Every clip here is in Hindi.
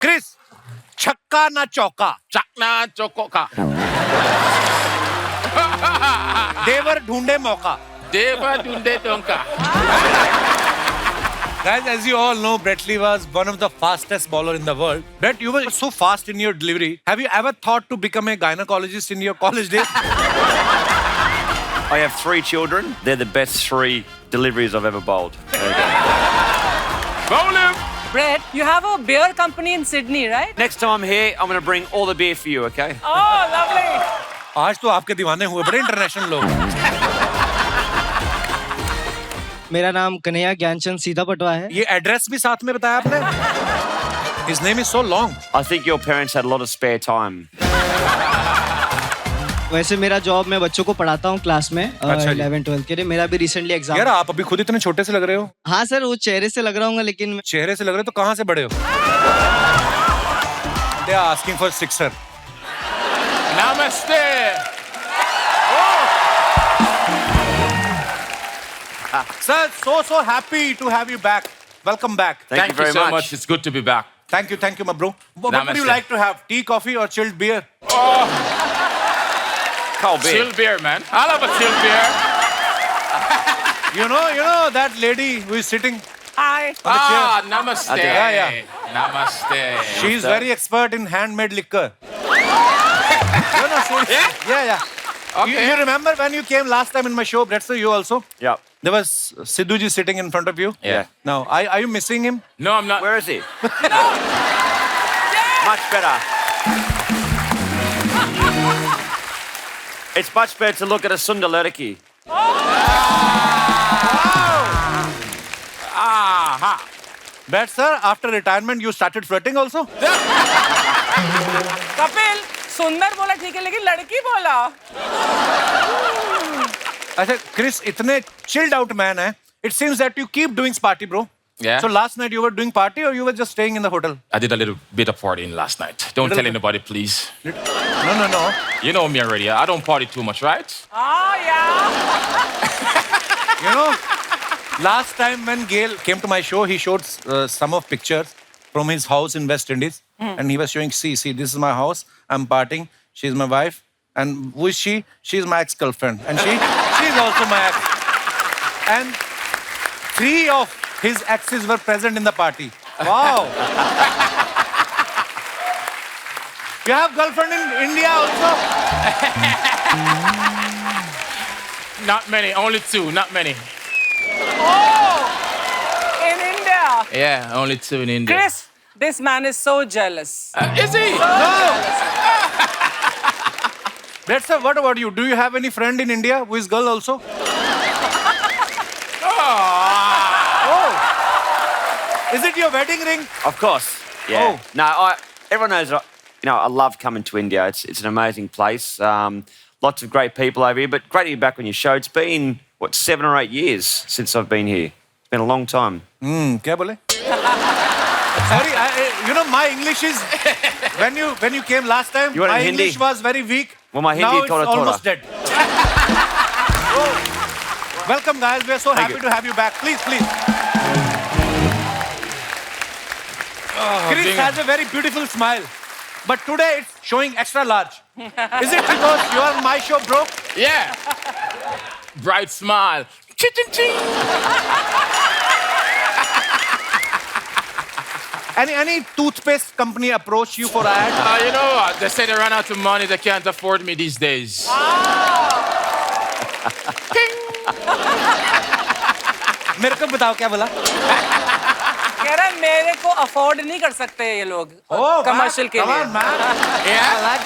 Chris, छक्का ना चौका. Chakna chokoka. देवर ढूंढे मौका. Deva dunde donka. Guys, as you all know, Brett Lee was one of the fastest bowler in the world. Brett, you were so fast in your delivery. Have you ever thought to become a gynecologist in your college days? I have 3 children. They're the best 3 deliveries I've ever bowled. There you go. Bowl him. Brett, you have a beer company in Sydney, right? Next time I'm here, I'm going to bring all the beer for you, okay? Oh, lovely. आज तो आपके दीवाने हुए बड़े इंटरनेशनल लोग. मेरा नाम कन्हैया ज्ञानचंद सीधा पटवा है. ये एड्रेस भी साथ में बताया आपने? His name is so long. I think your parents had a lot of spare time. वैसे मेरा जॉब मैं बच्चों को पढ़ाता हूँ क्लास में अच्छा जी. 11-12 के लिए. मेरा भी रिसेंटली एग्जाम. यार आप अभी खुद इतने छोटे से लग रहे हो. हाँ सर, वो चेहरे से लग रहा हूँ लेकिन चेहरे से लग रहे हो तो कहाँ से बड़े हो? They are asking for sixer. Namaste. Sir, so happy to have you back. Welcome back. Thank you very so much. much. It's good to be back. Thank you, my bro. What would you Namaste. like to have? Tea, coffee, or chilled beer? Cold beer. Chill beer, man. I love a chill beer. You know that lady who is sitting Hi. on the chair. Namaste. Yeah. Namaste. She is very expert in handmade liquor. Yeah. Okay. You remember when you came last time in my show, Brett, so you also? Yep. There was Sidhuji sitting in front of you. Yeah. Now, are you missing him? No, I'm not. Where is he? Much better. It's much better to look at a Sundar Lerki. Aha. Brett, sir, after retirement, you started flirting also? Kapil, सुंदर बोला ठीक है लेकिन लड़की बोला. अच्छा, Chris, इतने chilled out man है. It seems that you keep doing party, bro. Yeah. So last night you were doing party or you were just staying in the hotel? I did a little bit of partying last night. Don't tell anybody, please. No. You know me already. I don't party too much, right? Oh yeah. You know, last time when Gail came to my show, he showed some of pictures from his house in West Indies. And he was showing, see, this is my house. I'm partying. She's my wife. And who is she? She's my ex-girlfriend. And she's also my ex. And 3 of his exes were present in the party. Wow. You have girlfriend in India also? Not many. Only 2. Not many. Oh, in India. Yeah, only 2 in India. Chris, this man is so jealous. Is he? No. Brett sir, what about you? Do you have any friend in India who is girl also? Oh. Is it your wedding ring? Of course. Yeah. Oh. No, everyone knows, I love coming to India. It's an amazing place. Lots of great people over here, but great to be back on your show. It's been, 7 or 8 years since I've been here. It's been a long time. क्या बोले? Sorry, my English is when you came last time, You want it my in Hindi? English was very weak. Well, my Hindi now is it's thoda. almost dead. Oh. Welcome, guys. We are so Thank happy you. to have you back. Please. Chris being- has a very beautiful smile, but today it's showing extra large. Is it because you are on my show, bro? Yeah. Bright smile. Ching. Any toothpaste company approach you for ad? You know what? They say they run out of money. They can't afford me these days. मेरे को बताओ क्या बोला? कह रहा है मेरे को अफोर्ड नहीं कर सकते ये लोग कमर्शियल के लिए. Yeah.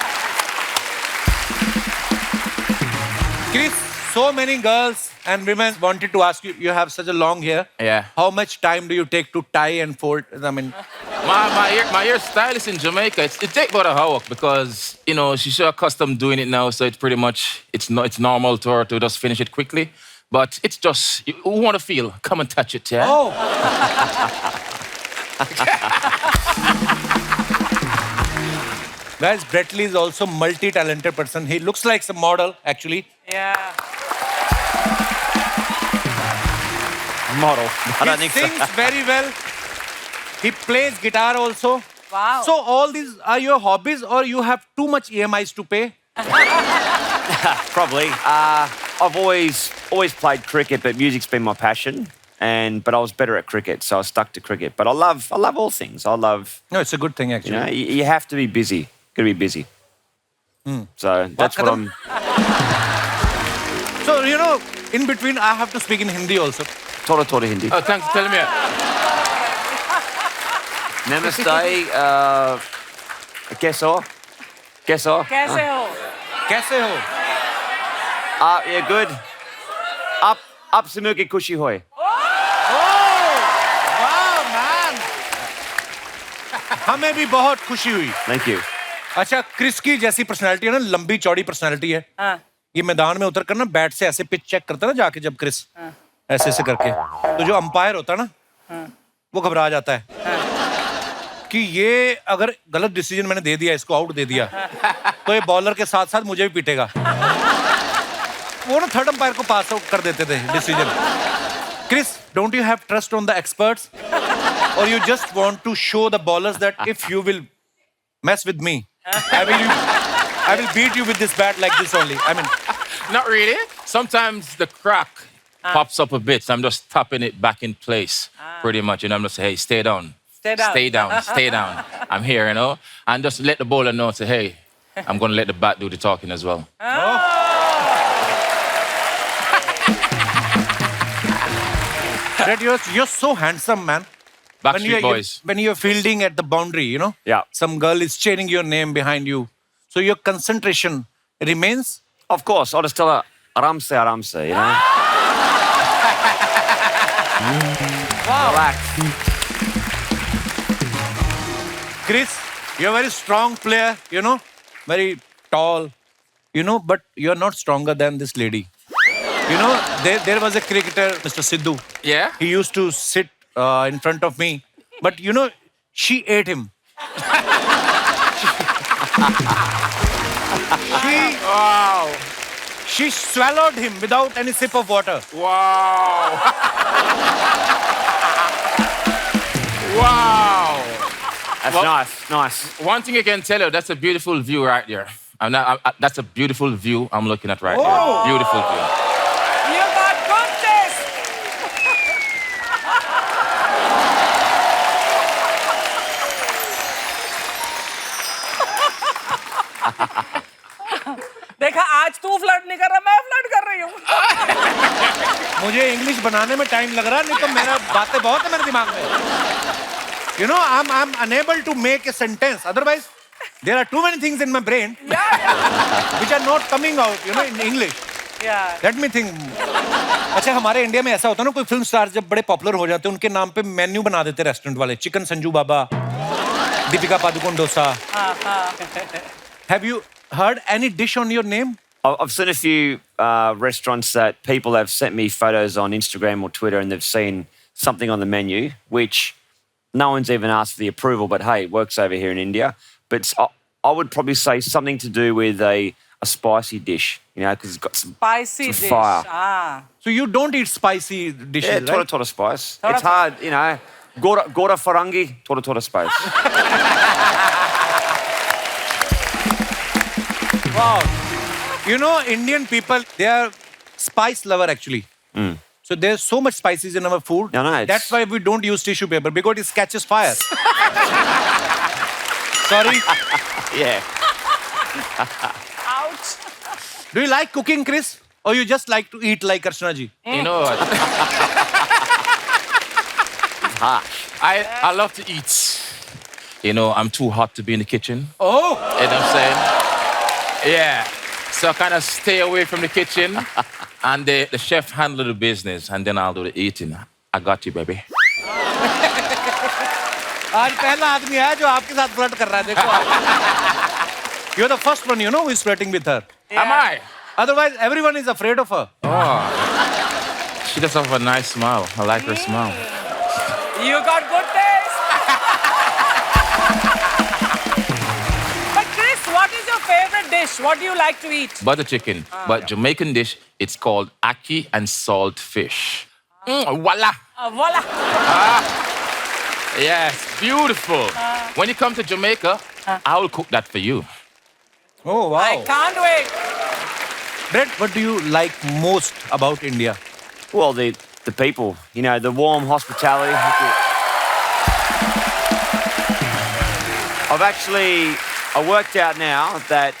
Chris, so many girls and women wanted to ask you. You have such a long hair. Yeah. How much time do you take to tie and fold? I mean, My hairstylist in Jamaica, it takes about an hour because, she's so accustomed doing it now, so it's pretty much, it's normal to her to just finish it quickly. But it's just, who want to feel? Come and touch it, yeah? oh. Guys, Brett Lee is also multi-talented person. He looks like some model, actually. Yeah. Model. I don't He think so. sings very well. He plays guitar also. Wow. So all these are your hobbies, or you have too much EMIs to pay? Probably. I've always played cricket, but music's been my passion. But I was better at cricket, so I stuck to cricket. But I love all things. I love, No, it's a good thing actually. you have to be busy. Got to be busy. So that's what I'm. So in between, I have to speak in Hindi also. Thoda Hindi. Oh, thanks for telling me. Namaste. Keso. कैसे हो? कैसे हो? Yeah, good. Up se milke khushi hoy. वाह मैन, हमें भी बहुत खुशी हुई. Thank you. अच्छा, क्रिस की जैसी पर्सनालिटी है ना, लंबी चौड़ी पर्सनालिटी है. हाँ. ये मैदान में उतर कर ना बैट से ऐसे पिच चेक करता है ना जाके, जब क्रिस ऐसे ऐसे करके, तो जो अंपायर होता है ना, वो घबरा जाता है कि ये अगर गलत डिसीजन मैंने दे दिया, इसको आउट दे दिया, तो ये बॉलर के साथ साथ मुझे भी पीटेगा. वो ना थर्ड अंपायर को पास आउट कर देते थे decision. Chris, don't you have trust on the experts, और you just want to show the bowlers that if you will mess with me, I will beat you with this bat like this only. I mean, Not really. Sometimes the crack pops up a bit, so I'm just tapping it back in place, pretty much. I'm just hey, stay down. Stay down. Stay down. Stay down. I'm here, and just let the bowler know, say, hey, I'm going to let the bat do the talking as well. Red, you're so handsome, man. Backstreet Boys. When you're fielding at the boundary, Yeah. some girl is chanting your name behind you, so your concentration remains. Of course, I'll just tell her aramse, Relax. Chris, you're a very strong player, very tall, but you're not stronger than this lady. There was a cricketer, Mr. Sidhu. Yeah? He used to sit in front of me, but she ate him. She swallowed him without any sip of water. Wow. Wow. That's nice. One thing I can tell you, that's a beautiful view right there. That's a beautiful view I'm looking at right there. Beautiful view. You got good taste. देखा, आज तू फ्लर्ट नहीं कर रहा, मैं फ्लर्ट कर रही हूँ. मुझे इंग्लिश बनाने में टाइम लग रहा है, नहीं तो मेरा बातें बहुत है मेरे दिमाग में. I'm unable to make a sentence. Otherwise, there are too many things in my brain which are not coming out, in English. Yeah. Let me think. अच्छा, हमारे इंडिया में ऐसा होता है ना, कोई फिल्म स्टार जब बड़े पॉपुलर हो जाते हैं, उनके नाम पे मेन्यू बना देते हैं रेस्टोरेंट वाले. Chicken Sanju Baba, Deepika Padukone dosa. Have you heard any dish on your name? I've seen a few restaurants that people have sent me photos on Instagram or Twitter, and they've seen something on the menu, which no one's even asked for the approval, but hey, it works over here in India. But I would probably say something to do with a spicy dish, because it's got some Spicy some dish. fire. So you don't eat spicy dishes, Yeah, right? tora spice. Tora It's hard, Gora farangi, tora spice. Wow. Indian people, they are spice lover actually. So there's so much spices in our food. No, it's- That's why we don't use tissue paper, because it catches fire. Sorry. Yeah. Ouch. Do you like cooking, Chris? Or you just like to eat like Archana ji? You know what? I love to eat. I'm too hot to be in the kitchen. Oh. You know what I'm saying? Yeah. So I kind of stay away from the kitchen, and the chef handle the business, and then I'll do the eating. I got you, baby. आज पहला आदमी है जो आपके साथ फ्लर्ट कर रहा है, देखो. You're the first one, who is flirting with her. Am I? Otherwise, everyone is afraid of her. Oh. She does have a nice smile. I like her smile. You got good taste. But Chris, what is your favorite dish? What do you like to eat? Butter chicken. But Jamaican dish, it's called ackee and salt fish. Voila. Voila. Yes, beautiful. When you come to Jamaica, I will cook that for you. Oh wow. I can't wait. Brett, what do you like most about India? Well, the people, you know, the warm hospitality. I worked out now that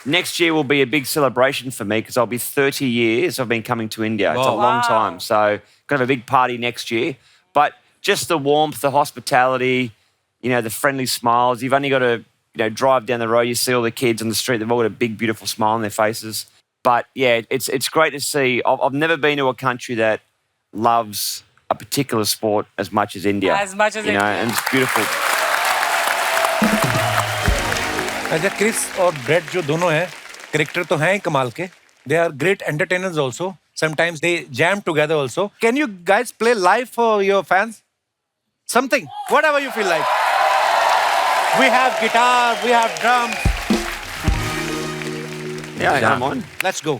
next year will be a big celebration for me because I'll be 30 years I've been coming to India. It's a Wow. long time. So, gonna have a big party next year. But just the warmth, the hospitality, you know, the friendly smiles. You've only got to, you know, drive down the road, you see all the kids on the street, they've all got a big, beautiful smile on their faces. But yeah, it's great to see. I've never been to a country that loves a particular sport as much as India. As much as you know, India. and it's beautiful. अच्छा क्रिस और ब्रेट जो दोनों हैं करेक्टर तो हैं ही कमाल के they are great entertainers also sometimes they jam together also can you guys play live for your fans something whatever you feel like we have guitar we have drums Yeah, I don't mind. Let's go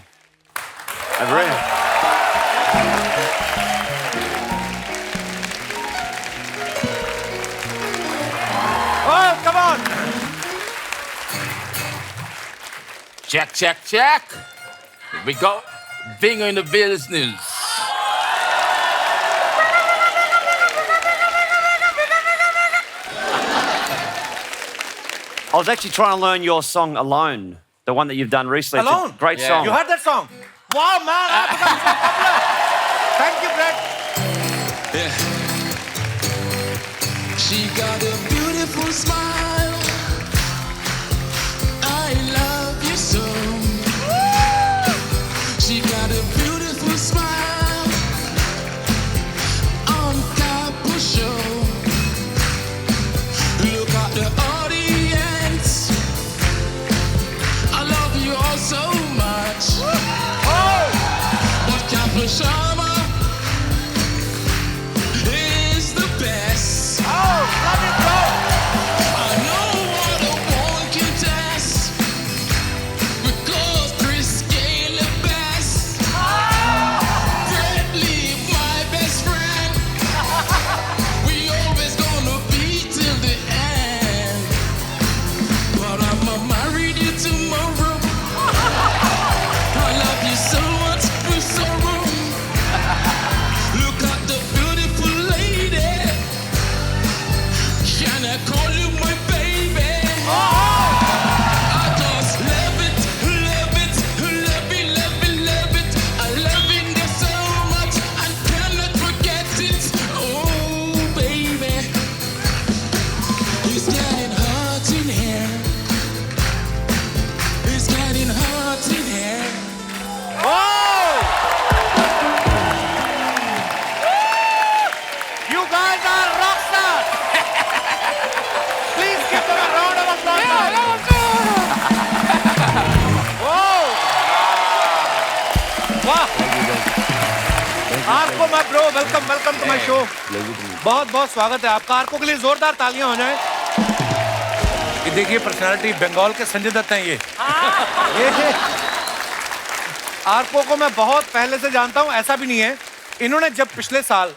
Over here. Oh, come on. Check, check, check. Here we go. Bingo in the business. I was actually trying to learn your song Alone, the one that you've done recently. It's a Alone? great Yeah. song. You heard that song? Wow, man, I've become so popular. Thank you, Brett. She got a beautiful smile. I love you so. She got a beautiful smile on Capo Show. Look at the audience. I love you all so much. But Capo Shama is the best. Love it, bro. I know what a woman can test because Chris Gayle the best. Bradley, my best friend. We always gonna be till the end. But I'ma marry you tomorrow. I love you so much with sorrow. Look at the beautiful lady. Can I call you my baby? I just love it, love it, love it, love it, love it. I love it so much, I cannot forget it. Oh, baby, it's getting hot in here. It's getting hot in here. You guys are rock stars. Please give them a round of applause. Whoa. Wow. आर्को my bro, welcome to my show. बहुत बहुत स्वागत है आपका. आर्को के लिए जोरदार तालियां हो जाएं. ये देखिए पर्सनालिटी बंगाल के संजय दत्त हैं ये आर्को को मैं बहुत पहले से जानता हूँ ऐसा भी नहीं है इन्होंने जब पिछले साल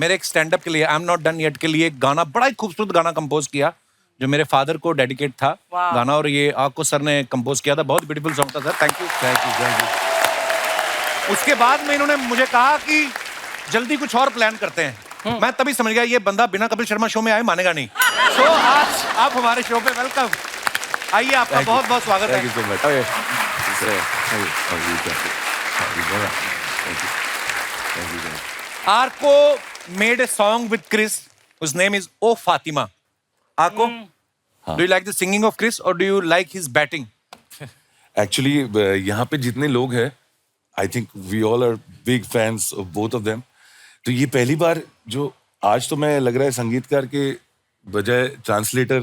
मेरे एक स्टैंड अप के लिए I am not done yet के लिए एक गाना बड़ा ही खूबसूरत गाना कंपोज किया जो मेरे फादर को डेडिकेट था Wow. गाना और ये आर्को सर ने कंपोज किया था बहुत ब्यूटीफुल सॉन्ग था सर थैंक यू उसके बाद में इन्होंने मुझे कहा कि जल्दी कुछ और प्लान करते हैं मैं तभी समझ गया ये बंदा बिना कपिल शर्मा शो में आए मानेगा नहीं तो आज आप हमारे शो पे वेलकम आइए आपका बहुत बहुत स्वागत है Arko made a song with Chris whose name is Oh Fatima. Arko, do you like the singing of Chris or do you like his batting? Actually यहाँ पे जितने लोग हैं I think we all are big fans of both of them तो ये पहली बार जो आज तो मैं लग रहा है संगीतकार के बजाय translator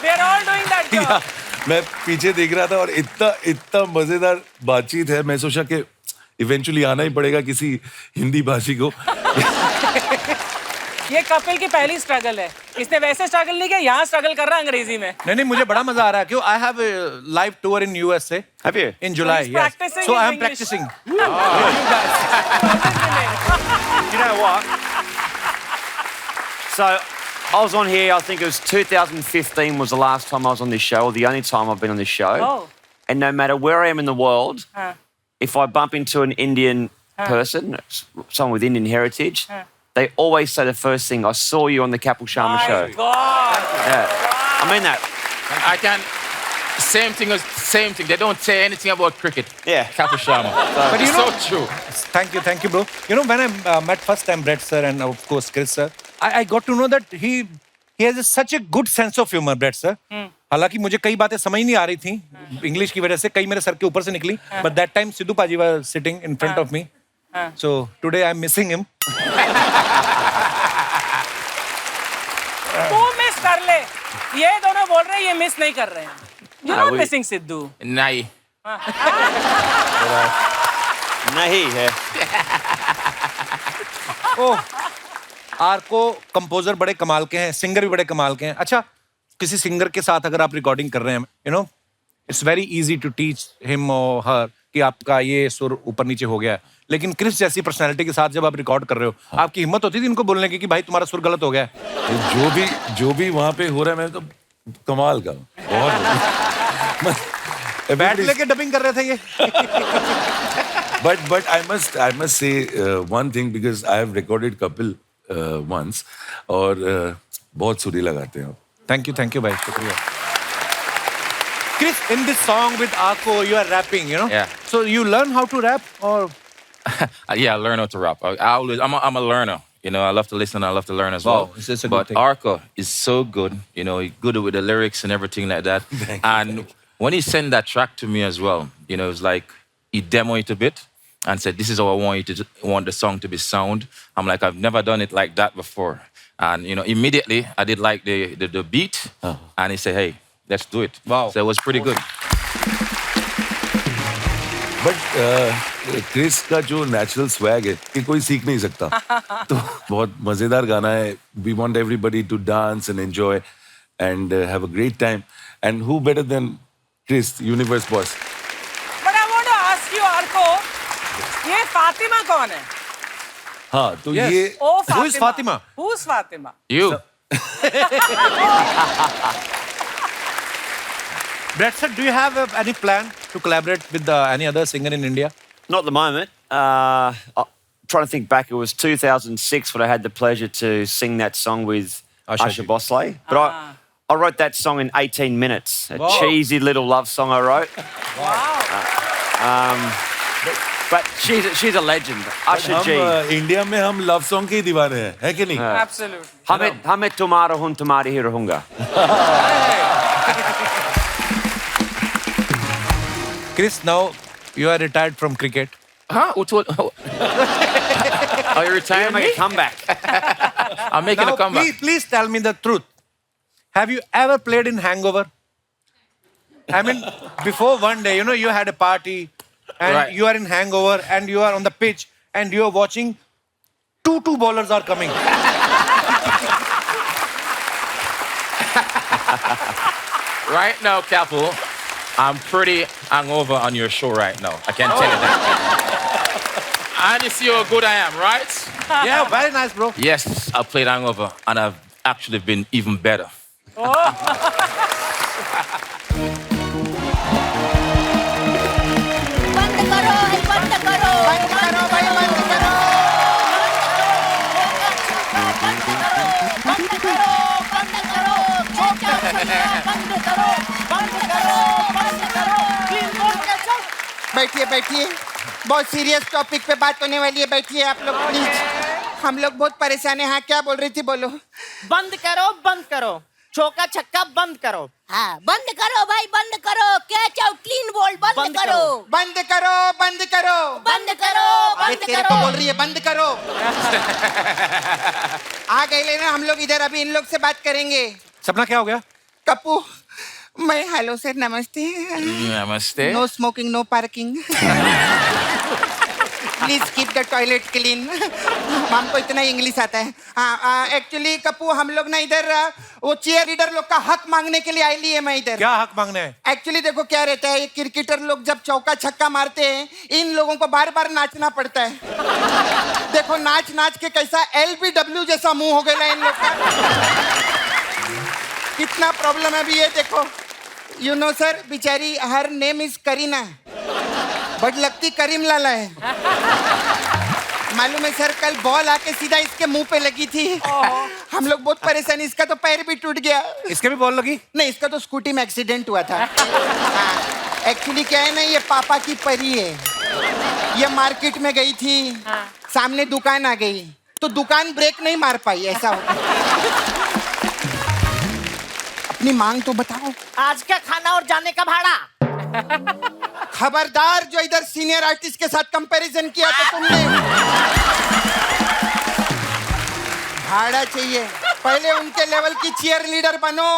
They're all doing that job. मैं पीछे देख रहा था और इतना इतना मजेदार बातचीत है मैं सोचा कि इवेंचुअली आना ही पड़ेगा किसी हिंदी भाषी को ये कपिल की पहली स्ट्रगल है इसने वैसे स्ट्रगल नहीं किया यहाँ स्ट्रगल कर रहा है अंग्रेजी में नहीं मुझे बड़ा मजा आ रहा है क्यों I have live tour in USA Have you? in July he's yes practicing so his I am English. practicing Do you know what? So I was on here, I think it was 2015 was the last time I was on this show, or the only time I've been on this show. Oh. And no matter where I am in the world, if I bump into an Indian person, someone with Indian heritage, they always say the first thing, I saw you on the Kapil Sharma My show. God. Yeah. I mean that. I can. Same thing. They don't say anything about cricket. Yeah. Kapil Sharma. But you It's know- so true. Thank you, bro. You know, when I met first time Brett sir and of course Chris sir, I got to know that he has such a good sense of humor, Brett sir. हालांकि मुझे कई बातें समझ नहीं आ रही थी इंग्लिश की वजह से, कई मेरे सर के ऊपर से निकली. But that time Sidhu Paji was sitting in front of me. So today I'm missing him. तू मिस कर ले. ये दोनों बोल रहे हैं ये मिस नहीं कर रहे हैं. You're not we- missing Sidhu. Nahi. Nahi hai. Oh, आर्को composer बड़े कमाल के हैं, सिंगर भी बड़े कमाल के हैं. अच्छा, किसी सिंगर के साथ अगर आप रिकॉर्डिंग कर रहे हैं, you know, it's very easy to teach him और हर कि आपका ये सुर ऊपर नीचे हो गया है. लेकिन क्रिस जैसी पर्सनालिटी के साथ जब आप रिकॉर्ड कर रहे हो, आपकी हिम्मत होती थी इनको बोलने की कि भाई तुम्हारा सुर गलत हो गया है. जो भी वहाँ पे हो रहा है, मैं तो कमाल का हूँ. बहुत बैट लेके डबिंग कर रहे थे ये. but I must say one thing, because I have recorded Kapil once, और बहुत सुरीला गाते हैं आप. Thank you भाई, शुक्रिया. Chris, in this song with Arko, you are rapping, you know? Yeah. So you learn how to rap or? Yeah, I learn how to rap. I'm a learner. You know, I love to listen. I love to learn as Wow, well. it's just a good But thing. Arco is so good. You know, he's good with the lyrics and everything like that. And when he sent that track to me as well, you know, it was like he demoed it a bit and said, "This is how I want the song to be sound." I'm like, I've never done it like that before. And you know, immediately I did like the beat, and he said, "Hey, let's do it." Wow. So it was pretty good. But Chris का जो नेचुरल स्वैग है कि कोई सीख नहीं सकता. तो बहुत मजेदार गाना है. We want everybody to dance and enjoy and have a great time. And who better than Chris, universe boss. But I want to ask you, Arko, ये फातिमा कौन है? हाँ, तो Yes. ये Oh, Who is Fatima? Who's Fatima? You. Brett sir, do you have any plan to collaborate with any other singer in India? Not at the moment. Trying to think back, it was 2006 when I had the pleasure to sing that song with Asha Asha ji. Bosley. But I wrote that song in 18 minutes. A Wow. cheesy little love song I wrote. Wow. But she's a legend. Asha हम G. इंडिया में हम लव सॉन्ग के ही दीवाने हैं, है कि नहीं? Absolutely. हमें तुम्हारा हूँ तुम्हारी ही रहूंगा. Chris, now you are retired from cricket. Huh? Who told? Are you You're retiring gonna make me? a comeback. I'm making Now, a comeback. please tell me the truth. Have you ever played in Hangover? I mean, before one day, you know, you had a party and Right. you are in Hangover and you are on the pitch and you are watching two bowlers are coming. Right now, Kapil, I'm pretty hungover on your show right now. I can tell you that. And you see how good I am, right? Yeah, very nice, bro. Yes, I played hungover, and I've actually been even better. बंद करो बंद करो बंद करो भाई बंद करो बंद करो बंद करो बंद करो छोटा बंद करो बंद करो बंद करो क्लीन बोर्ड का सब. बैठिए बैठिए, बहुत सीरियस टॉपिक पे बात होने वाली है. बैठिए आप लोग प्लीज. हम लोग बहुत परेशान हैं. हाँ, क्या बोल रही थी, बोलो. बंद करो चौका छक्का बंद करो. हाँ, बंद करो भाई बंद करो. कैच आउट क्लीन बोल्ड बंद करो बंद करो बंद करो बंद करो अबे बंद तेरे को करो. बोल रही है, बंद करो. आ गए लेना, हम लोग इधर अभी इन लोग से बात करेंगे. सपना क्या हो गया? कप्पू, मैं हेलो सर, नमस्ते. Namaste. No smoking, no parking. Please keep the toilet clean. हमको इतना इंग्लिश आता है. एक्चुअली कपू हम लोग ना इधर वो चीयर लीडर लोग का हक मांगने के लिए आई ली है मैं इधर. क्या हक मांगना है? एक्चुअली देखो क्या रहता है, ये क्रिकेटर लोग जब चौका छक्का मारते हैं इन लोगों को बार बार नाचना पड़ता है. देखो नाच नाच के कैसा LBW जैसा मुंह हो गया इन लोग का. कितना प्रॉब्लम है अभी ये देखो. यू नो सर, बेचारी her name is Kareena but लगती करीम लाला है. मालूम है सर, कल बॉल आके सीधा इसके मुंह पे लगी थी. हम लोग बहुत परेशान. इसका तो पैर भी टूट गया. इसके भी बॉल लगी? नहीं, इसका तो स्कूटी में एक्सीडेंट हुआ था. एक्चुअली क्या है ना, ये पापा की परी है. ये मार्केट में गई थी, सामने दुकान आ गई तो दुकान ब्रेक नहीं मार पाई. ऐसा होता. अपनी मांग तो बताओ. आज का खाना और जाने का भाड़ा. खबरदार, जो इधर सीनियर आर्टिस्ट के साथ कंपैरिजन किया तो तुमने. भाड़ा चाहिए, पहले उनके लेवल की चीयर लीडर बनो.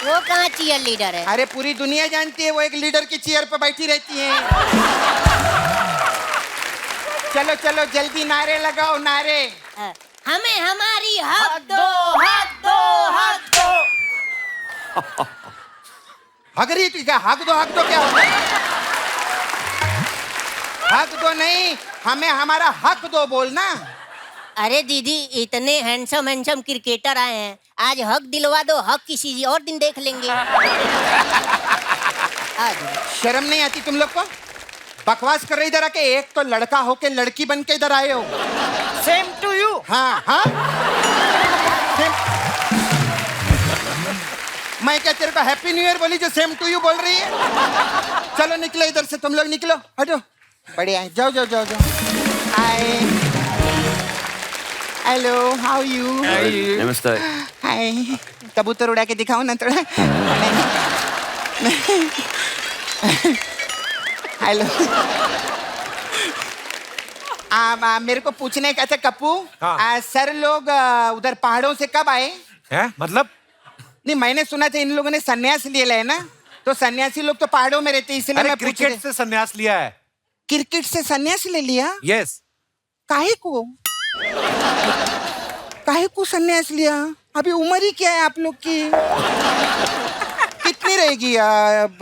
वो कहाँ चीयर लीडर है? अरे पूरी दुनिया जानती है वो एक लीडर की चेयर पर बैठी रहती है. चलो चलो जल्दी नारे लगाओ, नारे. हमें हमारी हक दो, हक दो, हक दो. हक रही थी क्या? हक दो क्या होता है? हक दो नहीं, हमें हमारा हक दो बोलना. अरे दीदी, इतने हैंडसम हैंडसम क्रिकेटर आए हैं, आज हक दिलवा दो. हक किसी और दिन देख लेंगे. शर्म नहीं आती तुम लोग को? बकवास कर रहे इधर आके. एक तो लड़का हो के लड़की बन के इधर आए हो. Same to you. हाँ हाँ. मैं क्या तेरे को हैप्पी न्यू ईयर बोली जो सेम टू यू बोल रही है? चलो निकलो इधर से, तुम लोग निकलो, हटो. बढ़िया, जाओ जाओ जाओ जाओ. हाय, हेलो, हाउ यू? नमस्ते. हाय. कबूतर उड़ा के दिखाओ ना थोड़ा. हेलो. मेरे को पूछने का था कप्पू. हाँ. सर लोग उधर पहाड़ों से कब आए? हैं? मतलब? नहीं, मैंने सुना था इन लोगों ने सन्यास लिया है ना, तो सन्यासी लोग तो पहाड़ों में रहते हैं, इसलिए अरे मैं पूछ क्रिकेट से संन्यास लिया है. क्रिकेट से सन्यास ले लिया? यस. काहे को? काहे को सन्यास लिया? अभी उम्र ही क्या है आप लोग की? कितनी रहेगी अब?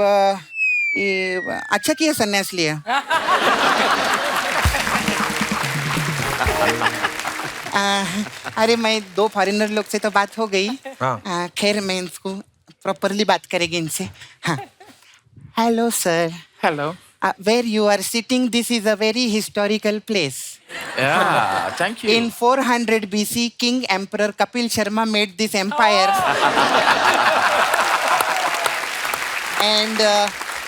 अच्छा किया सन्यास लिया. अरे मैं 2 फॉरेनर लोग से तो बात हो गई. हाँ. खैर मैं इसको प्रॉपरली बात करेंगे इनसे. हाँ. Hello sir. Hello. Where you are sitting, this is a very historical place. Yeah, thank you. In 400 BC, King Emperor Kapil Sharma made this empire. And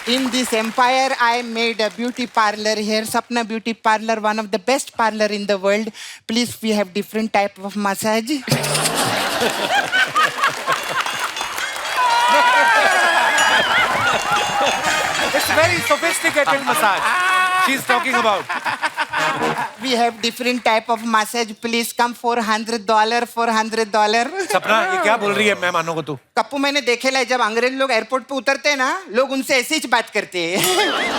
in this empire, I made a beauty parlor here, Sapna Beauty Parlor, one of the best parlor in the world. Please, we have different type of massage. It's very sophisticated massage she's talking about. We have different type of massage. Please come, $400, $400. सपना, ये क्या बोल रही है मेहमानों को तू? कप्पू, मैंने देखे ला जब अंग्रेज लोग एयरपोर्ट पे उतरते हैं ना, लोग उनसे ऐसे ही बात करते हैं.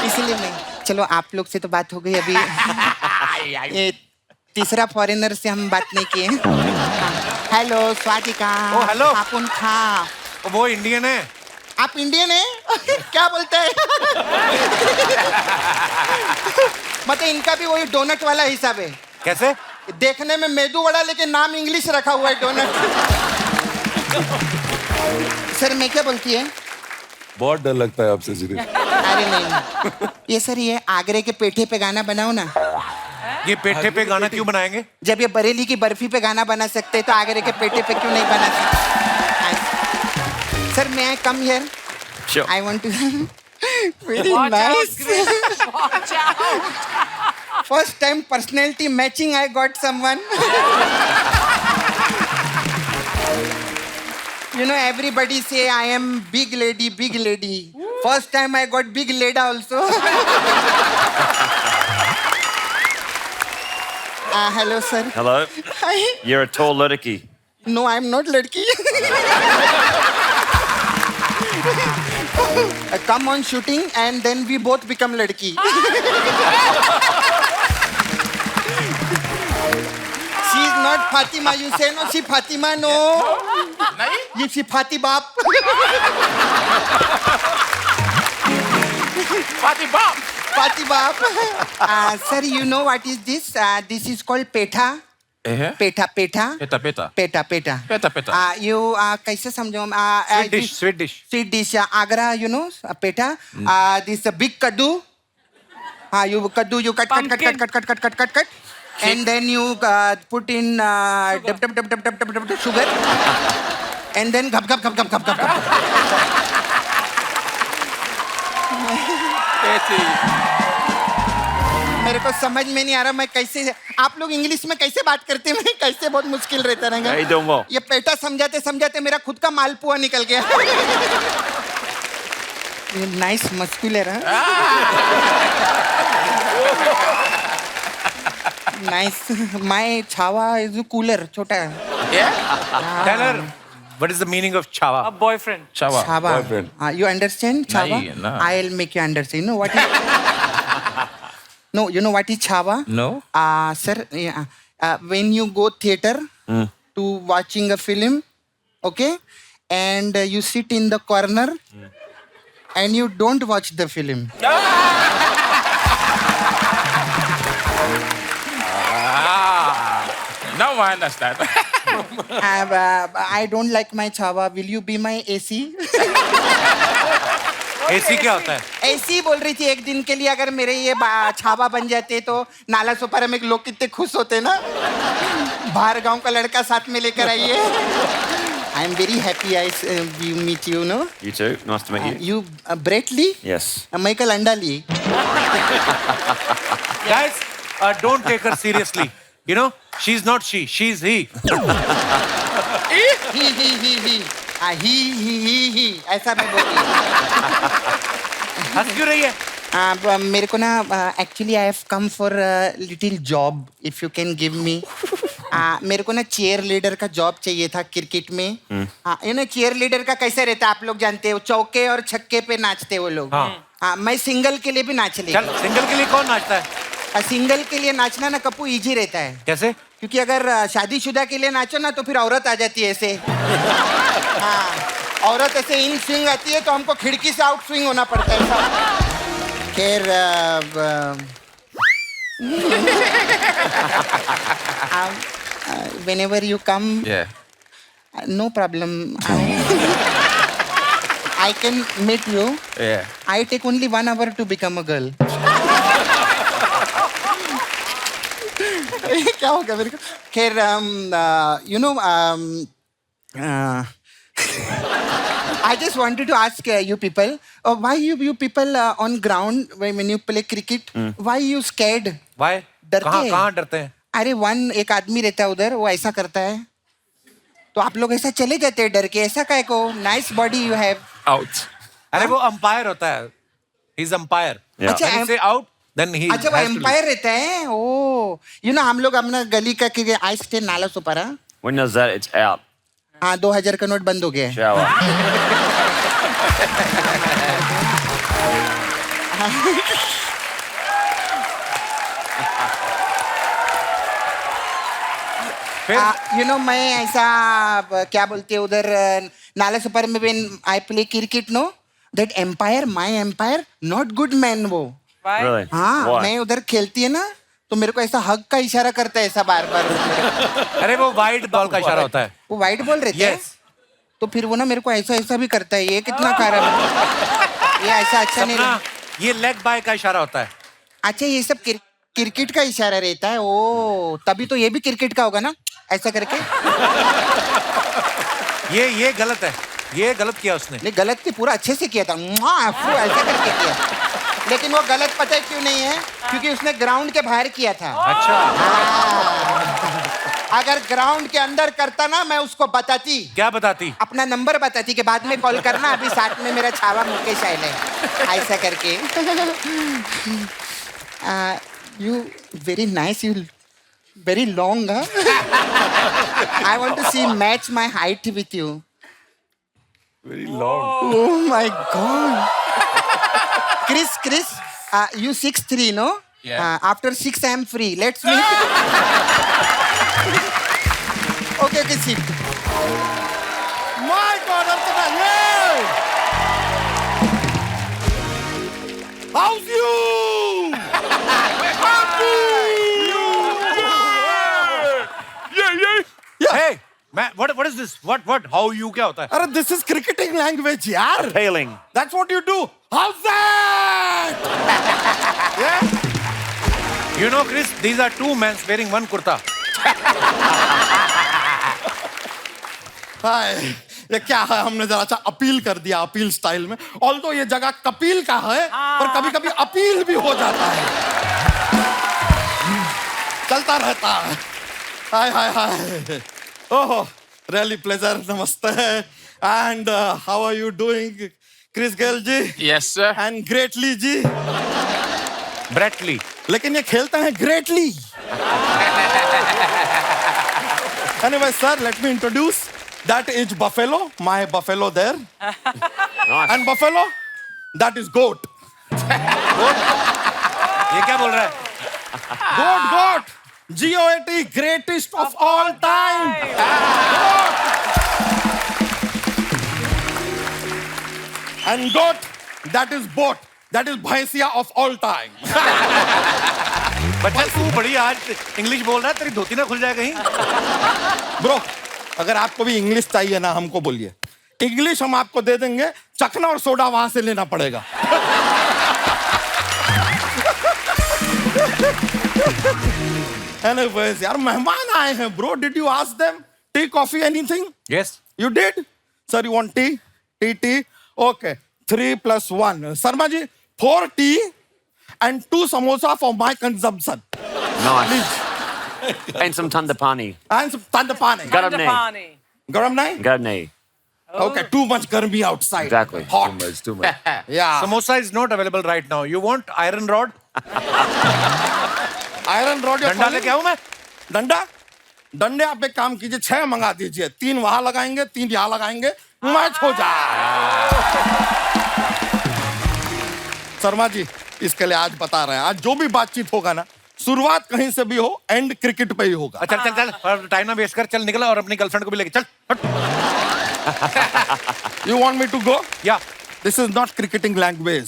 इसलिए मैं. चलो आप लोग से तो बात हो गई. अभी ये तीसरा फॉरेनर से हम बात नहीं किए. हेलो स्वातिका. ओ, हेलो. आप खा. वो इंडियन है. आप इंडियन है? क्या बोलते हैं? मतलब इनका भी वही डोनट वाला हिसाब है. कैसे? देखने में मेदू वड़ा लेकिन नाम इंग्लिश रखा हुआ है, डोनट. सर मैं क्या बोलती है? बहुत डर लगता है आपसे सीरियस. अरे नहीं, ये सर ये आगरे के पेठे पे गाना बनाओ ना. ये पेठे पे गाना क्यों बनाएंगे? जब ये बरेली की बर्फी पे गाना बना सकते हैं तो आगरे के पेठे पे क्यों नहीं बना सकते? सर मैं I come here. Sure. I want to. Very nice. First time personality matching. I got someone. You know, everybody say I am big lady, big lady. First time I got big lady also. Hello, sir. Hello. Hi. You're a tall ladki. No, I'm not ladki. Come on shooting and then we both become ladki. Fatima, you say no, si Fatima, no. You si Fati Bap. Fatty Bob. Fati Bap. Sir, you know what is this? This is called petha. Eh? Petha, petha. Peta, peta. Peta, peta. Peta, peta. You कैसे समझो? Sweet dish, sweet dish. Sweet dish. Agra, you know, petha. This big kaddu. You kaddu, you cut, and then you put in sugar, and then gap. मेरे को समझ में नहीं आ रहा मैं कैसे आप लोग इंग्लिश में कैसे बात करते हैं मैं कैसे बहुत मुश्किल रहता रहेगा How you doing, Will? ये पेटा समझाते मेरा खुद का मालपुआ निकल गया ये नाइस मस्कुलर है नाइस माय छावा इज कूलर छोटा है Yeah? Tell her, what is the meaning of chava? A boyfriend. Chawa. Chhaava Boyfriend. you understand Chhaava Nahi, nah. I'll make you understand you know what is no you know what is Chhaava No? sir when you go theater to watching a film okay and you sit in the corner and you don't watch the film Now I understand. I don't like my Chhaava will you be my AC AC क्या होता है? ऐसी ही बोल रही थी एक दिन के लिए अगर मेरे ये छावा बन जाते तो नाला सोपारा में लोग कितने खुश होते ना बाहर गांव का लड़का साथ में लेकर आइए I am very happy I you meet you no You too. Nice to meet you. You Bradley Yes. Michael अंडाली Guys, don't take her seriously. You know, she's not she, she's he. ही ऐसा मैं बोल रही हंस क्यों रही है? मेरे को ना actually I have come for little job if you can give me मेरे को ना चेयर लीडर का जॉब चाहिए था क्रिकेट में यू नो चेयर लीडर का कैसे रहता है आप लोग जानते हो चौके और छक्के पे नाचते वो लोग मैं सिंगल के लिए भी नाच ली चल, सिंगल के लिए कौन नाचता है? सिंगल के लिए नाचना ना कपू इजी रहता है कैसे? क्योंकि अगर शादीशुदा के लिए नाचो ना तो फिर औरत आ जाती है ऐसे हाँ औरत ऐसे इन स्विंग आती है तो हमको खिड़की से आउट स्विंग होना पड़ता है खैर whenever you come Yeah. no problem I can meet you Yeah. I take only 1 hour to become a girl क्या हो गया मेरे को खैर you know I just wanted to ask you people why you people on ground when you play cricket why you scared Why? डरते हैं? कहाँ डरते हैं? अरे एक आदमी रहता है उधर वो ऐसा करता है तो आप लोग ऐसा चले जाते हैं डर के ऐसा काय को nice body you have Out. अरे वो अंपायर होता है. He's umpire. Yeah. अच्छा, When he say out, then he अच्छा वो has to एम्पायर रहता है ओ यू नो हम लोग अपना गली का के आई स्टे नाला Sopara When does that? It's out. हाँ 2000 का नोट बंद हो गया है Shower. यू नो मैं ऐसा क्या बोलते हैं उधर नाला सुपारा में when I play cricket no that umpire my umpire not good man वो Why? Really? हाँ Why? मैं उधर खेलती है ना तो मेरे को ऐसा हक का इशारा करता है ऐसा बार बार अरे वो वाइड बॉल का इशारा होता है. वो वाइट बॉल रहता है Yes. तो फिर वो ना मेरे को ऐसा ऐसा भी करता है ये कितना कारण है ये ऐसा अच्छा नहीं सपना, लगा ये लेग बाय का इशारा होता है. अच्छा ये सब क्रिकेट का इशारा रहता है ओ तभी तो ये भी क्रिकेट का होगा ना ऐसा करके ये गलत है. ये गलत किया उसने. नहीं गलत थी पूरा अच्छे से किया था फू, ऐसा करके किया लेकिन वो गलत पता है क्यों नहीं है क्योंकि उसने ग्राउंड के बाहर किया था अच्छा. अगर ग्राउंड के अंदर करता ना मैं उसको बताती क्या बताती? अपना नंबर बताती कि बाद में कॉल करना अभी साथ में मेरा छावा मुकेश आयल है ऐसा करके you very nice you very long I want to see match my height with you Very long. oh my god Chris you 6'3" no Yeah. after 6 I am free let's meet okay okay seat My God, Archana, yeah! How's you? Hey, man, what is this? What? How you क्या होता है? अरे this is cricketing language, यार. Appealing. That's what you do. How's that? Yeah? You know, Chris, these are two men wearing one kurta. हाय ये क्या है हमने जरा सा अपील कर दिया अपील स्टाइल में ऑल्दो ये जगह कपिल का है पर कभी कभी अपील भी हो जाता है चलता रहता है hi hi hi oh really pleasure नमस्ते and how are you doing Chris Gayle ji Yes, sir. And Bradley ji Bradley. लेकिन ये खेलते हैं greatly anyway sir let me introduce that is buffalo my buffalo there Nice. And buffalo that is goat ये क्या बोल रहा है? गोट गोट GOAT greatest of all time goat and goat that is boat that is bhaisiya of all time बच्चा तू बड़ी आज इंग्लिश बोल रहा है, तेरी धोती ना खुल जाए कहीं? ब्रो अगर आपको भी इंग्लिश चाहिए ना हमको बोलिए इंग्लिश हम आपको दे देंगे चखना और सोडा वहां से लेना पड़ेगा Anyways, यार मेहमान आए हैं bro did you ask them tea coffee anything Yes. You did? Sir, you want tea? Tea? Okay. 3 + 1. Sarma ji, 4 tea and 2 samosa for my consumption. Nice. And some tanda pani. And some tanda pani. Garam nahi. पानी Garam nahi? Garam nahi. Okay, too much garmi outside. Exactly. Hot. Too much. Yeah. Samosa is not available right now. You want iron rod? Iron rod you're डंडा calling? लेके आऊं मैं? डंडा? डंडे आप एक काम कीजिए 6 मंगा दीजिए 3 वहां लगाएंगे 3 यहाँ लगाएंगे मैच हो जाए शर्मा जी इसके लिए आज बता रहे हैं आज जो भी बातचीत होगा ना शुरुआत कहीं से भी हो एंड क्रिकेट पे ही होगा चल चल चल और टाइम ना वेस्ट कर, चल निकला और अपनी गर्लफ्रेंड को भी लेके चल हट। You want me to go या this is not cricketing language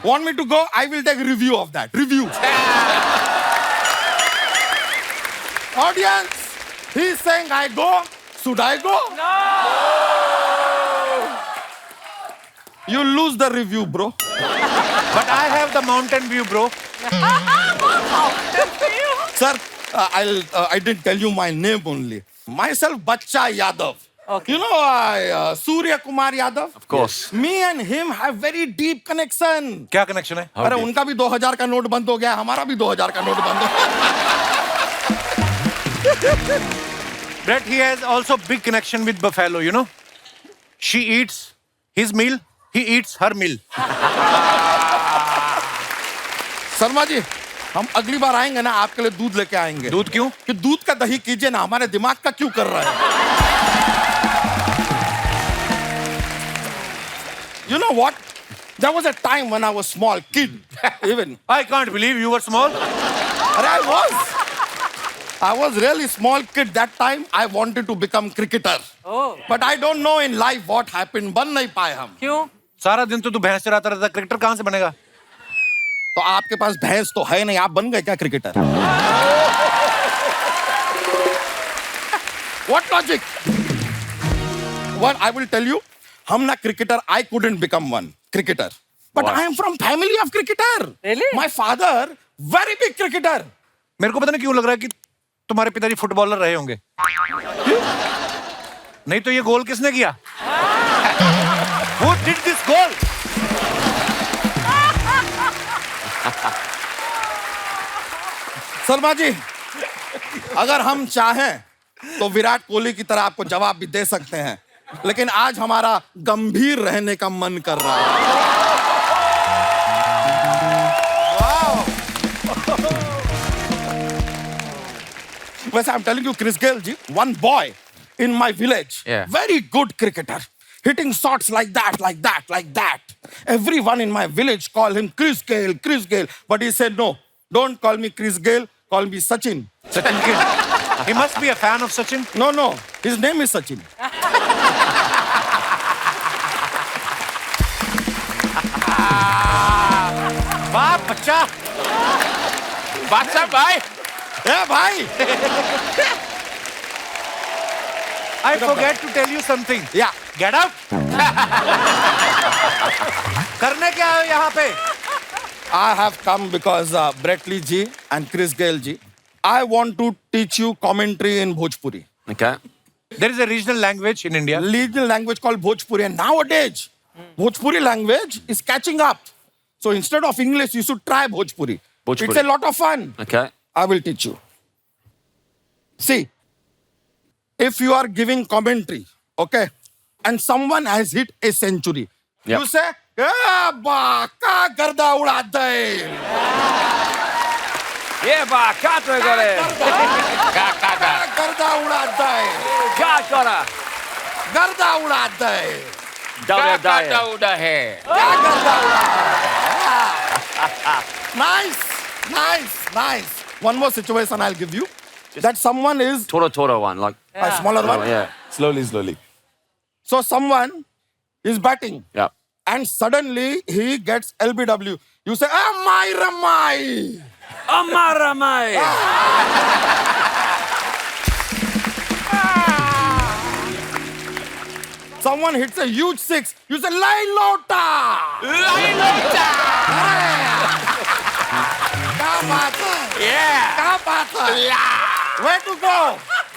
want me to go I will take review of that review Audience, he's saying I go. Should I go? No. You lose the review, bro. But I have the mountain view, bro. Sir, I didn't tell you my name only. Myself, Bachcha Yadav. Okay. You know, Surya Kumar Yadav? Of course. Me and him have very deep connection. क्या कनेक्शन है? अरे उनका भी 2000 का नोट बंद हो गया हमारा भी 2000 का नोट बंद हो गया Brett, he has also big connection with Buffalo, you know. She eats his meal, he eats her meal. Sharma ji हम अगली बार आएंगे ना आपके लिए दूध लेके आएंगे दूध क्यों? कि दूध का दही कीजिए ना हमारे दिमाग का क्यों कर रहा है You know what? There was a time when I was small kid even I can't believe you were small. अरे I was really small kid that time I wanted to become cricketer Oh. but I don't know in life what happened बन नहीं पाए हम क्यों? सारा दिन तो तू भैंस चराता रहता, क्रिकेटर कहाँ से बनेगा? तो आपके पास भैंस तो है नहीं आप बन गए क्या cricketer What logic? What I will tell you, हम ना cricketer, I couldn't become one cricketer. But Why? I am from family of cricketer. Really? My father, very big cricketer. मेरे को पता नहीं क्यों लग रहा है कि तुम्हारे पिताजी फुटबॉलर रहे होंगे। नहीं तो ये गोल किसने किया? Who did this goal? Sharma ji, अगर हम चाहें तो विराट कोहली की तरह आपको जवाब भी दे सकते हैं, लेकिन आज हमारा गंभीर रहने का मन कर रहा है। वैसे I'm telling you, Chris Gayle ji, one boy in my village, Yeah. very good cricketer, hitting shots like that, like that, like that. Everyone in my village call him Chris Gayle, Chris Gayle. But he said, no, don't call me Chris Gayle, call me Sachin. Sachin के He must be a fan of Sachin. No, no. His name is Sachin. वाह बच्चा. Bacha, bhai. Yeah, bhai. I forget to tell you something. Yeah. Get out. करने क्या आए हो यहाँ पे? I have come because Brett Lee ji and Chris Gayle ji, I want to teach you commentary in Bhojpuri. Okay. There is a regional language in India. Regional language called Bhojpuri. And nowadays, Bhojpuri language is catching up. So instead of English, you should try Bhojpuri. Bhojpuri. It's a lot of fun. Okay. I will teach you. See, if you are giving commentary, okay, and someone has hit a century, Yeah. you say, "Eh, baka garda uda de." Yeah, ba, Kato got it. Garda uda de. Got it. Garda uda de. Dauda hai. Garda uda de. Nice, nice, nice. One more situation I'll give you. That someone is Toro one, like. a smaller one. Oh, yeah. Slowly, slowly. So someone is batting. Yeah. And suddenly he gets LBW. You say, Amai Ramai. Amaramai. Someone hits a huge six. You say, Lai Lota. Kya baat hai? Yeah. Kya baat hai? Where to go?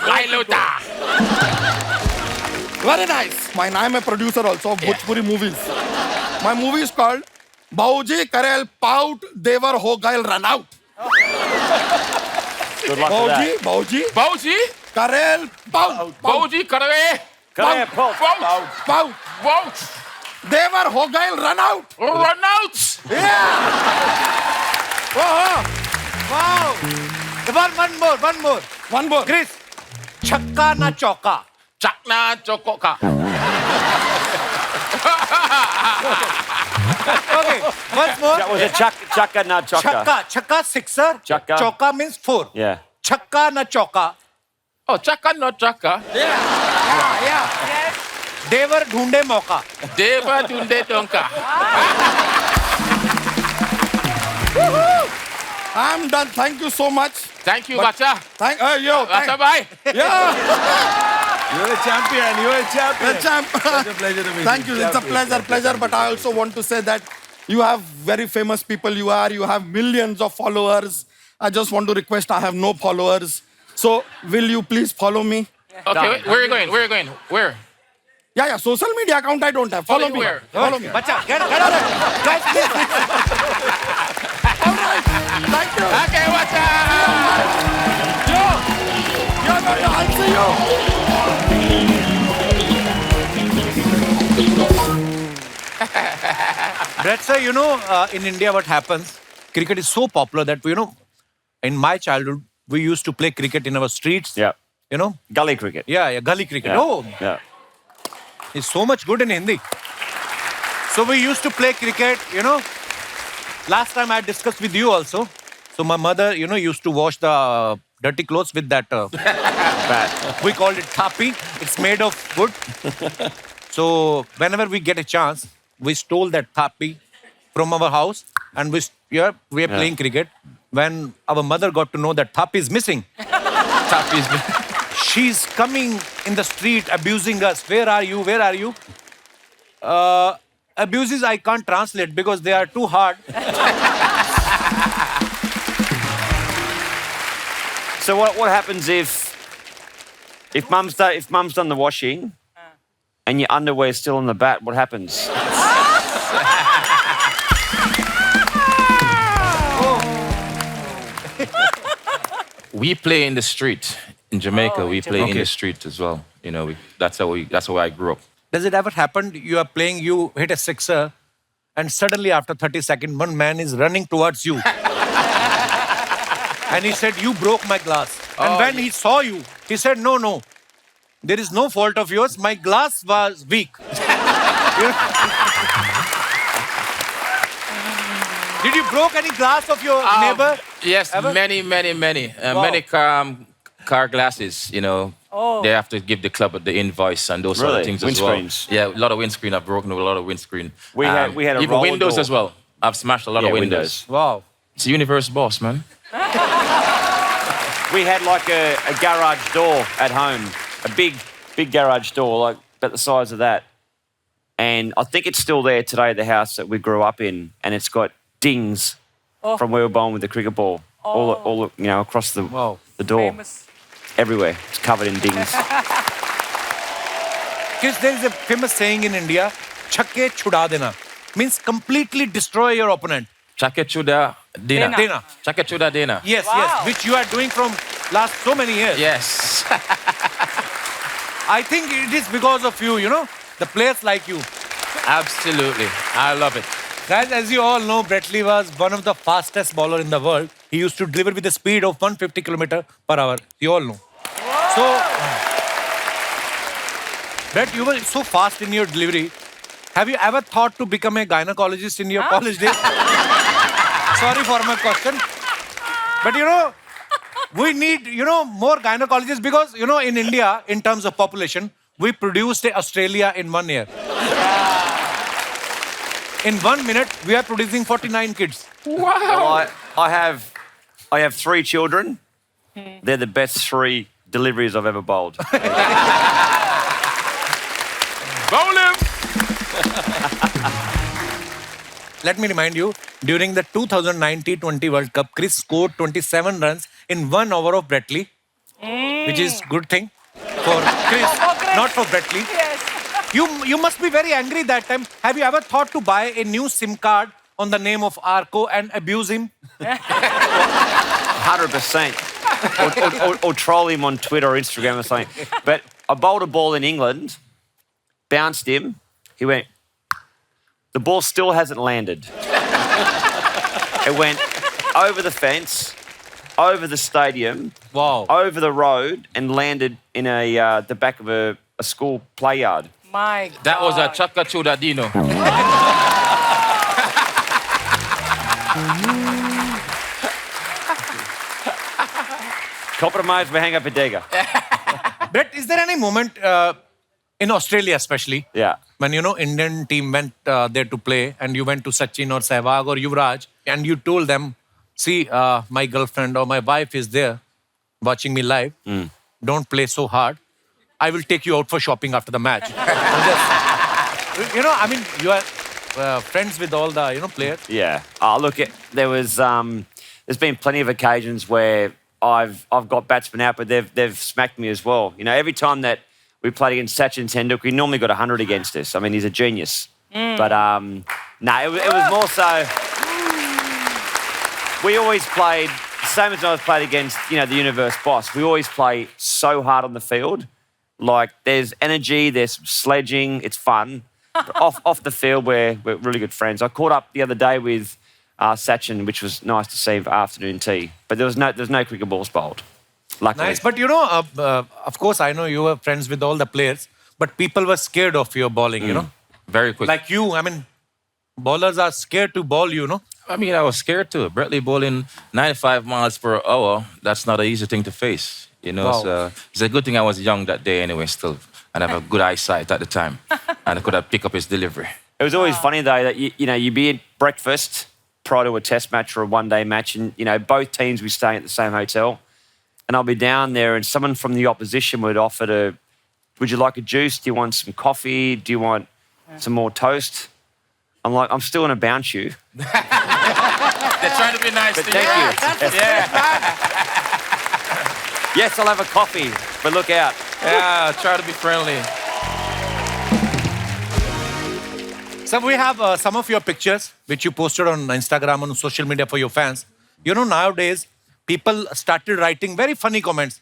Lailota. Very nice. I'm a producer also of Bhojpuri movies. My movie is called Bauji Karel Pout Devar Ho Gail Run Out. Good luck with that. Bauji Bauji. Karel Pout. Bauji karve. Karel Pout. Pout. Wow. Devar Ho Gail Run Out. Run out. Yeah. Wow. One more. One more. Chris, छक्का ना चौका. Chakna chokoka. Okay, once more. That was a chaka na chaka. छक्का sixer. Chakka. Chौka means 4. Yeah. छक्का ना चौका. Oh, chaka no chaka. Yeah. देवर ढूंढे मौका. Deva tunde tonka. I'm done. Thank you so much. Thank you, Bacha. Thank Bacha, bye. Yeah. You're a champion. You're a champion. The champ. It's a pleasure to meet you. Thank you. It's a pleasure. But I also want to say that you have very famous people. You have millions of followers. I just want to request. I have no followers. So will you please follow me? Okay, where are you going? Where are you going? Where? Yeah. Social media account I don't have. Follow me. Where? Follow me. बच्चा, get out of it. Guys, please. All right. Thank you. Okay, Bacha. I'll see you. Brett sir, you know, in India what happens, cricket is so popular that, in my childhood, we used to play cricket in our streets. Yeah. Gully cricket. Yeah, gully cricket. Yeah. Oh, Yeah. it's so much good in Hindi. So we used to play cricket, Last time I discussed with you also. So my mother, used to wash the dirty clothes with that. Bat. We called it thapi. It's made of wood. So whenever we get a chance, we stole that thapi from our house and we are playing cricket. When our mother got to know that thapi is missing, she's coming in the street abusing us. Where are you? Where are you? Abuses I can't translate because they are too hard. So what happens if mum's done the washing and your underwear's still on the bat? What happens? We play in the street in Jamaica. We play in the street as well. That's how I grew up. Does it ever happen you are playing, you hit a sixer, and suddenly after 30 seconds, one man is running towards you. And he said, you broke my glass. And when he saw you, he said, no, there is no fault of yours. My glass was weak. Did you broke any glass of your neighbor? Yes, Ever? many. Wow. Many car glasses, you know. Oh. They have to give the club the invoice and those sort Really? of things as well. Windscreens? Yeah, a lot of windscreen. I've broken a lot of windscreen. We had a even roller windows door. as well. I've smashed a lot Yeah, of windows. Wow. It's a universe boss, man. We had like a garage door at home, a big garage door, like about the size of that. And I think it's still there today, the house that we grew up in, and it's got dings from where we were born with the cricket ball, all you know, across the door, Famous. everywhere. It's covered in dings. Chris, there is a famous saying in India, "Chakke chuda dena," means completely destroy your opponent. Chake chuda dena. Dena. Chake chuda dena. Yes, Wow. yes, which you are doing from last so many years. Yes. I think it is because of you, you know, the players like you. Absolutely. I love it. Guys, as you all know, Brett Lee was one of the fastest bowler in the world. He used to deliver with a speed of 150 km/h. You all know. So, Brett, you were so fast in your delivery. Have you ever thought to become a gynecologist in your college days? Sorry for my question. But you know, we need, you know, more gynecologists because, you know, in India, in terms of population, we produced Australia in 1 year. In 1 minute, we are producing 49 kids. Well, I have 3 children. They're the best 3 deliveries I've ever bowled. Bowl him! Let me remind you, during the 2019 T20 World Cup, Chris scored 27 runs in 1 over of Brett Lee, which is good thing for Chris, not for Brett Lee. Yes. You must be very angry that time. Have you ever thought to buy a new SIM card on the name of Arco and abuse him? 100%. Or troll him on Twitter or Instagram or something. But I bowled a ball in England, bounced him, he went, the ball still hasn't landed. It went over the fence, over the stadium, Wow. over the road, and landed in the back of a school play yard. My God. That was a chaka chuda dino. Compromise Mahanga Padega. Brett, is there any moment in Australia especially, Yeah. when, you know, Indian team went there to play and you went to Sachin or Sehwag or Yuvraj and you told them, see, my girlfriend or my wife is there watching me live. Don't play so hard. I will take you out for shopping after the match. You know, I mean, you are friends with all the, you know, players. Yeah. Oh, look, there's been plenty of occasions where I've got batsmen out, but they've smacked me as well. You know, every time that we played against Sachin Tendulkar, he normally got 100 against us. I mean, he's a genius. But it was more so. We always played same as I played against, you know, the universe boss. We always play so hard on the field. Like there's energy, there's sledging, it's fun. But off the field, we're really good friends. I caught up the other day with Sachin, which was nice to see for afternoon tea. But there's no cricket balls bowled. Luckily. Nice. But, you know, of course, I know you were friends with all the players, but people were scared of your bowling, you know. Very quick. Like you, I mean, bowlers are scared to bowl, you know. I mean, I was scared too. Brett Lee bowling 95 miles per hour, that's not an easy thing to face. You know, Wow. so it's a good thing I was young that day anyway still. And I have a good eyesight at the time. And I could have picked up his delivery. It was always funny though that you'd be at breakfast prior to a test match or a one-day match, and you know both teams would stay at the same hotel, and I'll be down there, and someone from the opposition would offer to, would you like a juice? Do you want some coffee? Do you want some more toast? I'm like, I'm still gonna bounce you. They're trying to be nice But to thank you. you. Yes, I'll have a coffee, but look out. Yeah, try to be friendly. So we have some of your pictures which you posted on Instagram, on social media for your fans. You know, nowadays, people started writing very funny comments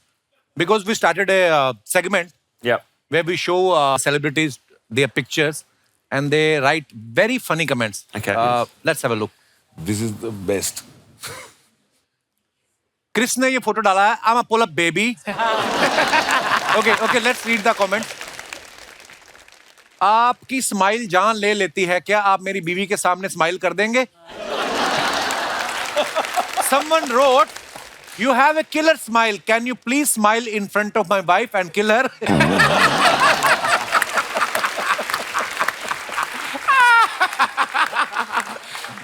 because we started a segment Yep. where we show celebrities their pictures and they write very funny comments. Okay. Let's have a look. This is the best. Chris ने ये फोटो डाला है. I'm a pull-up baby. Okay, let's read the comment. आपकी स्माइल जान ले लेती है क्या? आप मेरी बीवी के सामने स्माइल कर देंगे? Someone wrote, You have a killer smile. Can you please smile in front of my wife and kill her?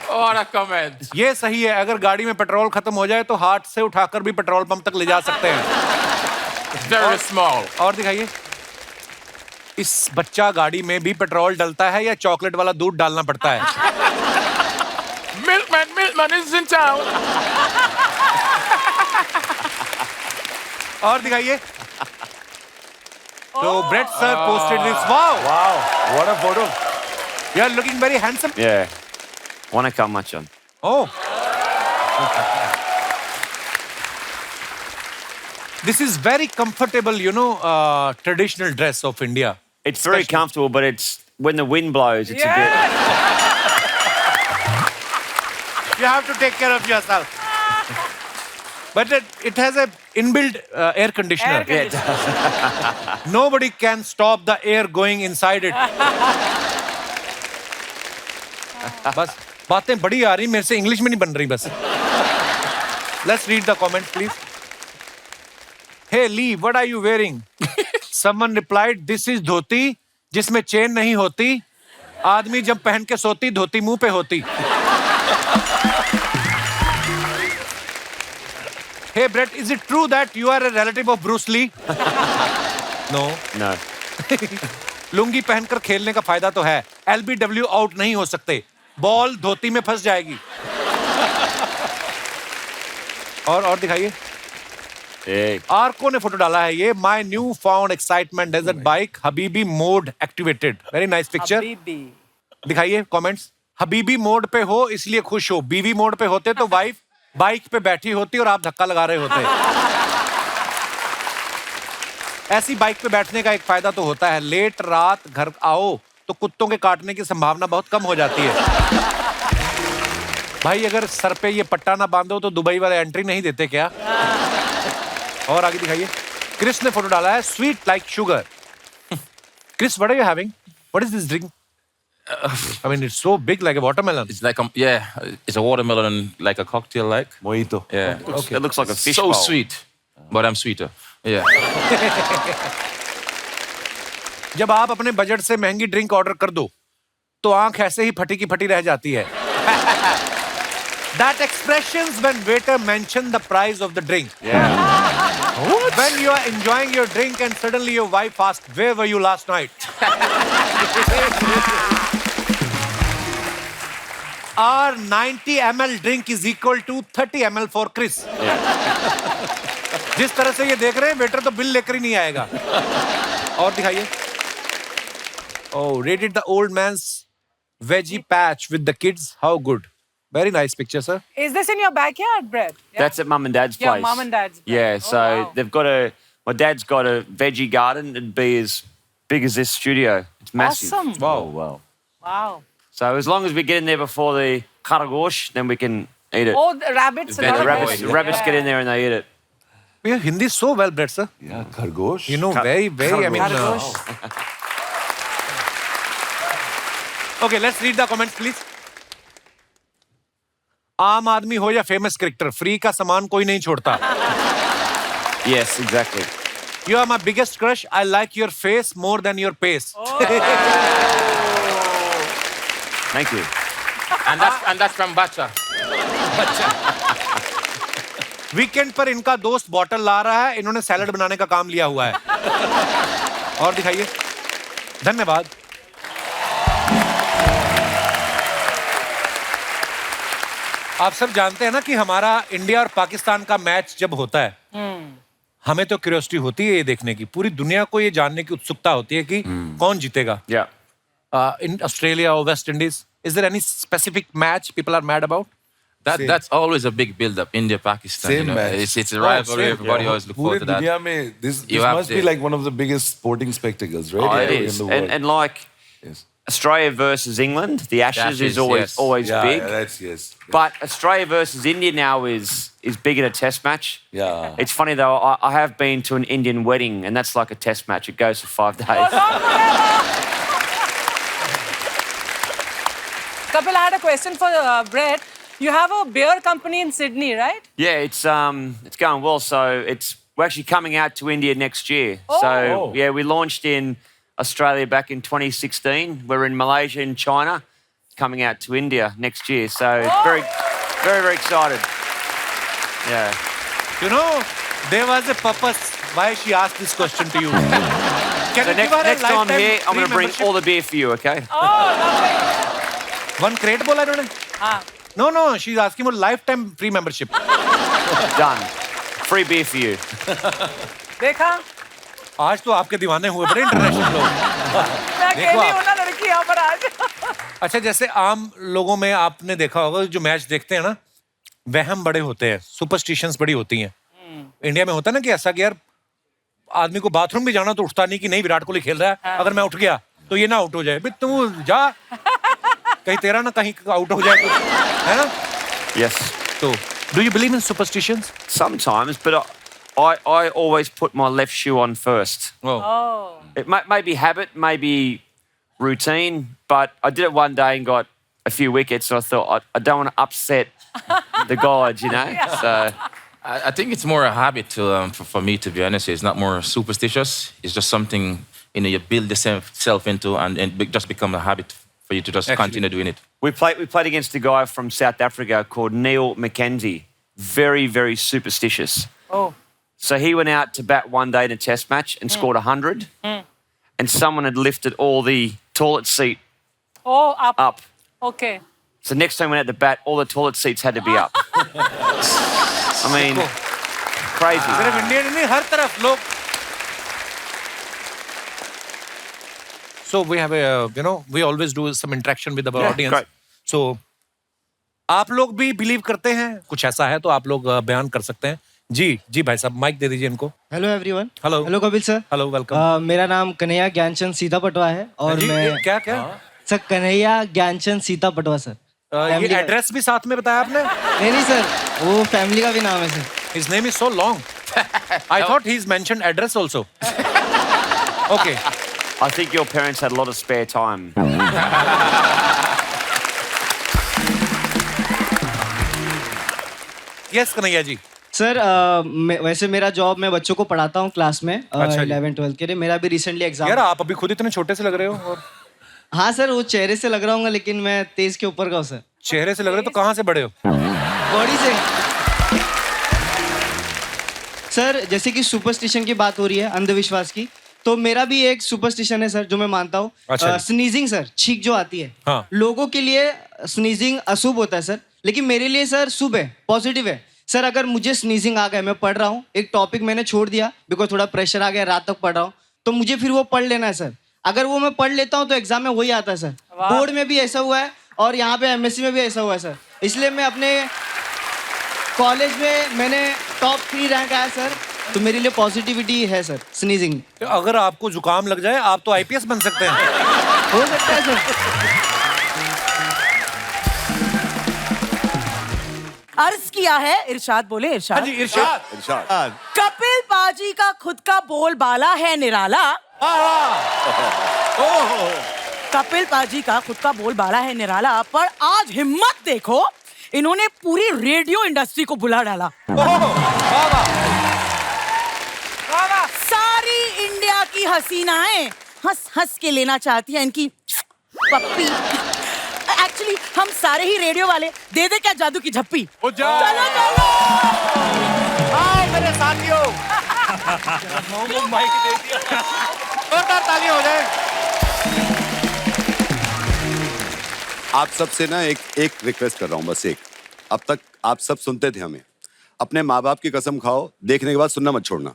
What a comment. ये सही है. अगर गाड़ी में पेट्रोल खत्म हो जाए तो हाथ से उठाकर भी पेट्रोल पंप तक ले जा सकते हैं. Very small. और दिखाइए. इस बच्चा गाड़ी में भी पेट्रोल डलता है या चॉकलेट वाला दूध डालना पड़ता है? Milkman is in town. और दिखाइए. So Brett sir posted this. Wow. Wow, what a photo. You are looking very handsome. Yeah. Want to come much on? Oh. This is very comfortable, you know, traditional dress of India. It's very comfortable, but it's when the wind blows, it's a bit. You have to take care of yourself. But it has a inbuilt air conditioner. Yeah, it does. Nobody can stop the air going inside it. बस बातें बड़ी आ रही, मेरे से इंग्लिश में नहीं बन रही बस. Let's read the comments, please. Hey Lee, what are you wearing? Someone replied, this is धोती जिसमें चेन नहीं होती. आदमी जब पहन के सोती धोती मुंह पे होती. Hey Brett, is it true that you are a relative of Bruce Lee? No. No. Lungi पहनकर खेलने का फायदा तो है. LBW आउट नहीं हो सकते. बॉल धोती में फंस जाएगी. और दिखाइए. आर्को ने फोटो डाला है ये. My new found excitement desert bike Habibi mode activated. Very nice picture. दिखाइए कमेंट्स. हबीबी मोड पे हो इसलिए खुश हो. बीवी मोड पे होते तो वाइफ बाइक पे बैठी होती और आप धक्का लगा रहे होते. ऐसी बाइक पे बैठने का एक फायदा तो होता है, लेट रात घर आओ तो कुत्तों के काटने की संभावना बहुत कम हो जाती है. भाई अगर सर पे ये पट्टा ना बांधो तो दुबई वाले एंट्री नहीं देते क्या? और आगे दिखाइए. क्रिस ने फोटो डाला है. Sweet like sugar. Chris, what are you having? What is this drink? I mean, it's so big, like a watermelon. It's like it's a watermelon, like a cocktail, like Mojito. Yeah. Okay. It looks like a fish So bowl. sweet, but I'm sweeter. Yeah. जब आप अपने बजट से महंगी ड्रिंक ऑर्डर कर दो तो आंख ऐसे ही फटी की फटी रह जाती है. That expressions when waiter mention the price of the drink. Yeah. When you are enjoying your drink and suddenly your wife asks, "Where were you last night?" Our 90 ml drink is equal to 30 ml for Chris. जिस तरह से ये देख रहे हैं वेटर तो बिल लेकर ही नहीं आएगा. और दिखाइए. Oh, rated the old man's veggie patch with the kids. How good. Very nice picture, sir. Is this in your backyard, Brett? Yeah? That's at Mum and Dad's Yeah, place. Mum and Dad's place. Yeah, Oh, so wow. they've got my dad's got a veggie garden. It'd be as big as this studio. It's massive. Awesome. Wow, wow. Wow. So as long as we get in there before the karagosh, then we can eat it. Oh, the rabbits. The Rabbits get in there and they eat it. We have Hindi so well, Brett, sir. Yeah, Khargosh. You know, very, I mean... Khargosh. Okay, let's read the comments, please. आम आदमी हो या फेमस क्रिकेटर, फ्री का सामान कोई नहीं छोड़ता. Yes, exactly. You are my biggest crush. I like your face more than your pace. Thank you. And that's from Bacha. Weekend पर इनका दोस्त बॉटल ला रहा है, इन्होंने सैलड बनाने का काम लिया हुआ है. और दिखाइए. धन्यवाद. आप सब जानते हैं ना कि हमारा इंडिया और पाकिस्तान का मैच जब होता है हमें तो क्यूरियोसिटी होती है ये देखने की. पूरी दुनिया को ये जानने की उत्सुकता होती है कि कौन जीतेगा. Yeah. In Australia or West Indies, is there any specific match people are mad about? That's always a big build-up. India, Pakistan. Same you know, match. it's a rivalry. same, Everybody Yeah. always look पूरी forward to that. दुनिया में this You have must be to- like one of the biggest sporting spectacles, right? Oh, it Yeah, is. in the world. And like Yes. Australia versus England, the Ashes, Ashes, is always yes. always Yeah, big. yeah, that's yes. But Australia versus India now is big in a test match. Yeah. It's funny though, I have been to an Indian wedding and that's like a test match. It goes for 5 days. Kapil, I had a question for Brett. You have a beer company in Sydney, right? Yeah, it's going well. So we're actually coming out to India next year. So yeah, we launched in Australia back in 2016. We're in Malaysia and China, coming out to India next year. So very, very, very excited. Yeah. You know, there was a purpose why she asked this question to you. Can So you give her a next time lifetime here, I'm free going to bring membership? all the beer for you. Okay. One crate बोला इन्होंने? हाँ. No, she's asking for lifetime free membership. Done. Free beer for you. देखा? आज तो आपके दीवाने हुए बड़े इंटरनेशनल लोग. मैं देखो अकेली आप. हूँ ना लड़की यहाँ पर आज. अच्छा, जैसे आम लोगों में आपने देखा होगा जो मैच देखते हैं ना, वहम बड़े होते हैं, सुपरस्टिशंस बड़ी होती हैं. इंडिया में होता है ना कि ऐसा कि यार आदमी को बाथरूम भी जाना तो उठता नहीं कि नहीं विराट कोहली खेल रहा है, अगर मैं उठ गया तो ये ना आउट हो जाए. भाई तू जा, कहीं तेरा ना कहीं आउट हो जाए कुछ, है ना? Yes. तो do you believe in superstitions? Sometimes, but I always put my left shoe on first. Oh. It may be habit, maybe routine, but I did it one day and got a few wickets. So I thought I don't want to upset the gods, you know. So I think it's more a habit for me, to be honest. It's not more superstitious. It's just something you build yourself into, and it just become a habit for you to just continue doing it. we played against a guy from South Africa called Neil McKenzie. Very, very superstitious. Oh. So he went out to bat one day in a test match and scored 100. And someone had lifted all the toilet seat Oh, up. up. Okay. So next time we went out to bat, all the toilet seats had to be up. I mean, crazy. सिर्फ इंडिया नहीं, हर तरफ लोग. So we have we always do some interaction with our audience. great. So आप लोग भी बिलीव करते हैं कुछ ऐसा है तो आप लोग बयान कर सकते हैं. जी भाई साहब, माइक दे दीजिए इनको. Hello everyone. Hello. Hello Kapil sir. Hello, welcome. मेरा नाम कन्हैया ज्ञानचंद सीता पटवा है और मैं क्या सर कन्हैया ज्ञानचंद सीता पटवा सर. ये एड्रेस भी साथ में बताया आपने? नहीं सर, वो फैमिली का भी नाम है sir. His name is so long. I thought he's mentioned address also. Okay. I think your parents had a lot of spare time. Yes, Kanhaiya ji. Sir वैसे मेरा जॉब, मैं बच्चों को पढ़ाता हूँ क्लास में अच्छा जी. 11-12 के लिए. मेरा भी रिसेंटली एग्जाम. यार आप अभी खुद इतने छोटे से लग रहे हो. और हाँ सर, वो चेहरे से लग रहा हूँ लेकिन मैं 23 के ऊपर का हूँ सर. चेहरे से लग रहे हो तो कहाँ से बड़े हो? बॉडी से. सर जैसे कि सुपरस्टिशन की बात हो रही है, अंधविश्वास की, तो मेरा भी एक सुपरस्टिशन है सर जो मैं मानता हूँ. अच्छा. स्नीजिंग सर, छींक जो आती है. हाँ. लोगों के लिए स्नीजिंग अशुभ होता है सर, लेकिन मेरे लिए सर शुभ है, पॉजिटिव है. सर अगर मुझे स्नीजिंग आ गया, मैं पढ़ रहा हूँ, एक टॉपिक मैंने छोड़ दिया बिकॉज थोड़ा प्रेशर आ गया, रात तक पढ़ रहा हूँ, तो मुझे फिर वो पढ़ लेना है सर. अगर वो मैं पढ़ लेता हूँ तो एग्जाम में वही आता है सर. बोर्ड में भी ऐसा हुआ है और यहाँ पे एमएससी में भी ऐसा हुआ है सर. इसलिए मैं अपने कॉलेज में मैंने टॉप 3 रैंक आया सर. तो मेरे लिए पॉजिटिविटी है सर स्नीजिंग. अगर आपको जुकाम लग जाए आप तो आईपीएस बन सकते हैं. हो सकता है सर. अर्ज किया है इरशाद. बोले इरशाद. हाँ जी, इरशाद. कपिल पाजी का खुद का बोलबाला है निराला. कपिल पाजी का खुद का बोलबाला है निराला, पर आज हिम्मत देखो, इन्होंने पूरी रेडियो इंडस्ट्री को बुला डाला. सारी इंडिया की हसीनाएं हंस हंस के लेना चाहती हैं इनकी पप्पी. एक्चुअली हम सारे ही रेडियो वाले दे दे क्या जादू की झप्पी. चलो चलो. आओ मेरे साथियों. माइक दे दिया. जोरदार ताली हो जाए. आप सबसे ना एक रिक्वेस्ट कर रहा हूँ, बस एक. अब तक आप सब सुनते थे हमें. अपने माँ बाप की कसम खाओ, देखने के बाद सुनना मत छोड़ना.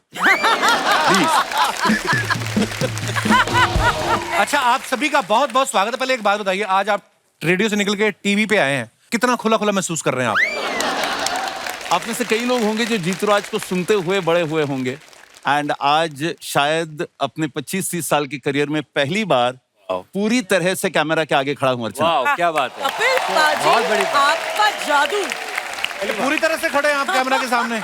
अच्छा, आप सभी का बहुत बहुत स्वागत है. पहले एक बात बताइए, आज आप रेडियो से निकल के टीवी पे आए हैं, कितना खुला खुला महसूस कर रहे हैं आप? आप में से कई लोग होंगे जो जीतराज को सुनते हुए बड़े हुए होंगे, एंड आज शायद अपने 25-30 साल के करियर में पहली बार पूरी तरह से कैमरा के आगे खड़ा हूँ. वाह, क्या बात है. कपिल पाजी, आपका जादू. पूरी तरह से खड़े हैं आप कैमरा के सामने.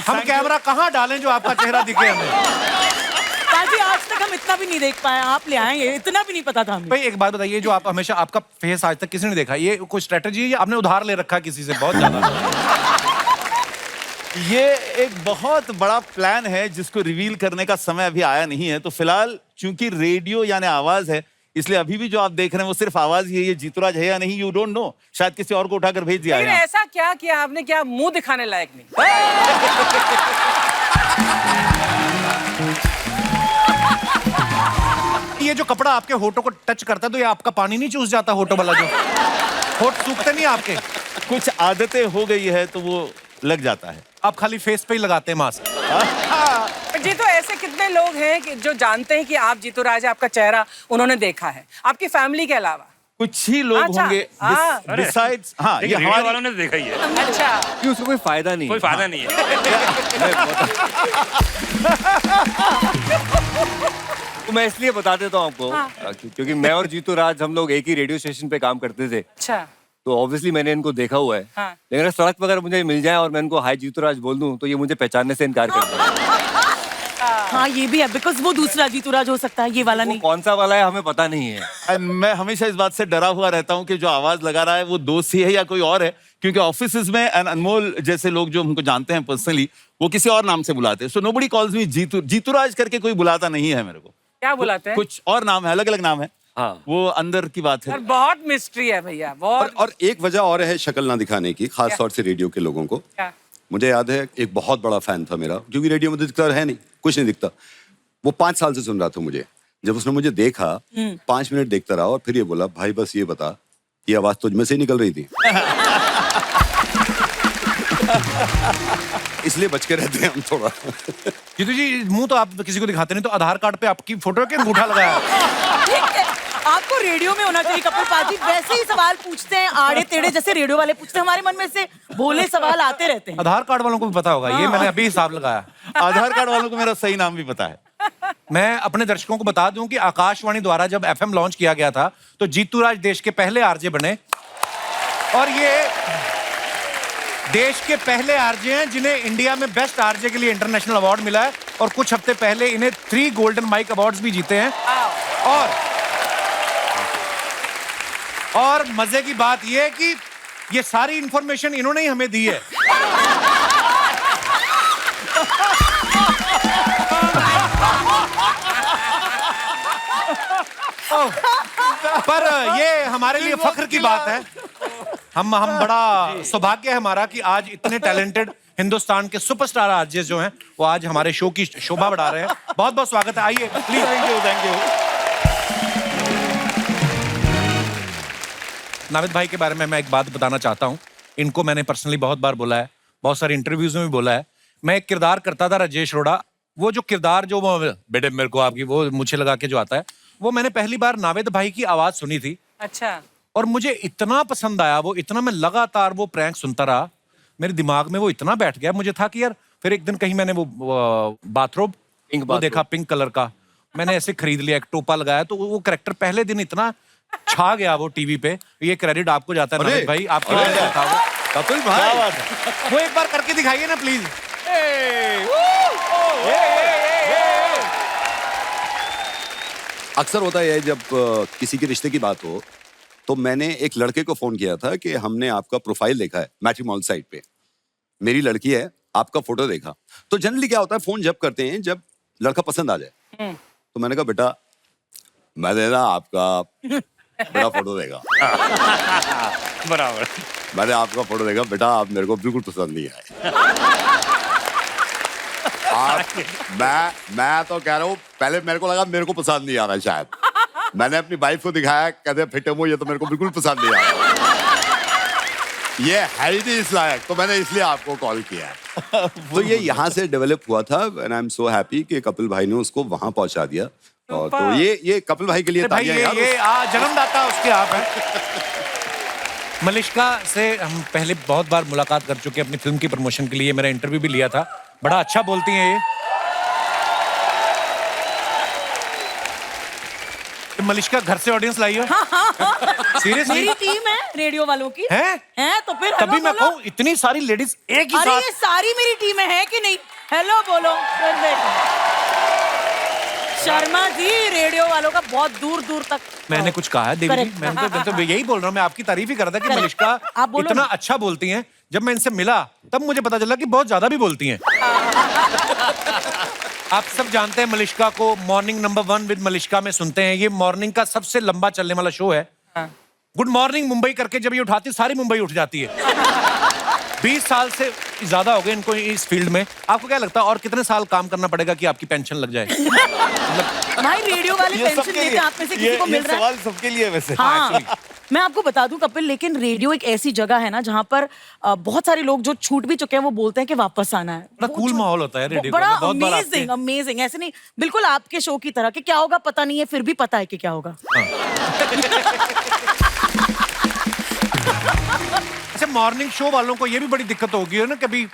हम कैमरा कहाँ डालें जो आपका चेहरा दिखे हमें? पाजी आज तक शायद हम इतना भी नहीं देख पाए, आप ले आएंगे, इतना भी नहीं पता था हमें। भाई एक बात बताइए, जो आप हमेशा आपका फेस आज तक किसी ने देखा, ये कोई स्ट्रेटजी है या आपने उधार ले रखा किसी से बहुत ज्यादा? ये एक बहुत बड़ा प्लान है जिसको रिवील करने का समय अभी आया नहीं है। तो फिलहाल चूंकि रेडियो यानी आवाज है, इसलिए अभी भी जो आप देख रहे हैं वो सिर्फ आवाज ही है। ये जीतूराज है या नहीं, यू डोंट नो। शायद किसी और को उठाकर भेज दिया लेकिन है। ऐसा क्या किया आपने, क्या मुंह दिखाने लायक नहीं? ये जो कपड़ा आपके होठों को टच करता है तो ये आपका पानी नहीं चूस जाता होठों वाला? जो होठ सूखते नहीं आपके? कुछ आदतें हो गई है तो वो लग जाता है। आप खाली फेस पे ही लगाते हैं मास्क? जी, तो ऐसे कितने लोग हैं कि जो जानते हैं कि आप जीतूराज, आपका चेहरा उन्होंने देखा है आपकी फैमिली के अलावा? कुछ ही लोग अच्छा, होंगे हाँ। बिसाइड्स। हाँ, ये रेडियो हमारी वालों ने देखा ही है। अच्छा, कि उसको कोई फायदा नहीं, कोई फायदा नहीं तो मैं इसलिए बता देता हूँ आपको, हाँ। क्योंकि मैं और जीतूराज हम लोग एक ही रेडियो स्टेशन पे काम करते थे। अच्छा, तो ऑब्वियसली मैंने इनको देखा हुआ है। हाँ। लेकिन अगर सड़क पर अगर मुझे मिल जाए और मैं इनको हाय जीतूराज बोल दूं तो ये मुझे पहचानने से इनकार कर देंगे। हाँ, ये भी है, बिकॉज वो दूसरा जीतूराज हो सकता है, ये वाला नहीं। कौन सा वाला है हमें पता नहीं है। And मैं हमेशा इस बात से डरा हुआ रहता हूँ कि जो आवाज लगा रहा है वो दोस्त ही है या कोई और है, क्योंकि ऑफिसेज में अनमोल जैसे लोग जो हमको जानते हैं पर्सनली, वो किसी और नाम से बुलाते हैं। सो नोबडी कॉल्स मी जीतूराज करके कोई बुलाता नहीं है मेरे को। क्या बुलाते हैं? कुछ और नाम है, अलग अलग नाम है। हाँ, वो अंदर की बात है। और बहुत मिस्ट्री है भैया, बहुत। और एक वजह और है शक्ल ना दिखाने की, खास तौर से रेडियो के लोगों को। क्या? मुझे याद है एक बहुत बड़ा फैन था मेरा, क्योंकि रेडियो में दिखता है नहीं, कुछ नहीं दिखता। वो 5 साल से सुन रहा था मुझे। जब उसने मुझे देखा, 5 मिनट देखता रहा और फिर ये बोला, भाई बस ये बता, ये आवाज तुझ में से ही निकल रही थी? इसलिए बच के रहते हैं हम थोड़ा। जीतू जी, मुंह तो आप किसी को दिखाते नहीं, तो आधार कार्ड पे आपकी फोटो के अंगूठा लगाया? ठीक है, आपको रेडियो में होना चाहिए कपिल पाजी। वैसे ही सवाल पूछते हैं आड़े टेढ़े, जैसे रेडियो वाले पूछते हैं। हमारे मन में से भोले सवाल आते रहते हैं। आधार कार्ड वालों को भी पता होगा, ये मैंने अभी हिसाब लगाया। आधार कार्ड वालों को मेरा सही नाम भी पता है। मैं अपने दर्शकों को बता दूं कि आकाशवाणी द्वारा जब FM लॉन्च किया गया था तो जीतूराज देश के पहले आरजे बने, और ये देश के पहले आरजे हैं जिन्हें इंडिया में बेस्ट आरजे के लिए इंटरनेशनल अवार्ड मिला है, और कुछ हफ्ते पहले इन्हें 3 गोल्डन माइक अवार्ड्स भी जीते हैं। और मजे की बात यह है कि ये सारी इंफॉर्मेशन इन्होंने ही हमें दी है। पर ये हमारे लिए फख्र की बात है। हम बड़ा सौभाग्य है हमारा कि आज इतने टैलेंटेड हिंदुस्तान के सुपरस्टार आरजे जो हैं वो आज हमारे शो की शोभा बढ़ा रहे हैं। बहुत बहुत स्वागत है, आइए प्लीज। Thank you. नाविद भाई के बारे में मैं एक बात बताना चाहता हूँ। इनको मैंने पर्सनली बहुत बार बोला है, बहुत सारे इंटरव्यूज में भी बोला है। मैं एक किरदार करता था राजेश रोड़ा, वो जो किरदार जो बेटे मेरे को आपकी वो मुझे लगा के जो आता है, वो मैंने पहली बार नाविद भाई की आवाज सुनी थी। अच्छा। और मुझे इतना पसंद आया वो, इतना मैं लगातार वो प्रैंक सुनता रहा, मेरे दिमाग में वो इतना बैठ गया। मुझे था कि यार, फिर एक दिन कहीं मैंने वो बाथरोब वो देखा पिंक कलर का, मैंने ऐसे खरीद लिया, एक टोपा लगाया, तो वो कैरेक्टर पहले दिन इतना छा गया वो टीवी पे। ये क्रेडिट आपको जाता है नाविद भाई, आपकी वजह से था वो। कपिल भाई, वो एक बार करके दिखाइए ना प्लीज। अक्सर होता है जब किसी के रिश्ते की बात हो, तो मैंने एक लड़के को फोन किया था कि हमने आपका प्रोफाइल देखा है मैट्रिमोनियल साइट पे, मेरी लड़की है, आपका फोटो देखा। तो जनरली क्या होता है, फोन जब करते हैं जब लड़का पसंद आ जाए। तो मैंने कहा बेटा, मैंने ना आपका बड़ा फोटो देखा। बराबर। मैंने आपका फोटो देखा बेटा, आप मेरे को बिल्कुल पसंद नहीं आए। मैं तो कह रहा हूँ, पहले मेरे को लगा मेरे को पसंद नहीं आ रहा शायद। मैंने अपनी वाइफ को दिखाया, कहते फिटे वो, ये तो मेरे को बिल्कुल पसंद नहीं आ रहा, ये है ही नहीं इस लायक। तो मैंने इसलिए आपको कॉल किया। तो ये यहाँ से डेवलप हुआ था, and I am so happy कि कपिल भाई ने उसको वहां पहुंचा दिया। और तो ये कपिल भाई के लिए भाई ये जन्मदाता उसके आप हैं। मलिश्का से हम पहले बहुत बार मुलाकात कर चुके हैं अपनी फिल्म की प्रमोशन के लिए, मेरा इंटरव्यू भी लिया था। बड़ा अच्छा बोलती हैं ये। मलिश्का घर से ऑडियंस लाई हो? सीरियसली? मेरी टीम है रेडियो वालों की। हैं? तो फिर तभी मैं कहूँ इतनी सारी लेडीज एक ही अरे साथ। ये सारी मेरी टीम है कि नहीं? हेलो बोलो। शर्मा जी रेडियो वालों का बहुत दूर दूर तक मैंने कुछ कहा है देवी जी? Correct. मैं तो यही बोल रहा हूँ, मैं आपकी तारीफ ही कर रहा था कि Correct. मलिश्का आप बोलो इतना ना। अच्छा बोलती हैं। जब मैं इनसे मिला तब मुझे पता चला कि बहुत ज्यादा भी बोलती हैं। आप सब जानते हैं मलिश्का को, मॉर्निंग नंबर 1 विद मलिश्का में सुनते हैं। ये मॉर्निंग का सबसे लंबा चलने वाला शो है। गुड मॉर्निंग मुंबई करके जब ये उठाती सारी मुंबई उठ जाती है। 20 साल से ज्यादा हो गए इनको इस फील्ड में। आपको क्या लगता है और कितने साल काम करना पड़ेगा कि आपकी पेंशन लग जाए? भाई रेडियो वाले ये पेंशन सबके देते लिए- हैं, आप में से किसी को ये मिल रहा है? सवाल सबके लिए है वैसे। हाँ, मैं आपको बता दूं कपिल, लेकिन रेडियो एक ऐसी जगह है ना जहाँ पर बहुत सारे लोग जो छूट भी चुके हैं वो बोलते हैं कि वापस आना है। बड़ा कूल माहौल होता है रेडियो बड़ा का। बहुत बार अमेजिंग अमेजिंग, ऐसे नहीं, बिल्कुल आपके शो की तरह कि क्या होगा पता नहीं है, फिर भी पता है कि क्या होगा। अच्छा, मॉर्निंग शो वालों को ये भी बड़ी दिक्कत होगी है ना, कभी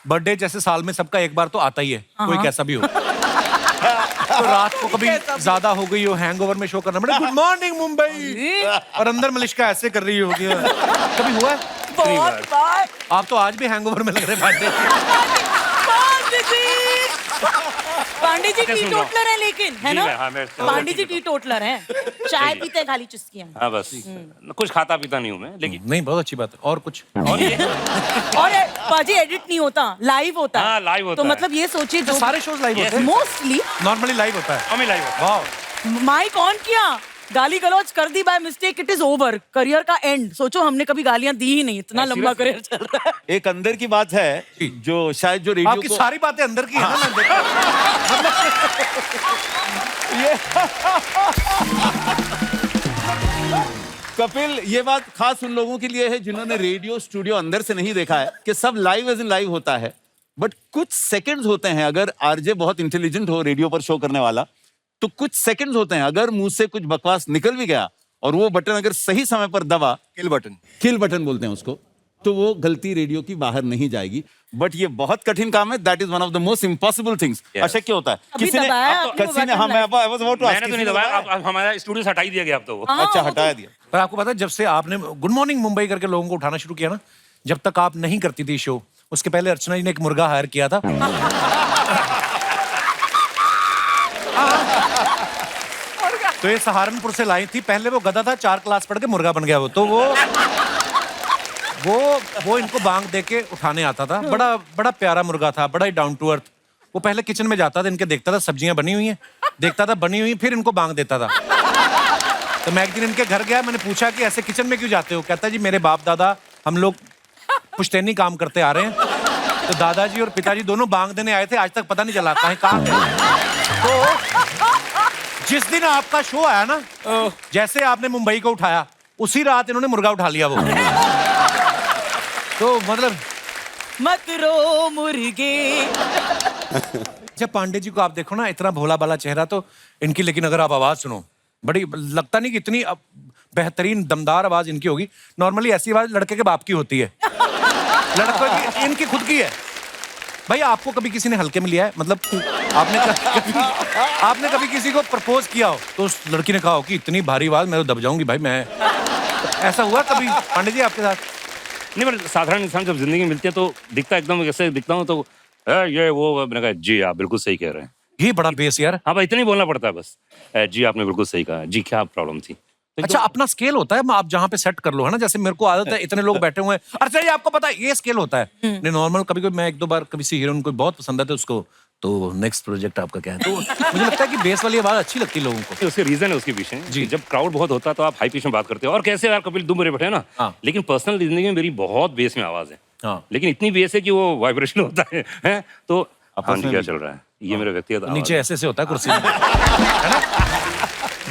बर्थडे जैसे साल में सबका एक बार तो आता ही है, कोई कैसा भी हो। तो रात को कभी ज्यादा हो गई हो, हैंगओवर में शो करना पड़े, गुड मॉर्निंग मुंबई, और अंदर मलिश्का ऐसे कर रही होगी। कभी हुआ है? बहुत बार। आप तो आज भी हैंगओवर में लग रहे हैं। पांडे जी टी टोटलर है लेकिन, है ना? जी, हाँ, मैं- पांडे जी टी टोटलर हैं, चाय पीते हैं खाली चुस्कियां। हाँ बस कुछ खाता पीता नहीं हूँ मैं, लेकिन नहीं, बहुत अच्छी बात है। और कुछ? और ये और पाजी एडिट नहीं होता, लाइव होता है। हाँ, live होता तो है। मतलब ये सोचिए तो सारे shows live होते हैं? मोस्टली नॉर्मली लाइव होता है। हमें लाइव होता है। वाह, माइक ऑन किया, गाली गलौज कर दी by mistake, it is over, career का एंड। सोचो हमने कभी गालियां दी ही नहीं, इतना लंबा करियर चल रहा है। एक अंदर की बात है जो शायद जो रेडियो आपकी सारी बातें अंदर की है ना, मैंने देखा। कपिल, ये बात खास उन लोगों के लिए है जिन्होंने रेडियो स्टूडियो अंदर से नहीं देखा है कि सब लाइव एज इन लाइव होता है, बट कुछ सेकंड्स होते हैं। अगर आरजे बहुत इंटेलिजेंट हो रेडियो पर शो करने वाला, तो कुछ सेकंड्स होते हैं, अगर मुंह से कुछ बकवास निकल भी गया और वो बटन अगर सही समय पर दबा, किल बटन बोलते हैं उसको, तो वो गलती रेडियो की बाहर नहीं जाएगी। बट ये बहुत कठिन काम है, that is one of the most impossible things. अशक्य होता है। अभी किसी ने दबाया आपने वो किसी ने बटन हाँ, मैं I was about to ask, मैंने तो किसी नहीं ने दबाया, अब हमारा स्टूडियो से हटा ही दिया गया अब तो वो। अच्छा, हटाया दिया। पर आपको पता है, जब से आपने गुड मॉर्निंग मुंबई करके लोगों को उठाना शुरू किया ना, जब तक आप नहीं करती थी शो, उसके पहले अर्चना जी ने एक मुर्गा हायर किया था। तो ये सहारनपुर से लाई थी। पहले वो गधा था, 4 क्लास पढ़ के मुर्गा बन गया वो। तो वो इनको बांग दे के उठाने आता था। बड़ा बड़ा प्यारा मुर्गा था, बड़ा ही डाउन टू अर्थ। वो पहले किचन में जाता था, इनके देखता था सब्जियां बनी हुई हैं, देखता था बनी हुई, फिर इनको बांग देता था। तो मैं एक दिन इनके घर गया, मैंने पूछा कि ऐसे किचन में क्यों जाते हो? कहता जी मेरे बाप दादा हम लोग पुश्तैनी काम करते आ रहे हैं, तो दादाजी और पिताजी दोनों बांग देने आए थे, आज तक पता नहीं चला कहाँ है। तो जिस दिन आपका शो आया ना, जैसे आपने मुंबई को उठाया, उसी रात इन्होंने मुर्गा उठा लिया वो। तो मतलब मत रो मुर्गे। जब पांडे जी को आप देखो ना, इतना भोला भाला चेहरा, तो इनकी, लेकिन अगर आप आवाज सुनो, बड़ी लगता नहीं कि इतनी बेहतरीन दमदार आवाज इनकी होगी। नॉर्मली ऐसी आवाज लड़के के बाप की होती है, लड़कों की, इनकी खुद की है। भाई आपको कभी किसी ने हल्के में लिया है? मतलब आपने कभी किसी को प्रपोज किया हो तो उस लड़की ने कहा हो कि इतनी भारी आवाज मैं तो दब जाऊंगी भाई मैं, ऐसा हुआ कभी पांडे जी आपके साथ? नहीं, मतलब साधारण इंसान जब जिंदगी में मिलती है तो दिखता एकदम कैसे दिखता हूँ, तो ये वो, मैंने कहा जी आप बिल्कुल सही कह रहे हैं। ये बड़ा बेस यार। हाँ भाई, इतना ही बोलना पड़ता है बस। जी आपने बिल्कुल सही कहा, जी क्या प्रॉब्लम थी। अच्छा, अपना स्केल होता है, आप जहाँ पे सेट कर लो, है ना? जैसे मेरे को आदत है, इतने लोग बैठे हुए हैं, अच्छा जी आपको पता है ये स्केल होता है। नहीं, नॉर्मल कभी कभी मैं 1-2 बार किसी हीरोइन को बहुत पसंद आते उसको, तो नेक्स्ट प्रोजेक्ट आपका क्या है? तो मुझे लगता है कि बेस वाली आवाज अच्छी लगती है लोगों को। उसके रीजन है उसके पीछे जी। जब क्राउड बहुत होता है तो आप हाई पिच में बात करते हो, और कैसे यार कपिल दुम भरे बैठे हैं ना। हाँ। लेकिन पर्सनल जिंदगी में मेरी बहुत बेस में आवाज है, हाँ। लेकिन इतनी बेस है कि वो वाइब्रेशन होता है, हैं? तो हाँ जी, क्या चल रहा है, ये मेरा व्यक्तिगत आवाज नीचे है। ऐसे होता है कुर्सी में, है ना?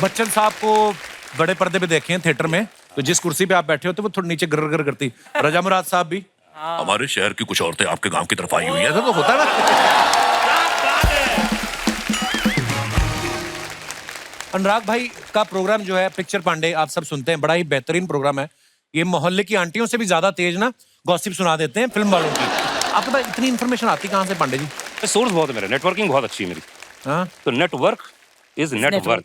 बच्चन साहब को बड़े पर्दे पे देखे हैं थिएटर में, तो जिस कुर्सी पे आप बैठे होते वो थोड़ी नीचे गर गर करती। रजा मुराद साहब भी, हमारे शहर की कुछ औरतें आपके गांव की तरफ आई हुई है। तो होता है ना। अनुराग भाई का प्रोग्राम जो है पिक्चर पांडे, आप सब सुनते हैं, बड़ा ही बेहतरीन प्रोग्राम है। ये मोहल्ले की आंटियों से भी ज्यादा तेज ना गॉसिप सुना देते हैं फिल्म वालों की। आपके पास इतनी इन्फॉर्मेशन आती कहाँ से पांडे जी? सोर्स बहुत है मेरा, नेटवर्किंग बहुत अच्छी है मेरी। हाँ? तो नेटवर्क इज नेटवर्क,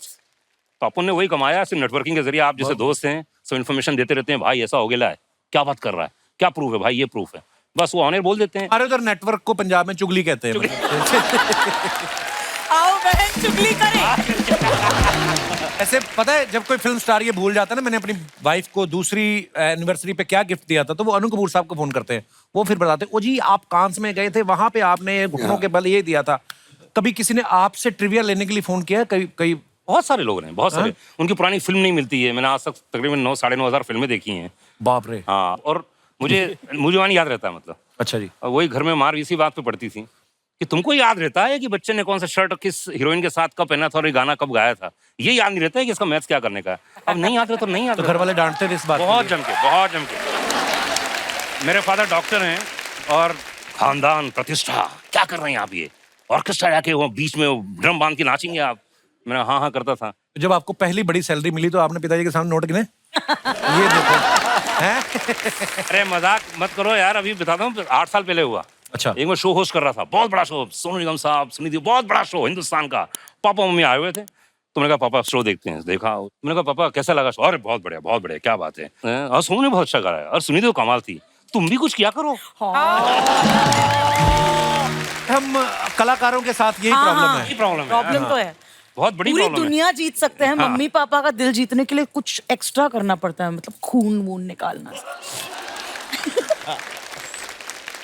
तो अपन ने वही कमाया सिर्फ नेटवर्किंग के जरिए। आप जैसे दोस्त हैं, सब इन्फॉर्मेशन देते रहते हैं, भाई ऐसा हो गया है, क्या बात कर रहा है, क्या प्रूफ है भाई, ये प्रूफ है, बस वो ऑनर बोल देते हैं। हमारे उधर नेटवर्क को पंजाब में चुगली कहते हैं। आओ बहन चुगली करे। ऐसे पता है जब कोई फिल्म स्टार ये भूल जाता है ना, मैंने अपनी वाइफ को दूसरी एनिवर्सरी पे क्या गिफ्ट दिया था, तो वो अनु कपूर साहब को फोन करते हैं, वो फिर बताते हैं, ओ जी आप कांस में गए थे, वहां पे आपने घुटनों के बल ये दिया था। कभी किसी ने आपसे ट्रिविया लेने के लिए फोन किया? कई बहुत सारे लोग हैं, बहुत सारे। उनकी पुरानी फिल्म नहीं मिलती है। मैंने आज तक तकरीबन 9,000-9,500 फिल्में देखी हैं। बाप रे। हाँ, और मुझे वहाँ याद रहता है, मतलब। अच्छा जी। और वही घर में मार इसी बात पे पड़ती थी कि तुमको याद रहता है कि बच्चे ने कौन सा शर्ट किस हीरोइन के साथ कब पहना था और ये गाना कब गाया था। ये याद नहीं रहता है कि इसका मैथ्स क्या करने का है। अब नहीं याद रहता तो नहीं याद। तो घर वाले डांटते थे इस बात? बहुत जम के। मेरे फादर डॉक्टर हैं और खानदान प्रतिष्ठा, क्या कर रहे हैं आप? ये ऑर्केस्ट्रा जाके वो बीच में ड्रम बांध के नाचेंगे आप? मैंने हाँ करता था। जब आपको पहली बड़ी सैलरी मिली तो आपने पिताजी के सामने नोट गिने? ये देखो। अरे मजाक मत करो यार, अभी बताता हूँ, 8 साल पहले हुआ। अच्छा। एक मैं शो होस्ट कर रहा था, बहुत बड़ा शो, सोनू निगम साहब, सुनी थी, बहुत बड़ा शो हिंदुस्तान का। पापा मम्मी आए हुए थे, तो मैंने कहा पापा शो देखते हैं। देखा, मैंने कहा पापा कैसा लगा शो? अरे बहुत बढ़िया, क्या बात है। और सोनू ने बहुत अच्छा गाया और सुनी थी कमाल थी, तुम भी कुछ किया करो। हम कलाकारों के साथ यही प्रॉब्लम है। प्रॉब्लम तो है, बहुत बड़ी पूरी प्रॉब्लम है। दुनिया जीत सकते हैं, हाँ। मम्मी पापा का दिल जीतने के लिए कुछ एक्स्ट्रा करना पड़ता है, मतलब खून वून निकालना।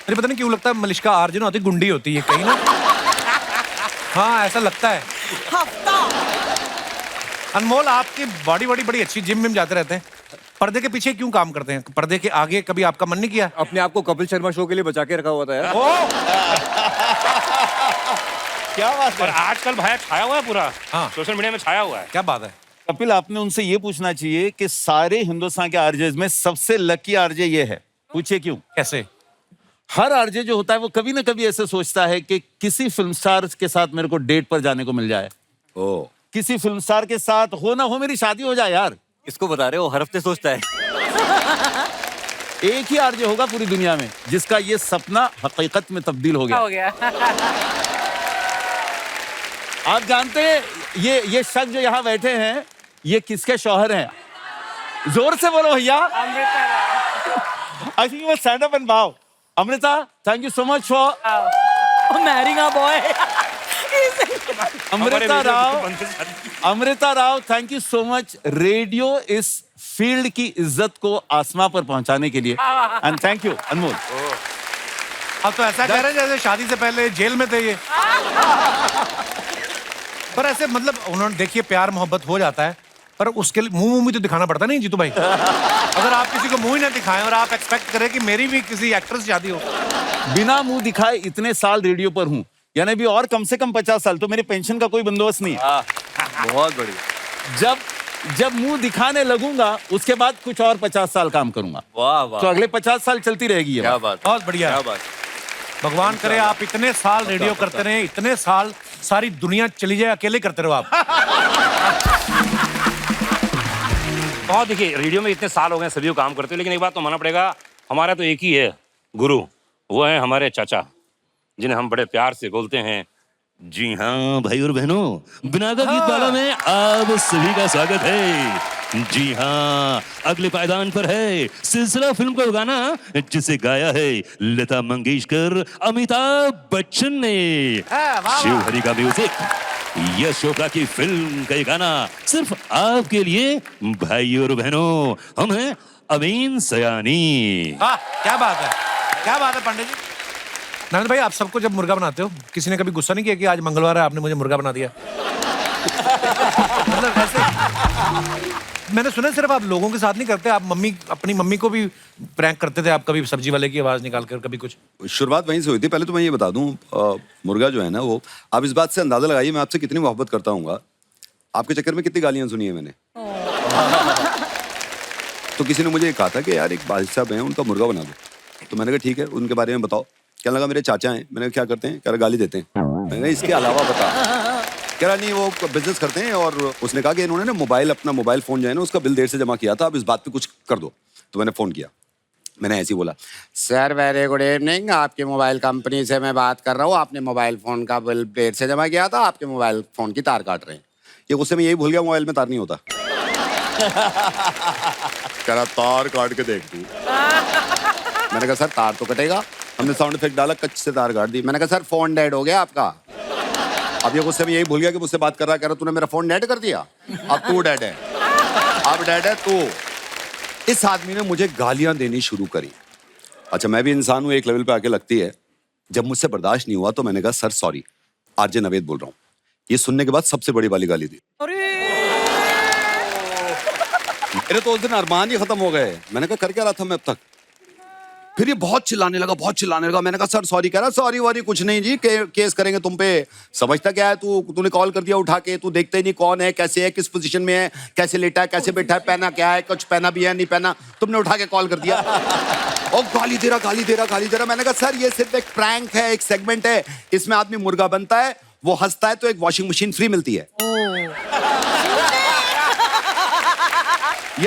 मुझे पता नहीं क्यों लगता है मलिश्का आर्जन होती गुंडी होती है कहीं ना। हाँ ऐसा लगता है। अनमोल आपकी बॉडी बड़ी अच्छी, जिम में जाते रहते हैं, पर्दे के पीछे क्यों काम करते हैं? पर्दे के आगे कभी आपका मन नहीं किया? अपने आप को कपिल शर्मा शो के लिए बचा के रखा हुआ था यार। क्या बात है। और आजकल भाया छाया हुआ है पूरा। हाँ। सोशल मीडिया में छाया हुआ है। क्या बात है। कपिल आपने उनसे ये पूछना चाहिए कि सारे हिंदुस्तान के आरजेज में सबसे लकी आरजे ये है। पूछिए क्यों? कैसे? हर आरजे जो होता है वो कभी ना कभी ऐसे सोचता है कि किसी फिल्म स्टार के साथ मेरे को डेट पर जाने को मिल जाए। ओ, किसी फिल्म स्टार के साथ हो ना हो मेरी शादी हो जाए यार। इसको बता रहे हो, हर हफ्ते सोचता है। एक ही आरजे होगा पूरी दुनिया में जिसका ये सपना हकीकत में तब्दील हो गया। आप जानते हैं ये शख्स जो यहाँ बैठे हैं ये किसके शौहर हैं? जोर से बोलो भैया। I think you must stand up and bow. Amrita, thank you so much for marrying a boy. Amrita Rao, thank you so much. Radio इस फील्ड की इज्जत को आसमां पर पहुंचाने के लिए, एंड थैंक यू अनमोल। अब तो ऐसा कह रहे हैं जैसे शादी से पहले जेल में थे ये। पर ऐसे मतलब उन्होंने, देखिए प्यार मोहब्बत हो जाता है पर उसके लिए मुंह भी तो दिखाना पड़ता नहीं जीतू भाई। अगर आप किसी को मुंह ही ना दिखाएं और आप एक्सपेक्ट करें कि मेरी भी किसी एक्टर से शादी हो। बिना मुंह दिखाए इतने साल रेडियो पर हूं, यानी भी और कम से कम 50 साल, तो मेरे पेंशन का कोई बंदोबस्त नहीं है। बहुत बढ़िया। जब मुंह दिखाने लगूंगा उसके बाद कुछ और 50 साल काम करूंगा। वाह वाह। तो अगले 50 साल चलती रहेगी ये क्या बात। बहुत बढ़िया। क्या बात। भगवान करे आप इतने साल रेडियो करते रहे, इतने साल सारी दुनिया चली जाए, अकेले करते रहो आप। बहुत, देखिए रेडियो में इतने साल हो गए, सभी को काम करते हैं, लेकिन एक बात तो मानना पड़ेगा, हमारा तो एक ही है गुरु, वो है हमारे चाचा, जिन्हें हम बड़े प्यार से बोलते हैं। जी हाँ भाई और बहनों, बिनागा गीत माला में आप सभी का स्वागत है। जी हाँ, अगले पायदान पर है सिलसिला फिल्म का गाना जिसे गाया है लता मंगेशकर, अमिताभ बच्चन ने। शिवहरी का म्यूजिक, यश चोपड़ा की फिल्म का ये गाना सिर्फ आपके लिए भाई और बहनों। हम हैं अमीन सयानी। क्या बात है, क्या बात है पंडित जी। नंद भाई, आप सबको जब मुर्गा बनाते हो किसी ने कभी गुस्सा नहीं किया कि आज मंगलवार है आपने मुझे मुर्गा बना दिया? मतलब ऐसे मैंने सुना सिर्फ आप लोगों के साथ नहीं करते, आप अपनी मम्मी को भी प्रैंक करते थे आप, कभी सब्जी वाले की आवाज निकाल कर, कभी कुछ। शुरुआत वहीं से हुई थी। पहले तो मैं ये बता दूं, मुर्गा जो है ना, वो आप इस बात से अंदाजा लगाइए मैं आपसे कितनी मोहब्बत करता हूँ। आपके चक्कर में कितनी गालियां सुनी है मैंने। तो किसी ने मुझे कहा था कि यार एक बादशाह साहब हैं, उनका मुर्गा बना दो। तो मैंने कहा ठीक है, उनके बारे में बताओ। कहने लगा मेरे चाचा हैं। मैंने क्या करते हैं? कह रहा गाली देते हैं। मैंने कहा इसके अलावा बता। कह रहा नहीं वो बिजनेस करते हैं, और उसने कहा कि इन्होंने ना अपना मोबाइल फोन जो है ना उसका बिल देर से जमा किया था, अब इस बात पे कुछ कर दो। तो मैंने फोन किया, मैंने ऐसे ही बोला, सर वेरी गुड इवनिंग, आपकी मोबाइल कंपनी से मैं बात कर रहा हूँ। आपने मोबाइल फोन का बिल देर से जमा किया था, आपके मोबाइल फोन की तार काट रहे हैं। ये गुस्से में यही भूल गया मोबाइल में तार नहीं होता। कह रहा तार काट के देख तू। मैंने कहा सर तार तो कटेगा। हमने साउंड इफेक्ट डाला, कच्चे से तार काट दी। मैंने कहा सर फोन डेड हो गया आपका। अब ये गुस्से में यही भूल गया कि मुझसे बात कर रहा है, कह रहा तूने मेरा फोन डेड कर दिया, अब तू डेड है, अब डेड है तू। इस आदमी ने मुझे गालियां देनी शुरू करी। अच्छा मैं भी इंसान हूं, एक लेवल पे आके लगती है। जब मुझसे बर्दाश्त नहीं हुआ तो मैंने कहा सर सॉरी, आरजे नवेद बोल रहा हूँ। ये सुनने के बाद सबसे बड़ी वाली गाली दी। मेरे तो उस दिन अरमान ही खत्म हो गए। मैंने कहा कर क्या रहा था मैं अब तक। फिर ये बहुत चिल्लाने लगा, बहुत चिल्लाने लगा। मैंने कहा सर सॉरी। कह रहा सॉरी वॉरी कुछ नहीं जी, केस करेंगे तुम पे। समझता क्या है तूने कॉल कर दिया उठा के, तू देखता ही नहीं कौन है, कैसे है, किस पोजीशन में है, कैसे लेटा है, कैसे बैठा है, पहना क्या है, कुछ पहना भी है नहीं पहना, तुमने उठा के कॉल कर दिया। और गाली दे रहा, गाली दे रहा, गाली दे रहा। मैंने कहा सर ये सिर्फ एक प्रैंक है, एक सेगमेंट है, इसमें आदमी मुर्गा बनता है, वो हंसता है तो एक वॉशिंग मशीन फ्री मिलती है। ये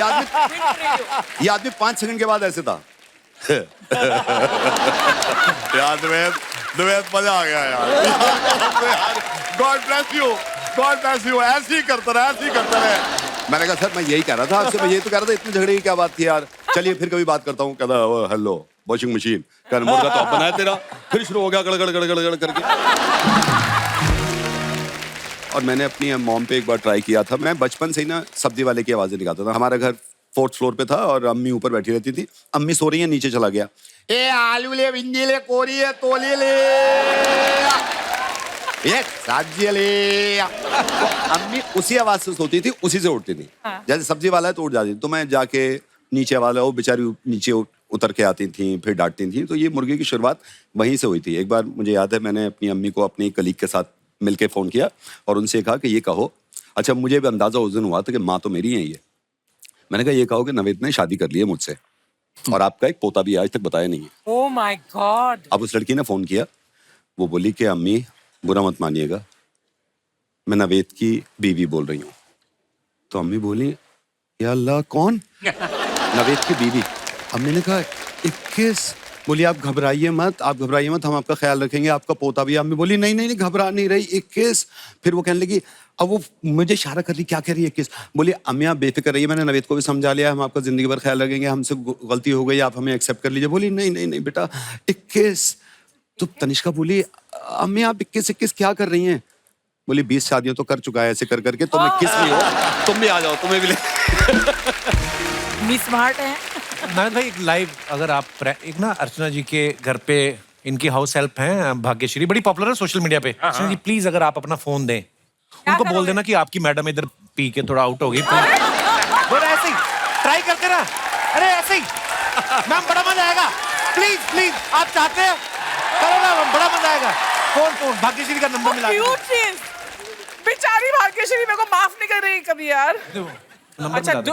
आदमी 5 सेकंड के बाद ऐसे था। यार नवेद मजा आ गया यार। God bless you, God bless you. ऐसे ही करता रहे, ऐसे ही करता रहे। मैंने कहा सर मैं यही कह रहा था आपसे, मैं यही तो कह रहा था, इतने झगड़े की क्या बात थी यार। चलिए फिर कभी बात करता हूँ। कहता हेलो वॉशिंग मशीन, कहना मुर्गा तो अब बना है तेरा। फिर शुरू हो गया गड़गड़ गड़गड़ गड़गड़ करके। और मैंने अपनी मॉम पे एक बार ट्राई किया था। मैं बचपन से ही ना सब्जी वाले की आवाजें निकालता था। हमारा घर 4th फ्लोर पे था और अम्मी ऊपर बैठी रहती थी। अम्मी सो रही है, नीचे चला गया, ए आलू ले, भिंडी ले, कोरी ले, तोली ले, ये सब्जी ले। तो अम्मी उसी आवाज से सोती थी, उसी से उठती थी। जैसे सब्जी वाला है तो उठ जाती थी। तो मैं जाके नीचे वाला, वो बेचारी नीचे उतर के आती थी, फिर डांटती थी। तो ये मुर्गे की शुरुआत वहीं से हुई थी। एक बार मुझे याद है मैंने अपनी अम्मी को अपनी कलीग के साथ मिलके फोन किया और उनसे कहा कि ये कहो। अच्छा मुझे भी अंदाजा उस दिन हुआ था कि माँ तो मेरी है ये। मैंने कहा ये कहो कि नवेद ने शादी कर ली है मुझसे और आपका एक पोता भी आज तक बताया नहीं है। Oh my God. अब उस लड़की ने फोन किया, वो बोली कि अम्मी बुरा मत मानिएगा, मैं नवेद की बीवी बोल रही हूँ। तो अम्मी बोली या अल्लाह कौन? नवेद की बीवी। अब मैंने कहा 21। बोली आप घबराइए मत, आप घबराइए मत, हम आपका ख्याल रखेंगे, आपका पोता भी। अम्मी बोली नहीं नहीं नहीं घबरा नहीं रही, 21। फिर वो कहने लगी, अब वो मुझे इशारा कर रही, क्या कह रही है 21? बोली अम्मी आप बेफिक्र रहिए, मैंने नवेद को भी समझा लिया, हम आपका जिंदगी भर ख्याल रखेंगे, हमसे गलती हो गई, आप हमें एक्सेप्ट कर लीजिए। बोली नहीं नहीं नहीं बेटा 21। तो तनिष्का बोली अम्मी आप 21 क्या कर रही हैं? बोली 20 शादियां तो कर चुका है ऐसे कर करके, तुम 21 भी हो, तुम भी आ जाओ, तुम्हें भी ले। स्मार्ट है। नायद भाई एक लाइव, अगर आप एक ना अर्चना जी के घर पे इनकी हाउस हेल्प हैं भाग्यश्री, बड़ी पॉपुलर है सोशल मीडिया पे। अर्चना जी प्लीज अगर आप अपना फोन दें, उनको बोल देना कि आपकी मैडम इधर पी के थोड़ा आउट हो गई। बोल ऐसे ही ट्राई करके ना, अरे ऐसे ही मैम बड़ा मजा आएगा, प्लीज प्लीज आप चाहते हैं करो ना, बड़ा मजा आएगा। फोन भाग्यश्री का नंबर मिला। बेचारी भाग्यश्री मेरे को माफ नहीं कर रही कभी यार। अच्छा जो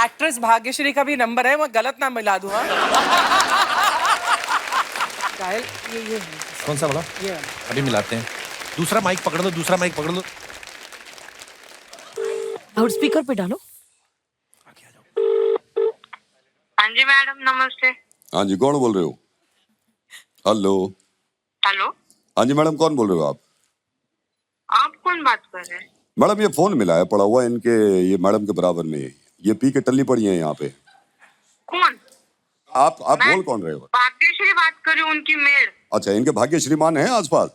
एक्ट्रेस भाग्यश्री का भी नंबर है, मैं गलत ना मिला दूं। ये कौन सा वाला? ये अभी मिलाते हैं। दूसरा माइक पकड़ लो, दूसरा माइक पकड़ लो, लाउड स्पीकर पे डालो। हाँ जी मैडम नमस्ते। हाँ जी कौन बोल रहे हो? Hello hello. हाँ जी मैडम कौन बोल रहे हो आप? आप कौन बात कर रहे हैं? मैडम ये फोन मिला है, पड़ा हुआ है इनके, ये मैडम के बराबर में, ये पी के टल्ली पड़ी है यहाँ पे। कौन? आप बोल कौन रहे हो? भाग्यश्री बात कर रही हूँ, उनकी मेड। अच्छा इनके भाग्यश्री मान है आसपास?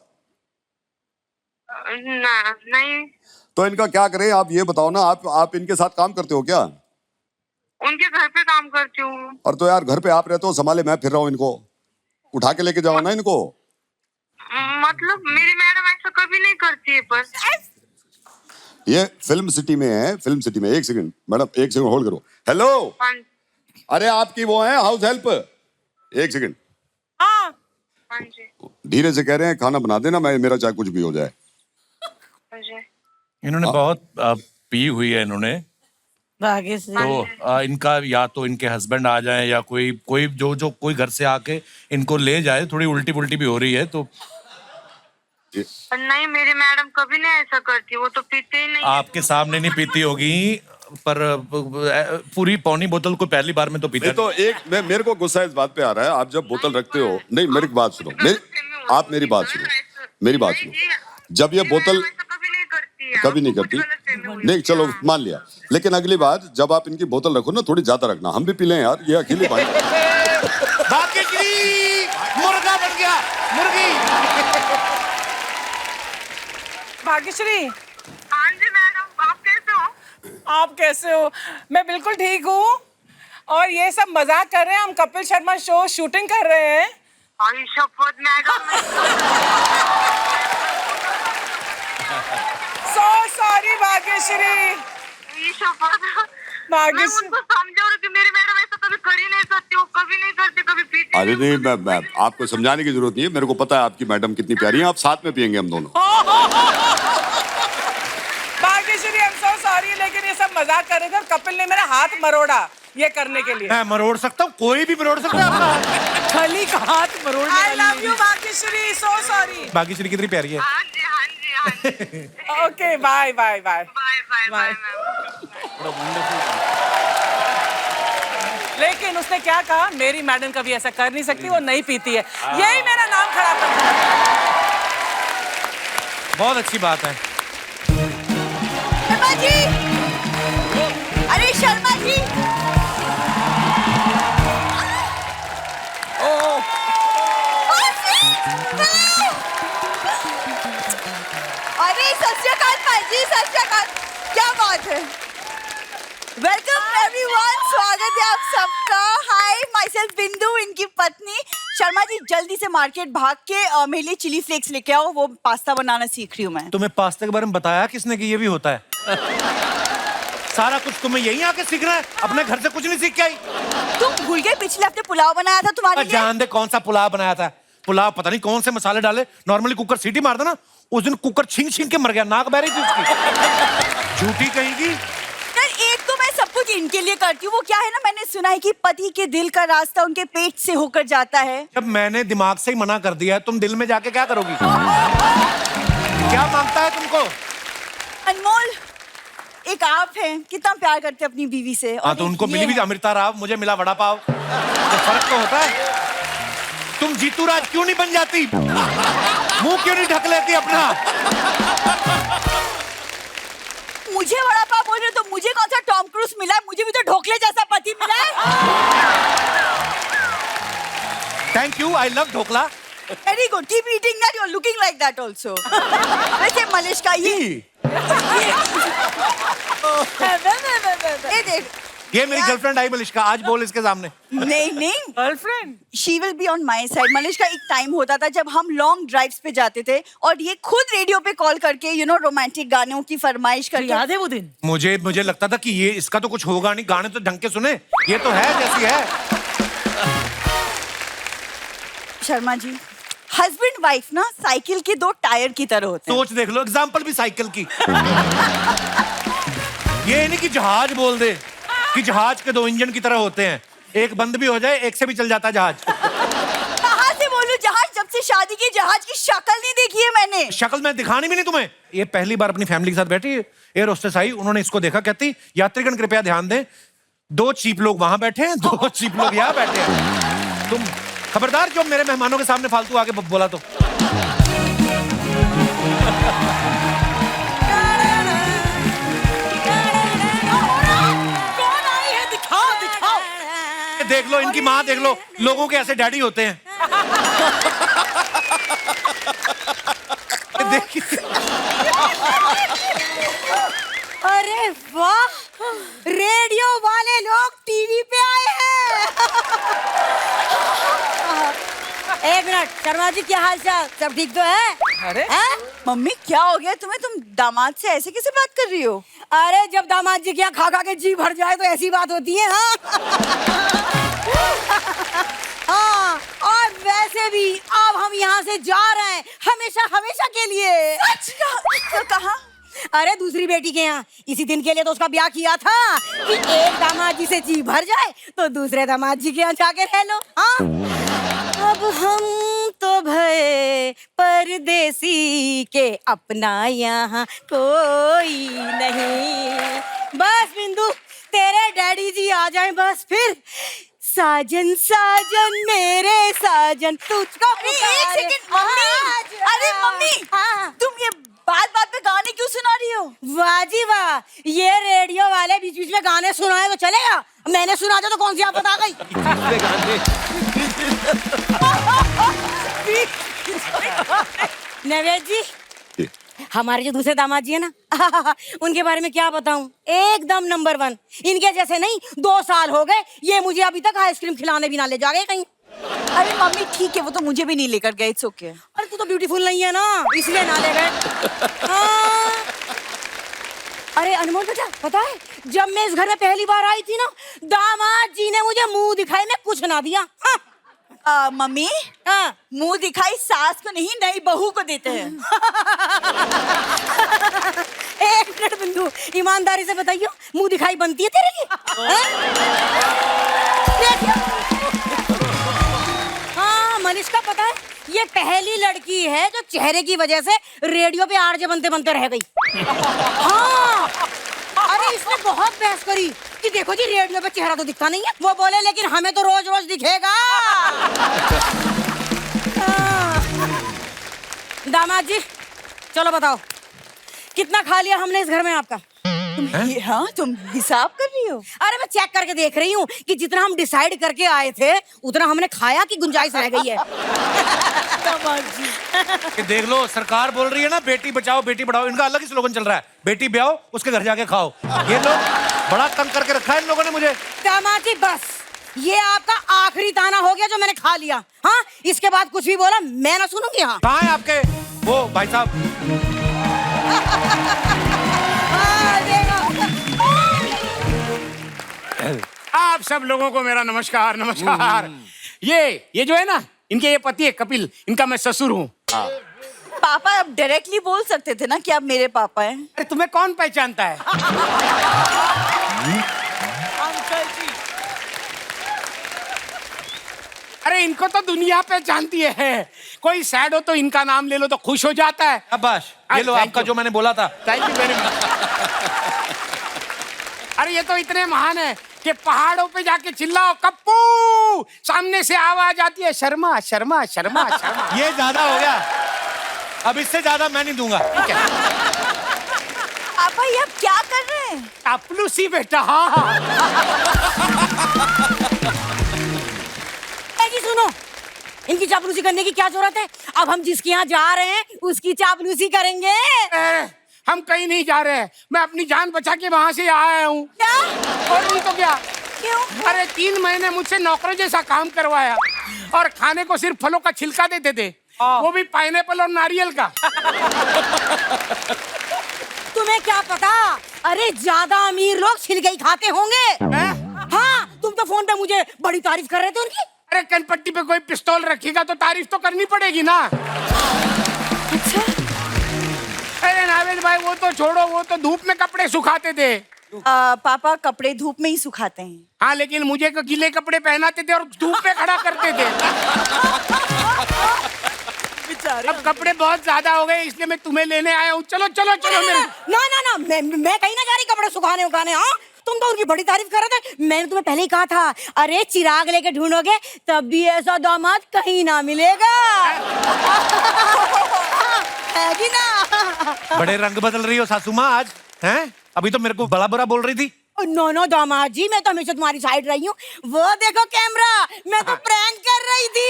नहीं। तो इनका क्या करें आप ये बताओ ना, आप इनके साथ काम करते हो क्या? उनके घर पे काम करती हूँ। और तो यार घर पे आप रहते हो, संभाले मैं फिर रहा हूँ, इनको उठा के लेके जाओ ना इनको। मतलब मेरी मैडम ऐसा कभी नहीं करती है। पर ये फिल्म सिटी में है, फिल्म सिटी में। एक सेकंड मैडम, एक सेकंड होल्ड करो। हेलो अरे आपकी वो है हाउस हेल्प, एक सेकंड। हाँ धीरे से कह रहे हैं खाना बना देना, मैं मेरा चाहे कुछ भी हो जाए। इन्होंने बहुत पी हुई है इन्होंने, तो इनका या तो इनके हस्बैंड आ जाए या कोई जो कोई घर से आके इनको ले जाए। थोड़ी उल्टी पुल्टी भी हो रही है तो। नहीं मेरी मैडम कभी नहीं ऐसा करती, वो तो पीते ही नहीं। आपके सामने नहीं पीती होगी, पर पूरी पौनी बोतल को पहली बार में तो पीते। तो एक मेरे को गुस्सा इस बात पे आ रहा है, आप जब बोतल रखते हो, नहीं मेरी बात सुनो, आप मेरी बात सुनो, मेरी बात सुनो। जब ये बोतल कभी नहीं करती, नहीं चलो मान लिया, लेकिन अगली बार जब आप इनकी बोतल रखो ना थोड़ी ज्यादा रखना, हम भी पी लें यार, ये अकेले भाई। मुर्गा बन गया, मुर्गी। भाग्यश्री। हाँ जी मैडम, आप कैसे हो? आप कैसे हो? मैं बिल्कुल ठीक हूँ। और ये सब मजाक कर रहे हैं, हम कपिल शर्मा शो शूटिंग कर रहे हैं। आई शपथ मैडम। So sorry Bhagyashree. ये शपथ। मैं भाग्यश्री उनको समझा रही थी, मेरी मैडम ऐसा कभी कर ही नहीं सकती, वो कभी नहीं करती, कभी पीती अरे नहीं, मैं आपको समझाने की जरूरत नहीं है, मेरे को पता है आपकी मैडम कितनी प्यारी है, आप साथ में पियेंगे हम दोनों। Bhagyashree I am so sorry, लेकिन ये सब मजाक कर रहे थे और कपिल ने मेरा हाथ मरोड़ा ये करने के लिए। मैं मरोड़ सकता हूँ, कोई भी मरोड़ सकता है अपना खली का हाथ मरोड़ने। I love you Bhagyashree, so sorry. Bhagyashree कितनी प्यारी है। हाँ जी, हाँ जी, हाँ जी। Okay bye bye bye bye bye लेकिन उसने क्या कहा, मेरी मैडम कभी ऐसा कर नहीं सकती, वो नहीं पीती है। यही मेरा नाम खराब कर दिया। बहुत अच्छी बात है। शर्मा जी, अरे शर्मा जी, अरे सत श्री अकाल भाई, सत श्री अकाल, क्या बात है। वेलकम एवरीवन, स्वागत है आप सबका। हाय, माई सेल्फ बिंदु, इनकी पत्नी। शर्मा जी जल्दी से मार्केट भाग के मेरे लिए चिली फ्लेक्स लेके आओ, वो पास्ता बनाना सीख रही हूँ मैं। तुम्हें पास्ता के बारे में बताया किसने कि ये भी होता है? सारा कुछ तुम्हें यहीं आके सीखना है, अपने घर से कुछ नहीं सीख के आई। तुम भूल गए पिछले हफ्ते पुलाव बनाया था तुम्हारे लिए। जान दे कौन सा पुलाव बनाया था। पुलाव पता नहीं कौन से मसाले डाले, नॉर्मली कुकर सीटी मार देना, उस दिन कुकर छींक छींक के मर गया, नाक बह रही थी उसकी। झूठी कहेगी। एक तो मैं सब कुछ इनके लिए करती हूँ, वो क्या है ना, मैंने सुना है कि पति के दिल का रास्ता उनके पेट से होकर जाता है। जब मैंने दिमाग से ही मना कर दिया है, तुम दिल में जाके क्या करोगी? क्या मांगता है तुमको? अनमोल, एक आप हैं, कितना प्यार करते हैं अपनी बीवी से। हाँ तो उनको मिली भी अमृता राव, मुझे मिला वड़ा पाव, तो फर्क तो होता है। तुम जीतू राज क्यों नहीं बन जाती? मुंह क्यों नहीं ढक लेती अपना? मुझे वड़ा पाव बोल रहे हो तो मुझे कौन सा टॉम क्रूज मिला है? मुझे भी तो ढोकले जैसा पति मिला है। Thank you, I love dhokla. Very good, keep eating that, you are looking like that also. वैसे मलिश का ये देख, ये मेरी गर्लफ्रेंड आई मलिश्का, आज बोल इसके सामने। नहीं नहीं, girlfriend she will be on my side. Malishka, एक टाइम होता था जब हम लॉन्ग ड्राइव्स पे जाते थे और ये खुद रेडियो पे कॉल करके रोमांटिक गानों की फरमाइश करके। याद है वो दिन? मुझे लगता था कि ये इसका तो कुछ होगा नहीं, गाने तो ढंग के सुने, ये तो है जैसी है। शर्मा जी, हस्बैंड वाइफ ना साइकिल के दो टायर की तरह होते हैं। सोच देख लो, एग्जाम्पल भी साइकिल की। ये नहीं कि जहाज बोल दे कि जहाज के दो इंजन की तरह होते हैं, एक बंद भी हो जाए एक से भी चल जाता है जहाज। कहाँ से बोलूं जहाज, जब से शादी की जहाज की शक्ल नहीं देखी है मैंने। शक्ल मैं दिखानी भी नहीं तुम्हें। ये पहली बार अपनी फैमिली के साथ बैठी, एयर होस्टेस आई, उन्होंने इसको देखा, कहती यात्रीगण कृपया ध्यान दें, दो चीप लोग वहां बैठे हैं, दो चीप लोग यहाँ बैठे हैं। तुम खबरदार जो मेरे मेहमानों के सामने फालतू आके बोला तो। देख लो इनकी माँ, देख लो, लोगों के ऐसे डैडी होते हैं। अरे वाह, रेडियो वाले लोग टीवी पे आए हैं। एक मिनट, शर्मा जी क्या हाल चाल, सब ठीक तो है? अरे मम्मी क्या हो गया तुम्हें, तुम दामाद से ऐसे कैसे बात कर रही हो? अरे जब दामाद जी क्या खा खा के जी भर जाए तो ऐसी बात होती है। हाँ, और वैसे भी अब हम यहाँ से जा रहे हैं हमेशा हमेशा के लिए। सच कहा? अरे दूसरी बेटी के यहाँ, इसी दिन के लिए तो उसका ब्याह किया था कि एक दामाद जी से जी भर जाए तो दूसरे दामाद जी के यहाँ जाके रह लो। हाँ, अब हम तो भय परदेसी के, अपना यहाँ कोई नहीं। बस बिंदु, तेरे डैडी जी आ जाएं बस, फिर साजन साजन मेरे साजन तुझको। अरे एक सेकंड मम्मी, अरे मम्मी, तुम ये बात बात पे गाने क्यों सुना रही हो? वाह जी वाह, ये रेडियो वाले बीच बीच में गाने सुनाए तो चलेगा, मैंने सुना दिया तो कौन सी आफत आ गई? नवेद जी, हमारे जो दूसरे दामाद जी है ना उनके बारे में क्या बताऊं, एकदम नंबर 1। इनके जैसे नहीं, 2 साल हो गए ये मुझे अभी तक आइसक्रीम खिलाने भी ना ले जा गए कहीं। अरे मम्मी ठीक है, वो तो मुझे भी नहीं लेकर गए, इट्स ओके। अरे तू तो ब्यूटीफुल नहीं है ना, इसलिए ना ले गए। हाँ। अरे अनमोल बेटा, पता है जब मैं इस घर में पहली बार आई थी ना, दामाद जी ने मुझे मुंह दिखाई में कुछ ना दिया। हाँ। मम्मी, हाँ। मुंह दिखाई सास को नहीं, नई बहू को देते हैं। एक मिनट बिंदु, ईमानदारी से बताइए, मुंह दिखाई बनती है तेरे की? हाँ मनीषा, पता है ये पहली लड़की है जो चेहरे की वजह से रेडियो पे आरजे बनते बनते रह गई। हाँ, अरे इसने बहुत बहस करी कि देखो जी रेडियो पे चेहरा तो दिखता नहीं है, वो बोले लेकिन हमें तो रोज रोज दिखेगा। दामाद जी चलो बताओ, कितना खा लिया हमने इस घर में आपका? हाँ, तुम हिसाब कर रही हो? अरे मैं चेक करके देख रही हूँ कि जितना हम डिसाइड करके आए थे उतना हमने खाया कि गुंजाइश रह गई है। कि देख लो, सरकार बोल रही है ना बेटी बचाओ बेटी पढ़ाओ, इनका अलग ही स्लोगन चल रहा है, बेटी ब्याओ उसके घर जाके खाओ। ये लोग बड़ा तंग करके रखा है इन लोगों ने मुझे। दामाद जी बस, ये आपका आखिरी ताना हो गया जो मैंने खा लिया। हाँ, इसके बाद कुछ भी बोला मैं ना सुनूंगी। हाँ, कहाँ है आपके वो भाई साहब? आप सब लोगों को मेरा नमस्कार। नमस्कार। ये जो है ना, इनके ये पति है कपिल, इनका मैं ससुर हूँ। पापा आप डायरेक्टली बोल सकते थे ना कि आप मेरे पापा हैं। अरे तुम्हें कौन पहचानता है? अरे इनको तो दुनिया पहचानती है, कोई सैड हो तो इनका नाम ले लो तो खुश हो जाता है। शाबाश, ये लो आपका जो मैंने बोला था। Thank you very much. अरे ये तो इतने महान है कि पहाड़ों पे जाके चिल्लाओ कप्पू, सामने से आवाज आती है शर्मा शर्मा शर्मा शर्मा। ये ज्यादा हो गया, अब इससे ज्यादा मैं नहीं दूंगा। पापा ये आप क्या कर रहे हैं? चापलूसी बेटा। हाँ जी सुनो, इनकी चापलूसी करने की क्या जरूरत है? अब हम जिसके यहाँ जा रहे हैं उसकी चापलूसी करेंगे। हम कहीं नहीं जा रहे हैं, मैं अपनी जान बचा के वहाँ से आया हूँ। क्या? और नहीं तो क्या? क्यों? अरे 3 महीने मुझसे नौकर जैसा काम करवाया और खाने को सिर्फ फलों का छिलका देते थे, वो भी पाइनएप्पल और नारियल का। तुम्हें क्या पता, अरे ज्यादा अमीर लोग छिलके ही खाते होंगे। हाँ, तुम तो फोन पे मुझे बड़ी तारीफ कर रहे थे उनकी। अरे कनपट्टी पे कोई पिस्तौल रखेगा तो तारीफ तो करनी पड़ेगी ना। अच्छा। अरे नावेद भाई वो तो छोड़ो, वो तो धूप में कपड़े सुखाते थे। पापा कपड़े धूप में ही सुखाते हैं। हाँ, लेकिन मुझे तो गीले कपड़े पहनाते थे और धूप में खड़ा करते थे। अब कपड़े बहुत ज्यादा हो गए इसलिए मैं तुम्हें लेने आया हूँ। चलो चलो चलो मेरे। ना मैं कहीं ना जा रही कपड़े सुखाने उखाने। हाँ, तुम तो उनकी बड़ी तारीफ कर रहे थे, मैंने तुम्हें पहले ही कहा था, अरे चिराग लेके ढूंढोगे तब भी ऐसा दामाद कहीं ना मिलेगा। है कि ना? बड़े रंग बदल रही हो सासू माँ आज, हैं? अभी तो मेरे को बड़ा बुरा बोल रही थी। नो दामाद जी, मैं तो हमेशा तुम्हारी साइड रही हूँ। वो देखो कैमरा, मैं तो प्रैंक कर रही थी।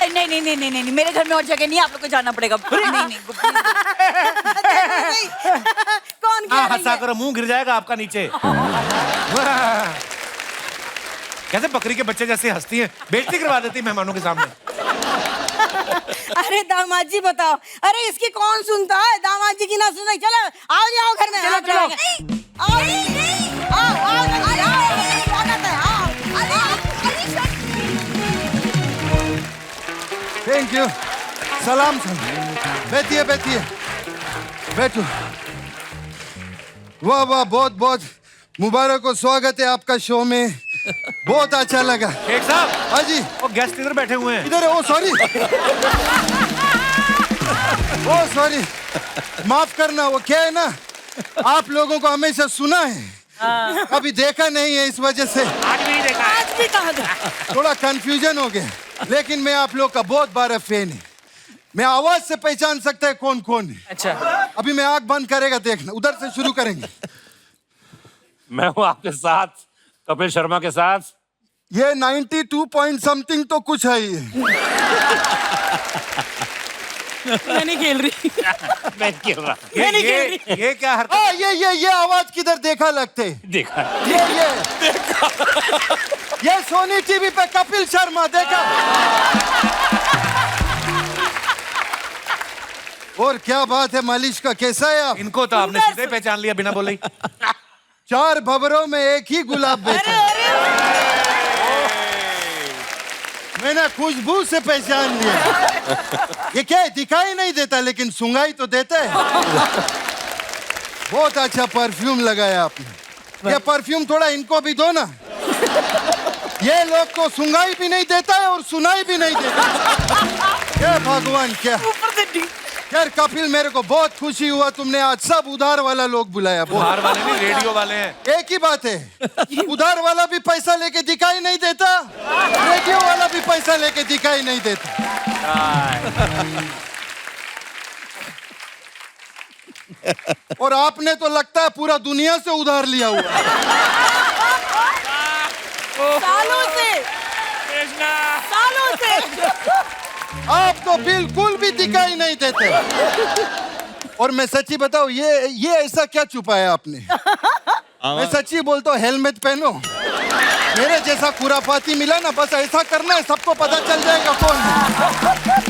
नहीं, मेरे घर में और जगह नहीं, आप लोग को जाना पड़ेगा। नहीं। कौन हाँ, हंसा करो, मुंह गिर जाएगा आपका नीचे। कैसे बकरी के बच्चे जैसे हंसती हैं, बेइज्जती करवा देती है मेहमानों के सामने। अरे दामाद जी बताओ, अरे इसकी कौन सुनता है? दामाद जी की ना सुनाई। चलो आओ जी, आओ घर में। चलो चलो। Thank you. सलाम। बैठिए बैठो। वाह वाह, बहुत बहुत मुबारक हो, स्वागत है आपका शो में। बहुत अच्छा लगा। शेख साहब। हाँ जी। वो गेस्ट इधर बैठे हुए हैं। इधर। ओ सॉरी, माफ करना। वो क्या है ना, आप लोगों को हमेशा सुना है, अभी देखा नहीं है, इस वजह से आज भी देखा। आज भी कहा था। थोड़ा कंफ्यूजन हो गया। लेकिन मैं आप लोग का बहुत बड़ा फैन है, मैं आवाज से पहचान सकता है कौन कौन है। अच्छा। अभी मैं आंख बंद करेगा, देखना, उधर से शुरू करेंगे। मैं हूँ आपके साथ, कपिल शर्मा के साथ। ये 92 पॉइंट समथिंग तो कुछ है ही। मैं नहीं खेल रही। मैं खेल रहा। ये क्या हरकत? हाँ, ये आवाज किधर देखा लगते? देखा। ये सोनी टीवी पे कपिल शर्मा देखा। और क्या बात है मालिश का, कैसा है आप? इनको तो आपने सीधे पहचान लिया बिना बोले ही। 4 भंवरों में एक ही गुलाब बेचा। मैंने खुशबू से पहचान लिया। ये क्या है, दिखाई नहीं देता लेकिन सुंगाई तो देता है। बहुत अच्छा परफ्यूम लगाया आपने। ये परफ्यूम थोड़ा इनको भी दो ना। ये लोग को सुंगाई भी नहीं देता है और सुनाई भी नहीं देता। क्या भगवान क्या। यार कपिल, मेरे को बहुत खुशी हुआ तुमने आज सब उधार वाला लोग बुलाया। उधार वाले नहीं, रेडियो वाले हैं। एक ही बात है, उधार वाला भी पैसा लेके दिखाई नहीं देता, रेडियो वाला भी पैसा लेके दिखाई नहीं देता। और आपने तो लगता है पूरा दुनिया से उधार लिया हुआ। सालों से आप तो बिल्कुल भी दिखाई नहीं देते। और मैं सच्ची बताऊं, ये ऐसा क्या छुपाया आपने? मैं सच्ची बोलता हूँ, हेलमेट पहनो। मेरे जैसा खुराफाती मिला ना, बस ऐसा करना है, सबको पता चल जाएगा कौन है।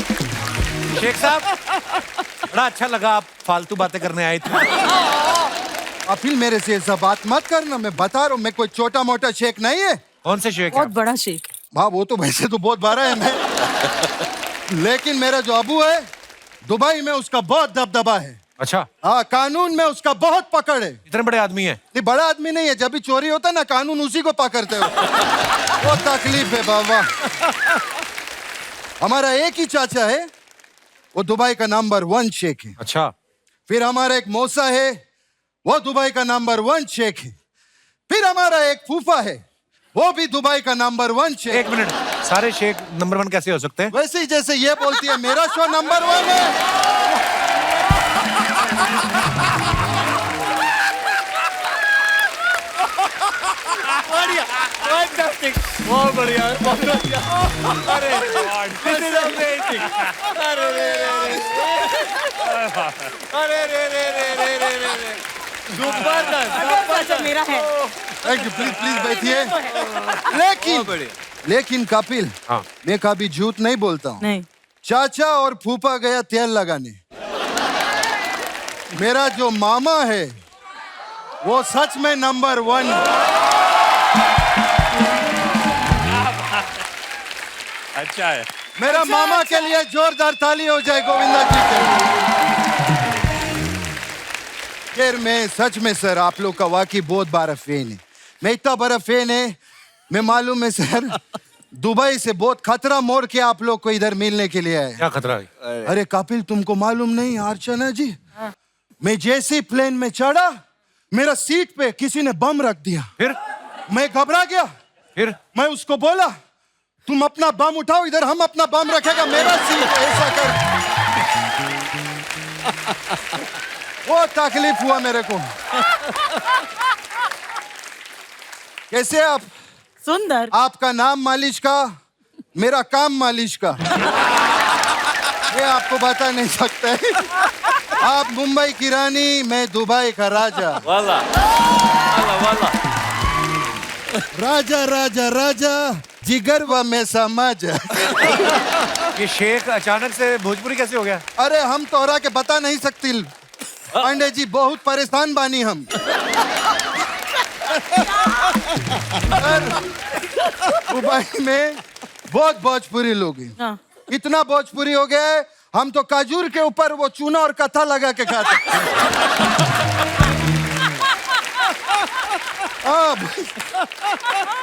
शेख साहब, बड़ा अच्छा लगा, आप फालतू बातें करने आए थे। कपिल, मेरे से ऐसा बात मत करना, मैं बता रहा हूँ, मैं कोई छोटा मोटा शेख नहीं है। कौन से शेख? बहुत बड़ा शेख। हाँ, वो तो वैसे तो बहुत बड़ा है मैं। लेकिन मेरा जो अबू है, दुबई में उसका बहुत दबदबा है। अच्छा। हाँ, कानून में उसका बहुत पकड़ है। इतने बड़े आदमी है? नहीं, बड़ा आदमी नहीं है, जब भी चोरी होता है ना, कानून उसी को पकड़ते हो। वो तकलीफ है बाबा। हमारा एक ही चाचा है, वो दुबई का नंबर 1 शेख है। अच्छा। फिर हमारा एक मौसा है, वो दुबई का नंबर 1 शेख है। फिर हमारा एक फूफा है, वो भी दुबई का नंबर 1 शेख। एक मिनट, सारे शेख नंबर 1 कैसे हो सकते हैं? वैसे ही जैसे ये बोलती है मेरा शो नंबर 1 है। बढ़िया, fantastic, बहुत बढ़िया, बहुत बढ़िया। अरे this is amazing। अरे रे जबरदस्त। मेरा है। थैंक यू, प्लीज बैठिए। लेकिन कपिल, मैं कभी झूठ नहीं बोलता हूँ। नहीं। चाचा और फूफा गया तेल लगाने। मेरा जो मामा है, वो सच में नंबर 1। अच्छा है। मेरा मामा के लिए जोरदार ताली हो जाए गोविंदा जी के। खैर, मैं सच में सर आप लोग का वाकई बहुत बड़ा फैन है। मैं इतना बड़ा फैन है, मैं मालूम है सर, दुबई से बहुत खतरा मोड़ के आप लोग को इधर मिलने के लिए आए। क्या खतरा है? अरे कपिल, तुमको मालूम नहीं अर्चना जी, मैं जैसे प्लेन में चढ़ा, मेरा सीट पे किसी ने बम रख दिया। फिर मैं घबरा गया। फिर मैं उसको बोला, तुम अपना बम उठाओ, इधर हम अपना बम रखेगा, मेरा सीट ऐसा कर। वो तकलीफ हुआ मेरे को। कैसे आप? सुंदर। आपका नाम मालिश का, मेरा काम मालिश का। ये आपको बता नहीं सकता है। आप मुंबई की रानी, मैं दुबई का राजा। वाला वाला राजा राजा राजा जिगरवा में समाज। ये शेख अचानक से भोजपुरी कैसे हो गया? अरे हम तोहरा के बता नहीं सकती पांडे जी, बहुत परेशान बानी हम। दुबई में बहुत भोजपुरी लोग हैं। इतना भोजपुरी हो गया है, हम तो काजूर के ऊपर वो चूना और कथा लगा के खाते।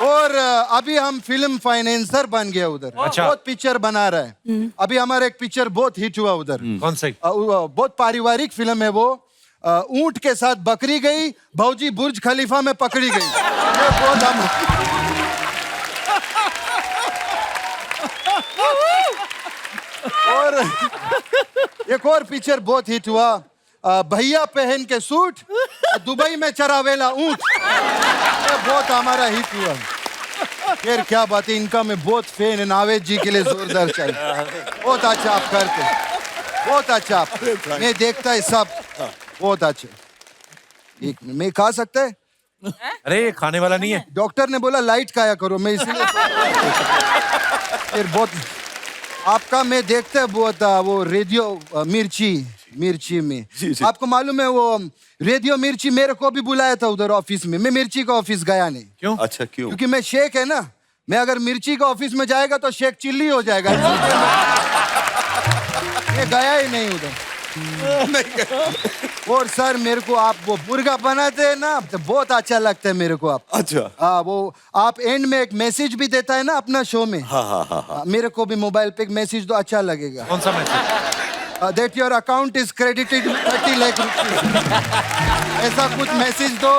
और अभी हम फिल्म फाइनेंसर बन गया उधर। अच्छा। बहुत पिक्चर बना रहा है। अभी हमारा एक पिक्चर बहुत हिट हुआ उधर। कौन सा? बहुत पारिवारिक फिल्म है वो। ऊंट के साथ बकरी गई, भौजी बुर्ज खलीफा में पकड़ी गई। ये बहुत हम। और एक और पिक्चर बहुत हिट हुआ, भैया पहन के सूट, दुबई में चरावेला ऊंट। ये बहुत हमारा हिट हुआ। फिर क्या बात है, इनका मैं बहुत फैन है, नावेद जी के लिए जोरदार चाहिए। बहुत अच्छा आप करते, बहुत अच्छा आप, मैं देखता है सब, बहुत अच्छे। एक मिनट, मैं खा सकता है? अरे ये खाने वाला नहीं है। डॉक्टर ने बोला लाइट खाया करो, मैं इसलिए फिर बहुत आपका मैं देखता है बहुत वो रेडियो मिर्ची में आपको मालूम है वो रेडियो मिर्ची मेरे को भी बुलाया था उधर ऑफिस में, मैं मिर्ची का ऑफिस गया नहीं। क्यों? अच्छा क्यों? क्योंकि मैं शेख है ना, मैं अगर मिर्ची का ऑफिस में जाएगा तो शेख चिल्ली हो जाएगा। मैं गया ही नहीं उधर। और सर मेरे को आप वो मुर्गा बनाते हैं ना तो बहुत अच्छा लगता है मेरे को आप। अच्छा हाँ वो आप एंड में एक मैसेज भी देता है ना अपना शो में। हाँ। मेरे को भी मोबाइल पे एक मैसेज तो अच्छा लगेगा। कौन सा message? that your account is credited 30 lakh रुपए, ऐसा कुछ मैसेज दो।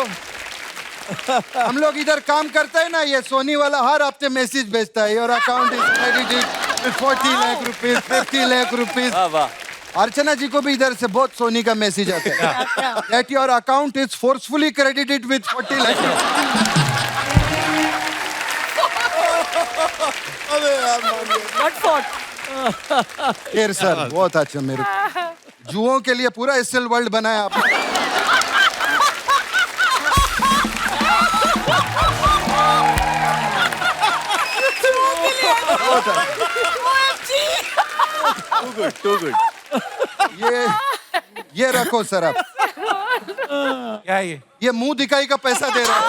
हम लोग इधर काम करते हैं ना, ये सोनी वाला हर हफ्ते मैसेज भेजता है, your account is credited 40 lakh rupees, 50 lakh rupees. Archana ji को भी इधर से बहुत सोनी का मैसेज आता है, that your account is forcefully credited with 40 lakh. फिर सर बहुत अच्छा, मेरे जुओं के लिए पूरा एसएल वर्ल्ड बनाया आपने। Too good. ये रखो सर आप। क्या है ये मुंह दिखाई का पैसा दे रहा है।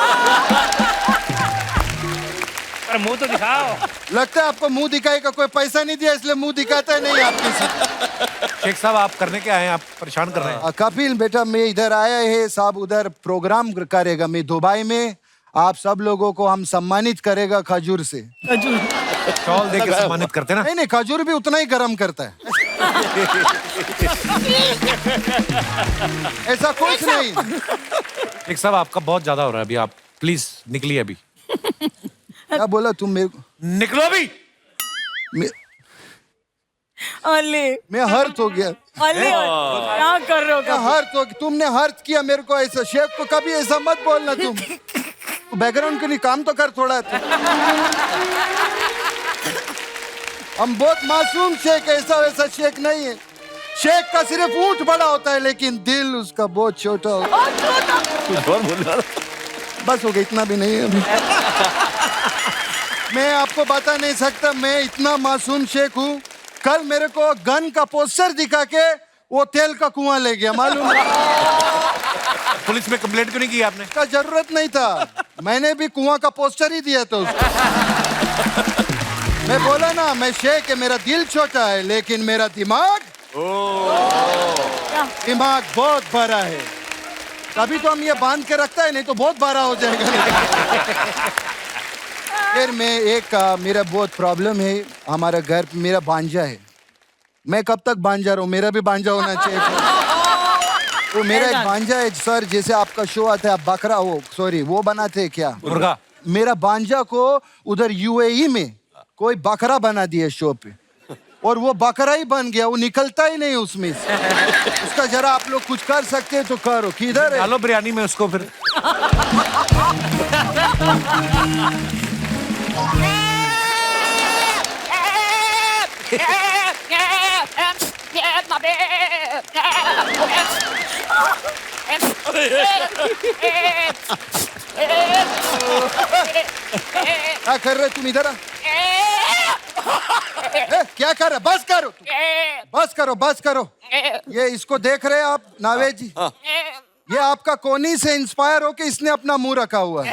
अरे मुंह तो दिखाओ। लगता है आपको मुंह दिखाई का कोई पैसा नहीं दिया इसलिए मुंह दिखाता नहीं आप किसी। शेख साहब आप करने क्या आए हैं? आप परेशान कर रहे हैं। कपिल बेटा मैं इधर आया है, साहब उधर प्रोग्राम करेगा, मैं दुबई में आप सब लोगों को हम सम्मानित करेगा खजूर से। शॉल दे के सम्मानित करते ना? नहीं खजूर भी उतना ही गर्म करता है। ऐसा कुछ नहीं। शेख साहब आपका बहुत ज्यादा हो रहा है अभी, आप प्लीज निकलिए अभी। क्या बोला तुम मेरे को? निकलो अभी। मैं हर्ट हो गया। क्या कर रहे हो? मैं हर्ट हो गया, तुमने हर्ट किया मेरे को ऐसा। शेख को कभी ऐसा मत बोलना तुम। बैकग्राउंड के लिए काम तो कर थोड़ा। हम बहुत मासूम शेख, ऐसा वैसा शेख नहीं है। शेख का सिर्फ ऊंट बड़ा होता है लेकिन दिल उसका बहुत छोटा होता है। बस हो गया, इतना भी नहीं है अभी। मैं आपको बता नहीं सकता, मैं इतना मासूम शेख हूँ। कल मेरे को गन का पोस्टर दिखा के वो तेल का कुआं ले गया, मालूम है? पुलिस में कंप्लेंट क्यों नहीं की आपने? का जरूरत नहीं था, मैंने भी कुआं का पोस्टर ही दिया था उसको। मैं बोला ना मैं शेख है, मेरा दिल छोटा है लेकिन मेरा दिमाग बहुत बड़ा है। तभी तो हम ये बांध के रखता है, नहीं तो बहुत बड़ा हो जाएगा। फिर मैं एक मेरा बहुत प्रॉब्लम है, हमारा घर मेरा भांजा है। मैं कब तक भांजा रहूं? मेरा भी भांजा होना चाहिए। वो मेरा एक भांजा है सर, जैसे आपका शो आता है, आप बकरा हो सॉरी वो बनाते हैं क्या? मुर्गा। मेरा भांजा को उधर यूएई में कोई बकरा बना दिया शो पे, और वो बकरा ही बन गया, वो निकलता ही नहीं उसमें से। उसका जरा आप लोग कुछ कर सकते हैं तो करो। किधर है? डालो बिरयानी में उसको फिर। क्या कर रहे तुम? इधर क्या कर रहे? बस करो, बस करो, बस करो। ये इसको देख रहे हैं आप नावेद जी? ये आपका कोनी से इंस्पायर होके इसने अपना मुंह रखा हुआ है।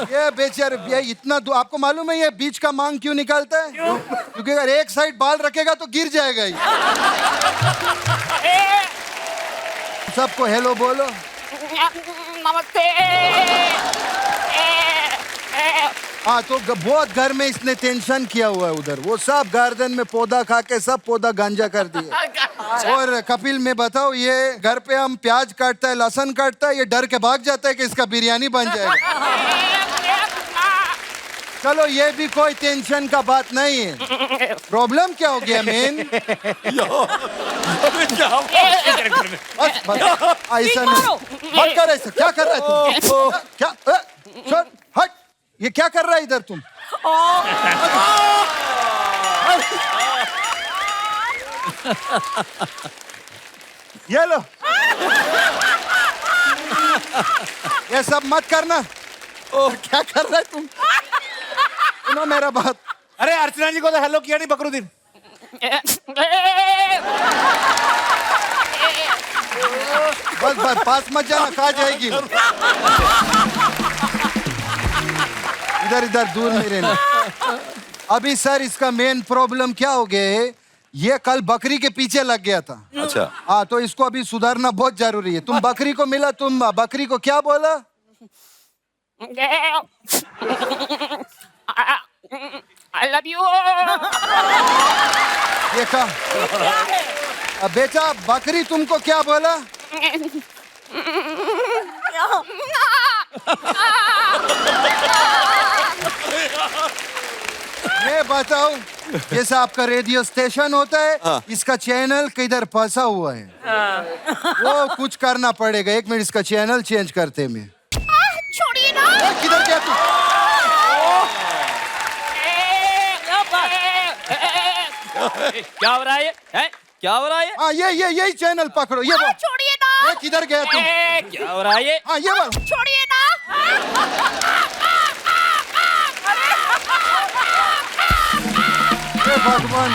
ये बेचारे ये इतना आपको मालूम है ये बीच का मांग क्यों निकालता है? क्योंकि अगर एक साइड बाल रखेगा तो गिर जाएगा ही। सबको हेलो बोलो। नमस्ते। हाँ तो बहुत घर में इसने टेंशन किया हुआ है उधर, वो सब गार्डन में पौधा खा के सब पौधा गांजा कर दिया। और कपिल में बताओ, ये घर पे हम प्याज काटता है, लहसुन काटता है, ये डर के भाग जाता है कि इसका बिरयानी बन जाएगा। चलो ये भी कोई टेंशन का बात नहीं है। प्रॉब्लम क्या हो गया मेन? बस बस ऐसा नहीं, मत कर ऐसा। क्या कर रहा है तुम? क्या छोड़, हट। ये क्या कर रहा है इधर तुम? ये लो, ये सब मत करना। क्या कर रहा है तुम? सुनो मेरा बात। अरे अर्चना जी को तो हेलो किया नहीं बकरुद्दीन। बस बस पास मत जाना, कहा जाएगी। इधर इधर दूर नहीं रहना। अभी सर इसका मेन प्रॉब्लम क्या हो गया है, ये कल बकरी के पीछे लग गया था। अच्छा। हाँ, तो इसको अभी सुधारना बहुत जरूरी है। तुम बकरी को मिला, तुम बकरी को क्या बोला? I love you. देखा? अब बेटा बकरी तुमको क्या बोला? मैं बताऊं, जैसा आपका रेडियो स्टेशन होता है, इसका चैनल किधर फंसा हुआ है, वो कुछ करना पड़ेगा। 1 मिनट, इसका चैनल चेंज करते में। छोड़िए ना। किधर गया तू? क्या हो रहा है? क्या हो रहा है? हाँ यही चैनल पकड़ो। ये बोल। छोड़िए ना। किधर गया तू? क्या हो रहा है? हाँ ये बोल। छोड़िए ना। हे भगवान,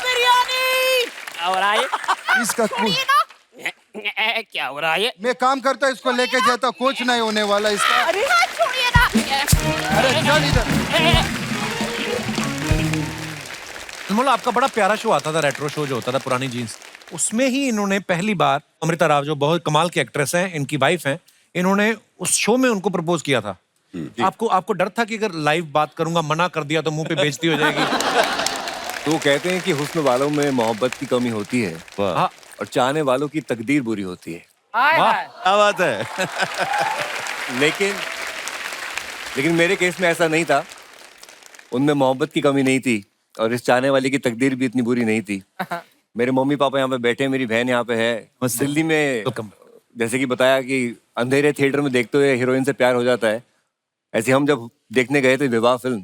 बिरयानी। क्या हो रहा है? इसका क्या हो रहा है? मैं काम करता, इसको लेके जाता, कुछ नहीं होने वाला इसका। अरे छोड़िए ना। अरे चल इधर। मतलब आपका बड़ा प्यारा शो आता था, रेट्रो शो जो होता था पुरानी जीन्स, उसमें ही इन्होंने पहली बार अमृता राव जो बहुत कमाल की एक्ट्रेस हैं, इनकी वाइफ हैं, इन्होंने उस शो में उनको प्रपोज किया था। आपको डर था कि अगर लाइव बात करूंगा, मना कर दिया तो मुंह पे बेइज्जती हो जाएगी? तो कहते हैं कि हुस्न वालों में मोहब्बत की कमी होती है और चाहने वालों की तकदीर बुरी होती है। क्या बात है। लेकिन मेरे केस में ऐसा नहीं था। उनमें मोहब्बत की कमी नहीं थी और इस चाहने वाले की तकदीर भी इतनी बुरी नहीं थी। मेरे मम्मी पापा यहाँ पे बैठे, मेरी बहन यहाँ पे है। दिल्ली में जैसे कि बताया कि अंधेरे थिएटर में देखते हुए हीरोइन से प्यार हो जाता है, ऐसे हम जब देखने गए थे विवाह फिल्म,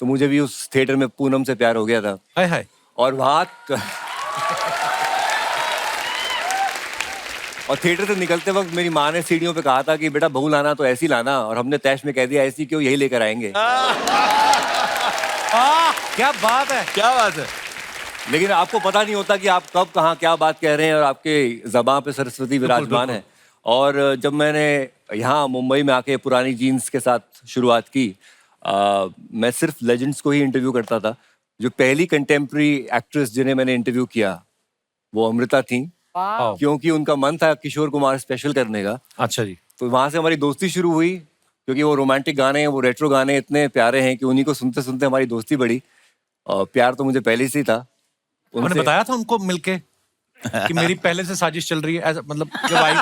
तो मुझे भी उस थिएटर में पूनम से प्यार हो गया था। हाय हाय। और थिएटर से निकलते वक्त मेरी माँ ने सीढ़ियों पे कहा था कि बेटा बहू लाना तो ऐसी लाना, और हमने तैश में कह दिया ऐसी क्यों, यही लेकर आएंगे। क्या बात है, क्या बात है। लेकिन आपको पता नहीं होता कि आप कब कहाँ क्या बात कह रहे हैं, और आपके ज़बान पे सरस्वती विराजमान है। और जब मैंने यहाँ मुंबई में आके पुरानी जीन्स के साथ शुरुआत की, मैं सिर्फ लेजेंड्स को ही इंटरव्यू करता था। जो पहली कंटेम्प्रेरी एक्ट्रेस जिन्हें मैंने इंटरव्यू किया वो अमृता थी, क्योंकि उनका मन था किशोर कुमार स्पेशल करने का। अच्छा जी। तो वहाँ से हमारी दोस्ती शुरू हुई, क्योंकि वो रोमांटिक गाने हैं, वो रेट्रो गाने इतने प्यारे हैं कि उन्हीं को सुनते सुनते हमारी दोस्ती बढ़ी। और प्यार तो मुझे पहले से ही था। उन्होंने बताया था उनको मिलके कि मेरी पहले से साजिश चल रही है, ऐसा मतलब जब आई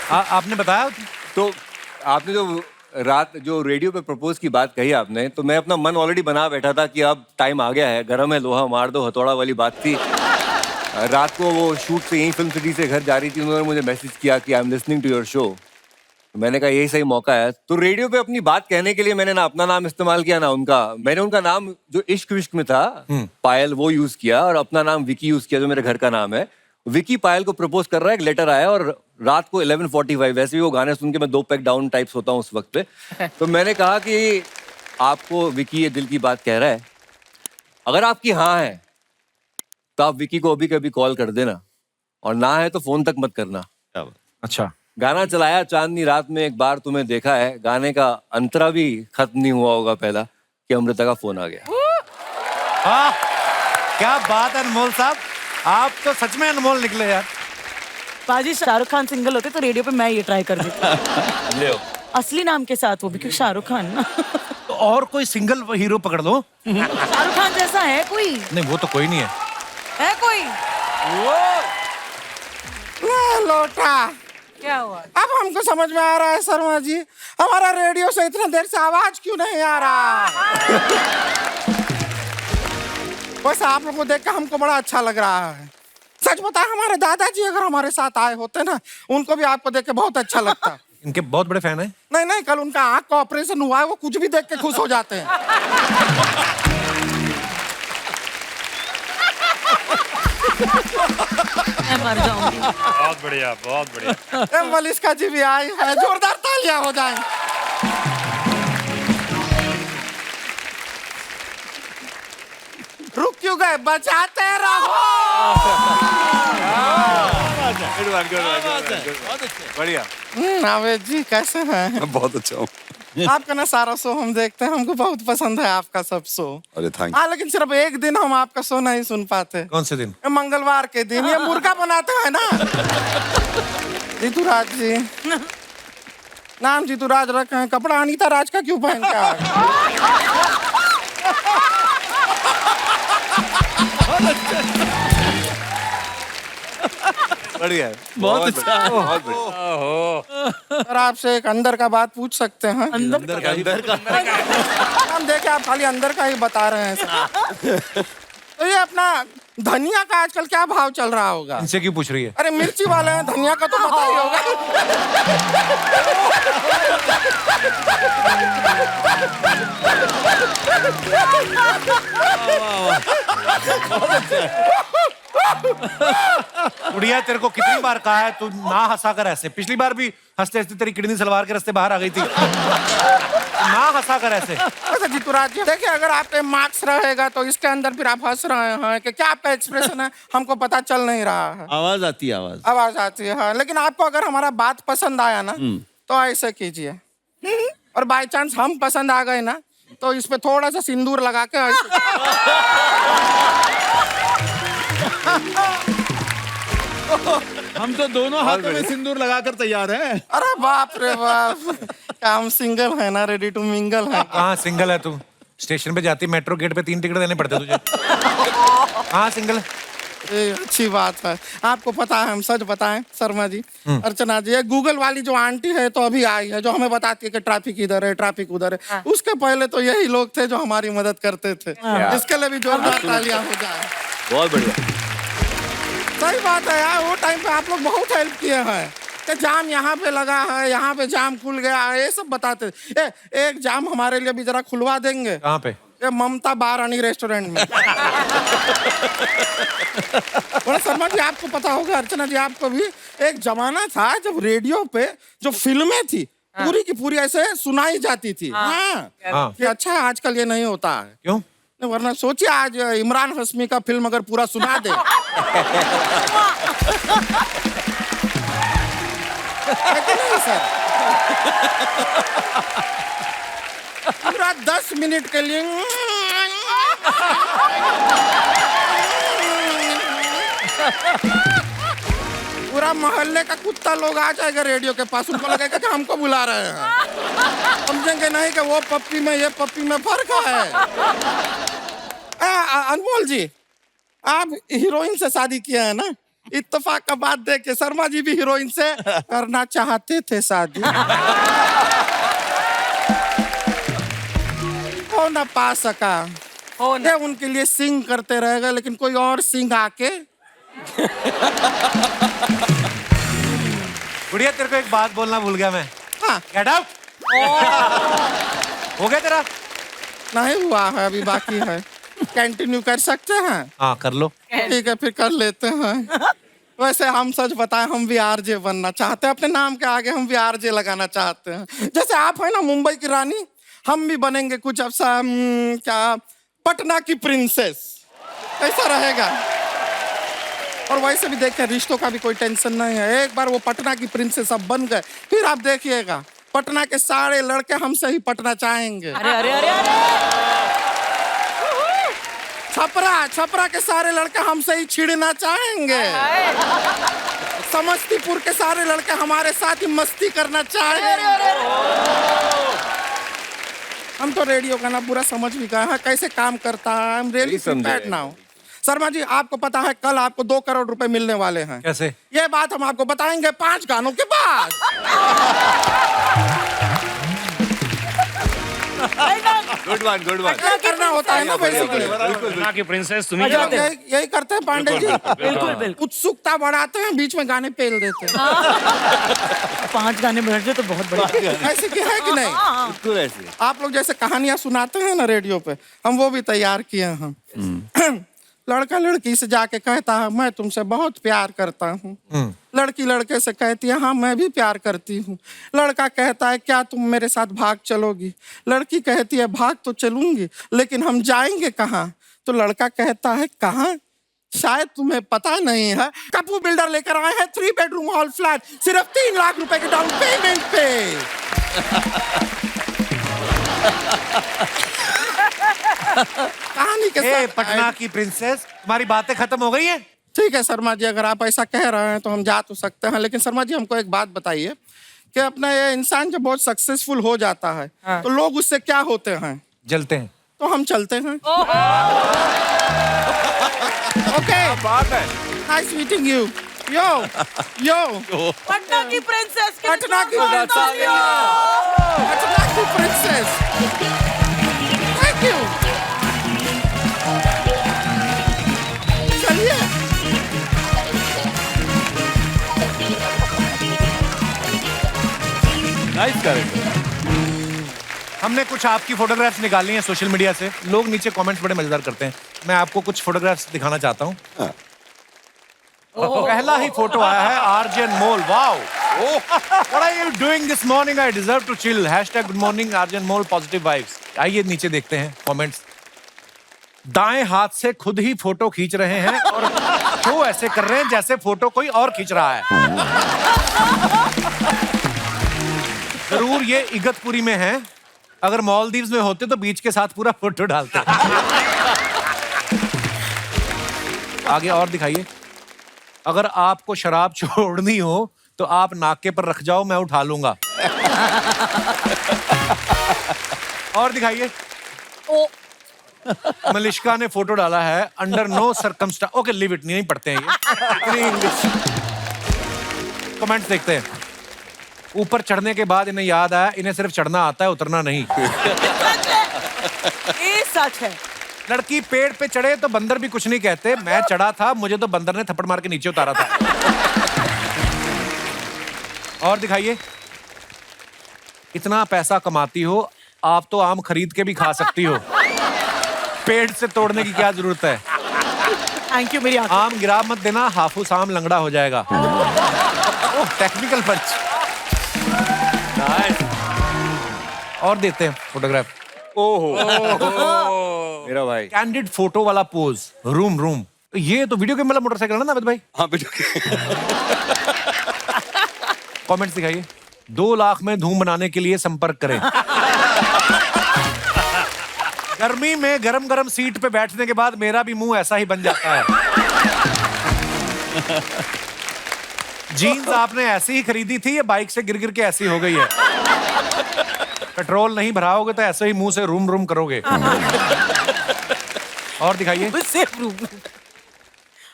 आपने बताया? तो आपने जो रेडियो पे प्रपोज की बात कही आपने, तो मैं अपना मन ऑलरेडी बना बैठा था कि अब टाइम आ गया है, गरम है लोहा मार दो हथौड़ा वाली बात थी। रात को वो शूट से यहीं फिल्म सिटी से घर जा रही थी, उन्होंने मुझे मैसेज किया कि I am listening to your show. मैंने कहा यही सही मौका है। तो रेडियो पे अपनी बात कहने के लिए मैंने ना अपना नाम इस्तेमाल किया ना उनका। मैंने उनका नाम जो इश्क विश्क में था पायल, वो यूज किया, और अपना नाम विकी यूज किया जो मेरे घर का नाम है। विकी पायल को प्रपोज कर रहा है, एक लेटर आया, और रात को 11:45, वैसे भी वो गाने सुन के मैं 2 पैक डाउन टाइप्स होता हूँ उस वक्त पे। तो मैंने कहा कि आपको विकी ये दिल की बात कह रहा है, अगर आपकी हाँ है तो आप विकी को अभी कभी कॉल कर देना, और ना है तो फोन तक मत करना। अच्छा। गाना चलाया चांदनी रात में एक बार तुम्हें देखा है, गाने का अंतरा भी खत्म नहीं हुआ होगा पहला कि अमृता का फोन आ गया। क्या बात है अनमोल साहब, आप तो सच में अनमोल निकले यार। पाजी शाहरुख खान सिंगल होते तो रेडियो पे मैं ये ट्राई कर देती। असली नाम के साथ, वो भी क्योंकि शाहरुख खान ना। तो और कोई सिंगल हीरो पकड़ लो। शाहरुख खान जैसा है कोई? नहीं वो तो कोई नहीं है कोई? लोटा क्या हुआ? अब हमको समझ में आ रहा है शर्मा जी, हमारा रेडियो से इतना देर से आवाज क्यों नहीं आ रहा। वैसे आप लोगों को देख के हमको बड़ा अच्छा लग रहा है। सच बताए, हमारे दादाजी अगर हमारे साथ आए होते ना, उनको भी आपको देख के बहुत अच्छा लगता। इनके बहुत बड़े फैन हैं। नहीं नहीं, कल उनका आंख का ऑपरेशन हुआ है, वो कुछ भी देख के खुश हो जाते हैं। मैं मर जाऊंगी। बहुत बढ़िया, बहुत बढ़िया। मलिश्का जी भी आई है, जोरदार तालियां हो जाएं। रुक क्यों गए, बजाते रहो। बढ़िया। नावेद जी कैसे हैं? बहुत अच्छा हूँ। आपका ना सारा शो हम देखते हैं, हमको बहुत पसंद है आपका सब शो। अरे थैंक हाँ, लेकिन सिर्फ एक दिन हम आपका शो नहीं सुन पाते। कौन से दिन? मंगलवार के दिन। ये मुर्गा बनाते हैं ना जीतूराज जी, नाम जीतूराज रखे हैं, कपड़ा अनीता राज का क्यों पहन के आ गए? बढ़िया, बहुत अच्छा। बहुत बढ़िया। सर, आपसे एक अंदर का बात पूछ सकते हैं? अंदर का हम देखे आप खाली अंदर का ही बता रहे हैं सर। तो ये अपना धनिया का आजकल क्या भाव चल रहा होगा? इनसे क्यों पूछ रही है? अरे मिर्ची वाले हैं, धनिया का तो पता ही होगा। गुड़िया, तेरे को कितनी बार कहा है तू ना हंसा कर ऐसे। पिछली बार भी हंसते हंसते तेरी किडनी सलवार के रास्ते बाहर आ गई थी। ना हंसा कर ऐसे। अच्छा जीतूराज जी, देखिए अगर आप पे मार्क्स रहेगा तो इसके अंदर फिर आप हंस रहे हैं कि क्या आपका एक्सप्रेशन है, हमको पता चल नहीं रहा है। आवाज आती है, आवाज आवाज आती है, हाँ। लेकिन आपको अगर हमारा बात पसंद आया ना, तो ऐसे कीजिए, और बाय चांस हम पसंद आ गए ना, तो इस पे थोड़ा सा सिंदूर लगा के ऐसे। हम तो दोनों हाथों में सिंदूर लगाकर तैयार हैं। अरे बाप रे बाप, क्या हम सिंगल है ना, रेडी टू मिंगल है। कहाँ सिंगल है तू? स्टेशन पे जाती मेट्रो गेट पे 3 टिकट देने पड़ते तुझे। हाँ सिंगल। अच्छी बात है। आपको पता है, हम सच बताएं शर्मा जी, अर्चना जी, गूगल वाली जो आंटी है तो अभी आई है, जो हमें बताती है कि ट्रैफिक इधर है, ट्रैफिक उधर है। उसके पहले तो यही लोग थे जो हमारी मदद करते थे। इसके लिए भी जोरदार तालियां हो जाए। बहुत बढ़िया। सही बात है यार, वो टाइम पे आप लोग बहुत हेल्प किए हैं कि जाम यहाँ पे लगा है, यहाँ पे जाम खुल गया है, ये सब बताते। एक जाम हमारे लिए भी जरा खुलवा देंगे? कहाँ पे? ये ममता बारानी रेस्टोरेंट में। बड़ा शर्मा जी, आपको पता होगा, अर्चना जी आपको भी, एक जमाना था जब रेडियो पे जो फिल्में थी पूरी की पूरी ऐसे सुनाई जाती थी। हाँ। कि अच्छा आजकल ये नहीं होता है। क्यों? वरना सोचिए आज इमरान हाशमी का फिल्म अगर पूरा सुना दे। है कि नहीं सर? पूरा 10 मिनट के लिए पूरा मोहल्ले का कुत्ता लोग आ जाएगा रेडियो के पास, उनको लगेगा कि हमको बुला रहे हैं। समझेंगे नहीं कि वो पप्पी में ये पप्पी में फर्क है। अनमोल जी, आप हीरोइन से शादी किए हैं ना? इत्तेफाक का बात देख के शर्मा जी भी हीरोइन से करना चाहते थे शादी। हो ना पा सका, ये उनके लिए सिंग करते रहेगा, लेकिन कोई और सिंग आके। गुड़िया, तेरे को एक बात बोलना भूल गया मैं। हाँ। Get out. हो गया तेरा? नहीं हुआ है, अभी बाकी है। कंटिन्यू कर सकते हैं? हाँ कर लो। ठीक है, फिर कर लेते हैं। वैसे हम सच बताएं, हम भी आरजे बनना चाहते हैं, अपने नाम के आगे हम भी आरजे लगाना चाहते हैं। जैसे आप है ना मुंबई की रानी, हम भी बनेंगे कुछ ऐसा, क्या, पटना की प्रिंसेस। कैसा रहेगा? और वैसे भी देखिए, रिश्तों का भी कोई टेंशन नहीं है। एक बार वो पटना की प्रिंसेस अब बन गए, फिर आप देखिएगा पटना के सारे लड़के हमसे ही पटना चाहेंगे। अरे अरे अरे अरे, छपरा के सारे लड़के हमसे ही छिड़ना चाहेंगे। समस्तीपुर के सारे लड़के हमारे साथ ही मस्ती करना चाहेंगे। हम तो रेडियो का ना पूरा समझ भी गए हैं कैसे काम करता है। I'm really prepared now. Sharma ji आपको पता है कल आपको 2 करोड़ रुपए मिलने वाले हैं। कैसे? ये बात हम आपको बताएंगे 5 गानों के बाद। Good one good one. करना होता है ना बेसिकली। पटना की प्रिंसेस तुम यही करते हैं पांडे जी। बिल्कुल बिल्कुल। उत्सुकता बढ़ाते हैं, बीच में गाने पेल देते हैं। 5 गाने बढ़ जाए तो बहुत बढ़िया। ऐसे की है कि नहीं? बिल्कुल ऐसे। आप लोग जैसे कहानियां सुनाते हैं ना रेडियो पे, हम वो भी तैयार किए हैं। लड़का लड़की से जाके कहता है मैं तुमसे बहुत प्यार करता हूँ। लड़की लड़के से कहती है हाँ मैं भी प्यार करती हूँ। लड़का कहता है क्या तुम मेरे साथ भाग चलोगी? लड़की कहती है भाग तो चलूंगी, लेकिन हम जाएंगे कहाँ? तो लड़का कहता है कहाँ? शायद तुम्हें पता नहीं है, कपूर बिल्डर लेकर आए हैं 3 बेडरूम हॉल फ्लैट सिर्फ 3 लाख रुपए के डाउन पेमेंट पे। कहानी के साथ पटना की प्रिंसेस, तुम्हारी बातें खत्म हो गई हैं? ठीक है शर्मा जी, अगर आप ऐसा कह रहे हैं तो हम जा तो सकते हैं, लेकिन शर्मा जी हमको एक बात बताइए कि अपना ये इंसान जब बहुत सक्सेसफुल हो जाता है तो लोग उससे क्या होते हैं? जलते हैं। तो हम चलते हैं। ओके बात है। Nice meeting you. Yo yo Patna की प्रिंसेस। पटना की प्रिंसेस। Thank you. चलिए नाइस करेक्ट। हमने कुछ आपकी फोटोग्राफ्स निकाली हैं सोशल मीडिया से। लोग नीचे कमेंट्स बड़े मजेदार करते हैं। मैं आपको कुछ फोटोग्राफ्स दिखाना चाहता हूँ। पहला ही फोटो आया है RJ Anmol. Wow, what are you doing this morning? I deserve to chill. #Good morning RJ Anmol, positive vibes. आइए नीचे देखते हैं कमेंट्स। दाएं हाथ से खुद ही फोटो खींच रहे हैं और शो ऐसे कर रहे हैं जैसे फोटो कोई और खींच रहा है। जरूर ये इगतपुरी में है। अगर मालदीव्स में होते तो बीच के साथ पूरा फोटो डालते। आगे और दिखाइए। अगर आपको शराब छोड़नी हो तो आप नाके पर रख जाओ, मैं उठा लूंगा। और दिखाइए। मलिश्का ने फोटो डाला है under no circumstances. Okay leave it, नहीं पढ़ते हैं ये इतनी इंग्लिश। कमेंट्स देखते हैं। ऊपर चढ़ने के बाद इन्हें याद आया इन्हें सिर्फ चढ़ना आता है, उतरना नहीं। ये सच है। लड़की पेड़ पे चढ़े तो बंदर भी कुछ नहीं कहते। मैं चढ़ा था, मुझे तो बंदर ने थप्पड़ मार के नीचे उतारा था। और दिखाइए। इतना पैसा कमाती हो, आप तो आम खरीद के भी खा सकती हो। पेड़ से तोड़ने की क्या जरूरत है? थैंक यू मेरी आंखें। आम गिरा मत देना, हाफूस आम लंगड़ा हो जाएगा। टेक्निकल पंच। और देते हैं फोटोग्राफ। ओहो मेरा भाई। कैंडिड फोटो वाला पोज। रूम। ये तो वीडियो गेम वाला मोटरसाइकिल है ना नाविद भाई? हाँ वीडियो। कमेंट्स दिखाइए। 2 लाख में धूम बनाने के लिए संपर्क करें। गर्मी में गरम सीट पे बैठने के बाद मेरा भी मुंह ऐसा ही बन जाता है। जीन्स आपने ऐसी ही खरीदी थी या बाइक से गिर के ऐसी हो गई है? पेट्रोल नहीं भराओगे तो ऐसे ही मुंह से रूम करोगे। और दिखाइए।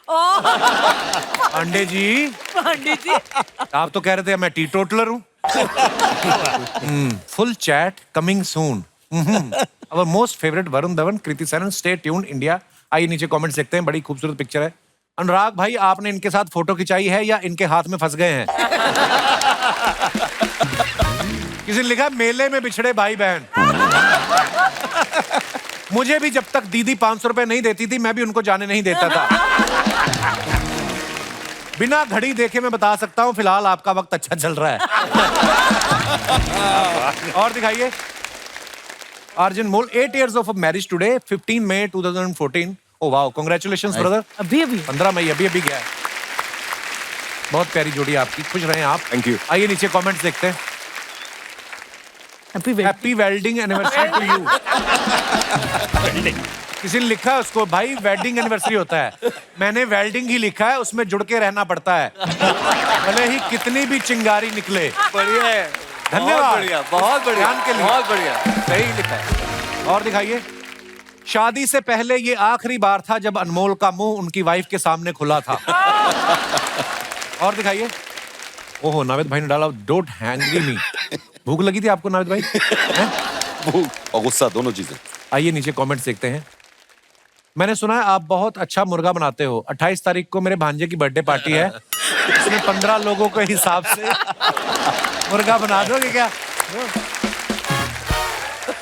पांडे जी आप तो कह रहे थे मैं टी टोटलर हूँ। Full chat coming soon. अवर most favourite Varun Dhawan, Kriti Sanon. Stay tuned India. आइए नीचे कमेंट्स देखते हैं। बड़ी खूबसूरत पिक्चर है। अनुराग भाई आपने इनके साथ फोटो खिंचाई है या इनके हाथ में फंस गए हैं? किसी ने लिखा मेले में बिछड़े भाई बहन। मुझे भी जब तक दीदी 500 रुपए नहीं देती थी मैं भी उनको जाने नहीं देता था। बिना घड़ी देखे मैं बता सकता हूं फिलहाल आपका वक्त अच्छा चल रहा है। और दिखाइए। अर्जुन मोल 8 years of marriage today, 15 May 2014. Oh wow, congratulations brother. अभी 15 मई अभी गया है। बहुत प्यारी जोड़ी आपकी, खुश रहें आप। Thank you. आइए नीचे कमेंट्स देखते हैं। Happy wedding anniversary to you. किसी ने लिखा उसको भाई वेडिंग एनिवर्सरी होता है, मैंने वेल्डिंग ही लिखा है, उसमें जुड़ के रहना पड़ता है भले ही कितनी भी चिंगारी निकले। बढ़िया है, धन्यवाद, बहुत बढ़िया ध्यान के लिए। बहुत बढ़िया, सही लिखा है। और दिखाइए। शादी से पहले ये आखिरी बार था जब अनमोल का मुंह उनकी वाइफ के सामने खुला था। और दिखाइए। ओहो, नाविद भाई ने डाला डोंट हैंग्री मी। भूख लगी थी आपको नाविद भाई? भूख और गुस्सा दोनों चीजें। आइए नीचे कमेंट्स देखते हैं। मैंने सुना है आप बहुत अच्छा मुर्गा बनाते हो। 28 तारीख को मेरे भांजे की बर्थडे पार्टी है, इसमें 15 लोगों के हिसाब से मुर्गा बना दोगे क्या?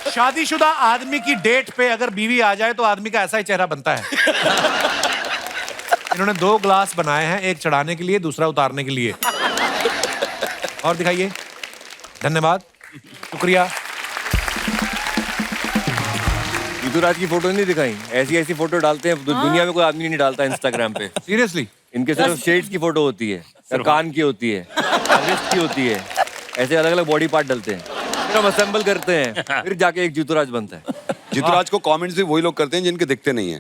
शादीशुदा आदमी की डेट पे अगर बीवी आ जाए तो आदमी का ऐसा ही चेहरा बनता है। इन्होंने 2 ग्लास बनाए हैं, एक चढ़ाने के लिए, दूसरा उतारने के लिए। और दिखाइए। धन्यवाद, शुक्रिया। ऋतुराज की फोटो नहीं दिखाई? ऐसी ऐसी फोटो डालते हैं दुनिया में कोई आदमी नहीं डालता इंस्टाग्राम पे। सीरियसली? इनके सिर्फ शेड्स की फोटो होती है, कान की होती है, रिस्ट की होती है, ऐसे अलग अलग बॉडी पार्ट डलते हैं, फिर हम असेंबल करते हैं, फिर जाके एक ऋतुराज बनता है। ऋतुराज को कमेंट्स भी वही लोग करते हैं जिनके दिखते नहीं है।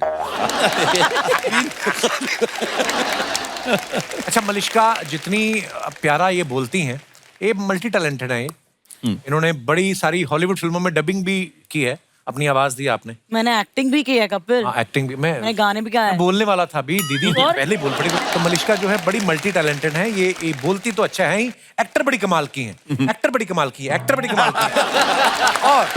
अच्छा, मलिश्का जितनी प्यारा ये बोलती हैं, ये मल्टी टैलेंटेड है ये। इन्होंने बड़ी सारी हॉलीवुड फिल्मों में डबिंग भी की है, अपनी आवाज दी आपने। मैंने एक्टिंग भी की है कपिल। एक्टिंग भी। मैंने गाने भी गाए। बोलने वाला था अभी, दीदी पहले ही बोल पड़ी। तो मलिश्का जो है बड़ी मल्टी टैलेंटेड है, ये बोलती तो अच्छा है ही, एक्टर बड़ी कमाल की हैं। एक्टर बड़ी कमाल की है, एक्टर बड़ी कमाल की है। और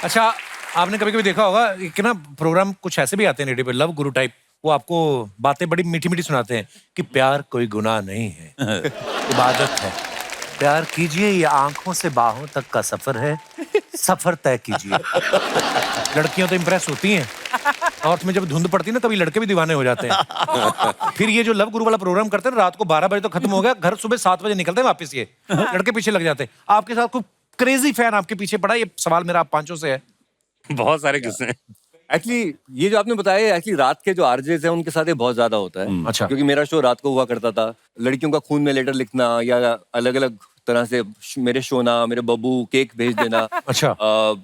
अच्छा, आपने कभी कभी देखा होगा कि ना प्रोग्राम कुछ ऐसे भी आते हैं रेडियो पे, लव गुरु टाइप, वो आपको बातें बड़ी मीठी मीठी सुनाते हैं कि प्यार कोई गुनाह नहीं है, इबादत है। प्यार कीजिए, ये आंखों से बाहों तक का सफर है, सफर तय कीजिए। लड़कियां तो इंप्रेस होती हैं, और उसमें जब धुंध पड़ती है ना तभी लड़के भी दीवाने हो जाते हैं। फिर ये जो लव गुरु वाला प्रोग्राम करते हैं, रात को 12 बजे तो खत्म हो गया, घर सुबह 7 बजे निकलते हैं वापस। ये लड़के पीछे लग जाते हैं। आपके साथ कोई क्रेजी फैन आपके पीछे पड़ा? ये सवाल मेरा आप पांचों से है। बहुत सारे किस्से हैं। एक्चुअली ये जो आपने बताया, एक्चुअली रात के जो आरजेस हैं उनके साथ ये बहुत ज्यादा होता है। अच्छा। क्योंकि मेरा शो रात को हुआ करता था। लड़कियों का खून में लेटर लिखना या अलग अलग तरह से मेरे शोना, मेरे बब्बू केक भेज देना। अच्छा।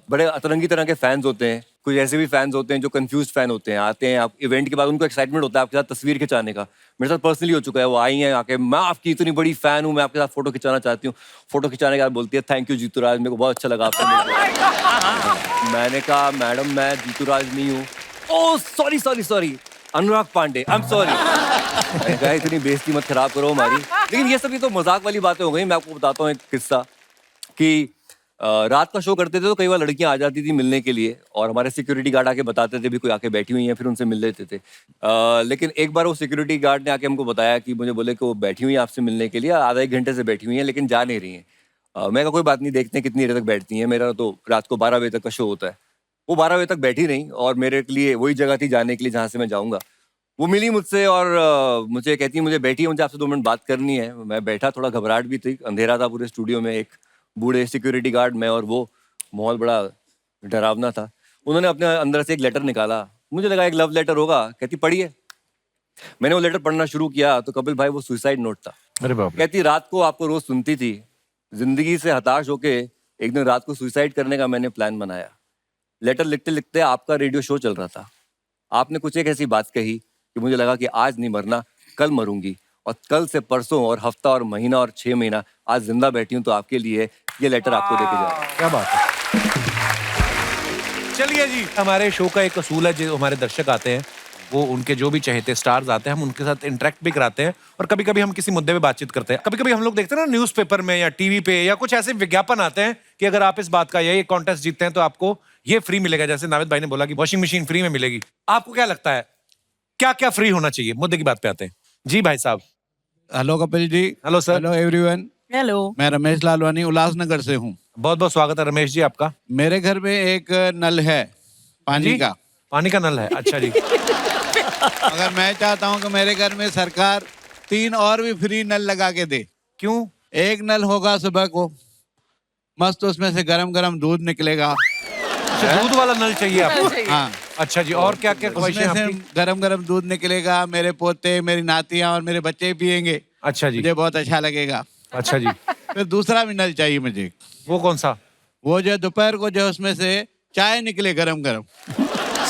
बड़े अतरंगी तरह के फैंस होते हैं। कुछ ऐसे भी फैंस होते हैं जो कंफ्यूज फैन होते हैं, आते हैं आप इवेंट के बाद, उनको एक्साइटमेंट होता है आपके साथ तस्वीर खिंचाने का। मेरे साथ पर्सनली हो चुका है, वो आई हैं आके, मैं आपकी इतनी बड़ी फैन हूँ, मैं आपके साथ फोटो खिंचाना चाहती हूँ। फोटो खिंचाने के बाद बोलती है थैंक यू जीतूराज, मेरे को बहुत अच्छा लगा आपसे मिलकर। मैंने कहा मैडम मैं जीतूराज नहीं हूँ। Oh sorry sorry sorry, Anurag Pandey, I am sorry. इतनी बेइज्जती मत खराब करो हमारी। लेकिन ये सब तो मजाक वाली बातें हो गई। मैं आपको बताता हूँ एक किस्सा कि रात का शो करते थे तो कई बार लड़कियां आ जाती थी मिलने के लिए, और हमारे सिक्योरिटी गार्ड आके बताते थे भी कोई आके बैठी हुई है, फिर उनसे मिल लेते थे। लेकिन एक बार वो सिक्योरिटी गार्ड ने आके हमको बताया कि मुझे बोले कि वो बैठी हुई है आपसे मिलने के लिए, आधा एक घंटे से बैठी हुई है लेकिन जा नहीं रही हैं। मैं कहा कोई बात नहीं, देखते हैं कितनी देर तक बैठती हैं। मेरा तो रात को 12 बजे तक का शो होता है। वो 12 बजे तक बैठी रही और मेरे लिए वही जगह थी जाने के लिए जहाँ से मैं जाऊँगा। वो मिली मुझसे और मुझे कहती है मुझे बैठी है, मुझे आपसे 2 मिनट बात करनी है। मैं बैठा, थोड़ा घबराहट भी थी, अंधेरा था पूरे स्टूडियो में, एक बूढ़े सिक्योरिटी गार्ड, मैं और वो, माहौल बड़ा डरावना था। उन्होंने अपने अंदर से एक लेटर निकाला, मुझे लगा एक लव लेटर होगा। कहती पढ़िए। मैंने वो लेटर पढ़ना शुरू किया तो कपिल भाई वो सुसाइड नोट था। अरे बाप रे। कहती रात को आपको रोज सुनती थी, जिंदगी से हताश होके एक दिन रात को सुसाइड करने का मैंने प्लान बनाया। लेटर लिखते लिखते आपका रेडियो शो चल रहा था, आपने कुछ एक ऐसी बात कही कि मुझे लगा कि आज नहीं मरना, कल मरूंगी, और कल से परसों और हफ्ता और महीना और 6 महीना आज जिंदा बैठी हूँ तो आपके लिए ये लेटर आपको देके जा रहा हूं। क्या बात है। चलिए जी, हमारे शो का एक असूल है, जो हमारे दर्शक आते हैं वो उनके जो भी चहेते स्टार्स आते हैं, हम उनके साथ इंटरेक्ट भी कराते हैं, और कभी कभी हम किसी मुद्दे पे बातचीत करते हैं। कभी कभी हम लोग देखते हैं ना न्यूज़पेपर में या टीवी पे या कुछ ऐसे विज्ञापन आते हैं कि अगर आप इस बात का ये कॉन्टेस्ट जीतते हैं तो आपको ये फ्री मिलेगा। जैसे नाविद भाई ने बोला कि वॉशिंग मशीन फ्री में मिलेगी। आपको क्या लगता है क्या क्या फ्री होना चाहिए? मुद्दे की बात पे आते हैं जी भाई साहब। Hello Kapil ji. Hello sir. Hello everyone. Hello. मैं रमेश लालवानी उल्लासनगर से हूँ। बहुत बहुत स्वागत है रमेश जी आपका। मेरे घर में एक नल है पानी का। पानी का नल है? अच्छा जी। अगर मैं चाहता हूँ कि मेरे घर में सरकार 3 और भी फ्री नल लगा के दे। क्यों? एक नल होगा सुबह को, मस्त उसमें से गरम गरम दूध निकलेगा। दूध वाला नल चाहिए आपको? हाँ। अच्छा जी, और क्या क्या ख्वाहिशें उसमें से आपकी? गरम गरम दूध निकलेगा, मेरे पोते, मेरी नातियाँ और मेरे बच्चे पियेंगे। अच्छा जी। मुझे बहुत अच्छा लगेगा। अच्छा जी। फिर दूसरा भी नल चाहिए मुझे। वो कौन सा? वो जो दोपहर को जो उसमें से चाय निकले गरम गरम।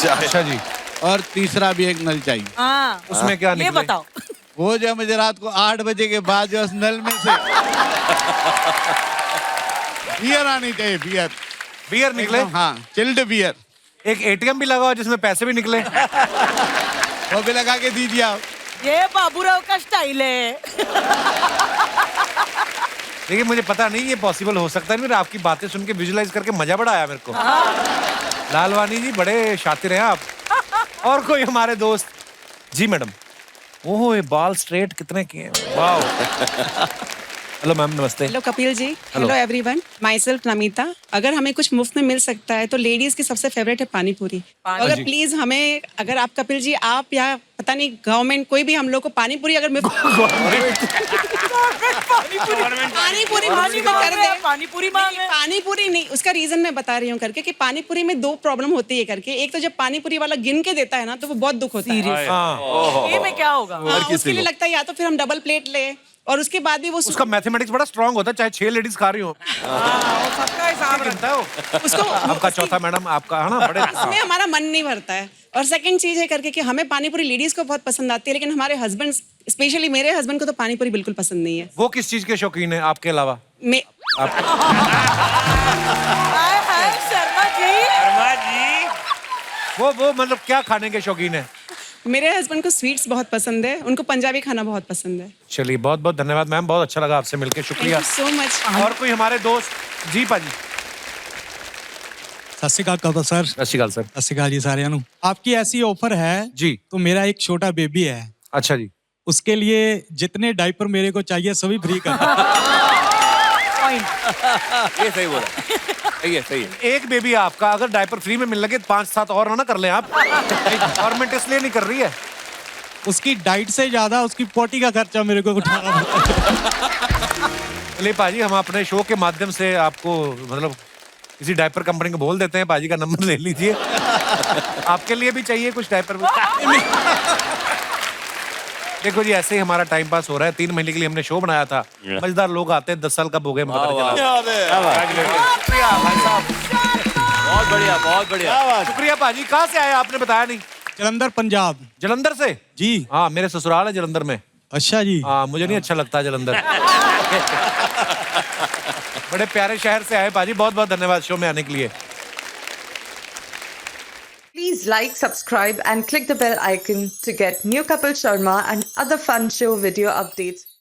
अच्छा जी। और तीसरा भी एक नल चाहिए। हाँ। उसमें क्या निकले? ये बताओ। वो जो मुझे रात को 8 बजे के बाद जो उस नल में से बियर आनी चाहिए। बियर निकले? हाँ, चिल्ड बियर। एक एटीएम भी लगाओ जिसमें पैसे भी निकले। वो भी लगा के दीजिए आप। ये बाबूराव का स्टाइल है। देखिए मुझे पता नहीं ये पॉसिबल हो सकता है, मेरे आपकी बातें सुन के विजुलाइज करके मजा बड़ा आया मेरे को। लालवानी जी बड़े शातिर हैं आप। और कोई हमारे दोस्त? जी मैडम। ओह ये बाल स्ट्रेट कितने किए हैं, वाह। Hello ma'am, namaste. Hello Kapil ji. Hello. Hello everyone, myself Namita. अगर हमें कुछ मुफ्त में मिल सकता है तो लेडीज की सबसे फेवरेट है पानी पूरी। अगर जी। प्लीज हमें, अगर आप कपिल जी, आप या पता नहीं गवर्नमेंट कोई भी हम लोग को पानी पूरी अगर पानी पूरी पानी पूरी नहीं, उसका रीजन मैं बता रही हूँ करके कि पानी पूरी में दो प्रॉब्लम होती है करके। एक तो जब पानी पूरी वाला गिन के देता है ना तो वो बहुत दुख होता है। ये में क्या होगा? हाँ, उसके लिए लगता है या तो फिर हम डबल प्लेट ले और उसके बाद भी वो उसका मैथमेटिक्स बड़ा स्ट्रांग होता है, चाहे 6 लेडीज खा रही हो। सबका हिसाब रखता है वो। उसको आपका चौथा मैडम, आपका है ना बड़े। उसमें हमारा मन नहीं भरता है। और सेकंड चीज है करके कि हमें पानी पूरी लेडीज को बहुत पसंद आती है, लेकिन हमारे हस्बैंड, स्पेशली मेरे हस्बैंड को तो पानी पूरी बिल्कुल पसंद नहीं है। वो किस चीज के शौकीन है आपके अलावा? मैं शर्मा जी। वो मतलब क्या खाने के शौकीन है? मेरे हस्बैंड को स्वीट्स बहुत पसंद है, उनको पंजाबी खाना बहुत पसंद है। चलिए बहुत बहुत धन्यवाद मैम, बहुत अच्छा लगा आपसे मिलकर, शुक्रिया। So much. और कोई हमारे दोस्त? जी पाजी। सत श्री अकाल कपिल सर। सत श्री अकाल सर। सत श्री अकाल जी साਰਿਆਂ ਨੂੰ। आपकी ऐसी ऑफर है जी, तो मेरा एक छोटा बेबी है। अच्छा जी। उसके लिए जितने डायपर मेरे को चाहिए सभी फ्री कर। ये सही बोला, सही है, सही है। एक बेबी आपका अगर डायपर फ्री में मिल लगे 5-7 और ना कर लें आप। गवर्नमेंट इसलिए नहीं कर रही है। उसकी डाइट से ज्यादा उसकी पोटी का खर्चा मेरे को उठाना पड़ता है। चलिए पाजी, हम अपने शो के माध्यम से आपको मतलब किसी डायपर कंपनी को बोल देते हैं, पाजी का नंबर ले लीजिए। आपके लिए भी चाहिए कुछ डायपर? देखो जी, ऐसे ही हमारा टाइम पास हो रहा है। 3 महीने के लिए हमने शो बनाया था, मजेदार लोग आते हैं, 10 साल कब हो गए मुझे पता चला। शुक्रिया भाई साहब, बहुत बढ़िया, बहुत बढ़िया। शुक्रिया पाजी। कहाँ से आए आपने बताया नहीं? जलंधर पंजाब। जलंधर से? जी हाँ, मेरे ससुराल है जलंधर में। अच्छा जी। हाँ, मुझे नहीं अच्छा लगता जलंधर। बड़े प्यारे शहर से आए पाजी, बहुत बहुत धन्यवाद शो में आने के लिए। Please like, subscribe and click the bell icon to get new Kapil Sharma and other fun show video updates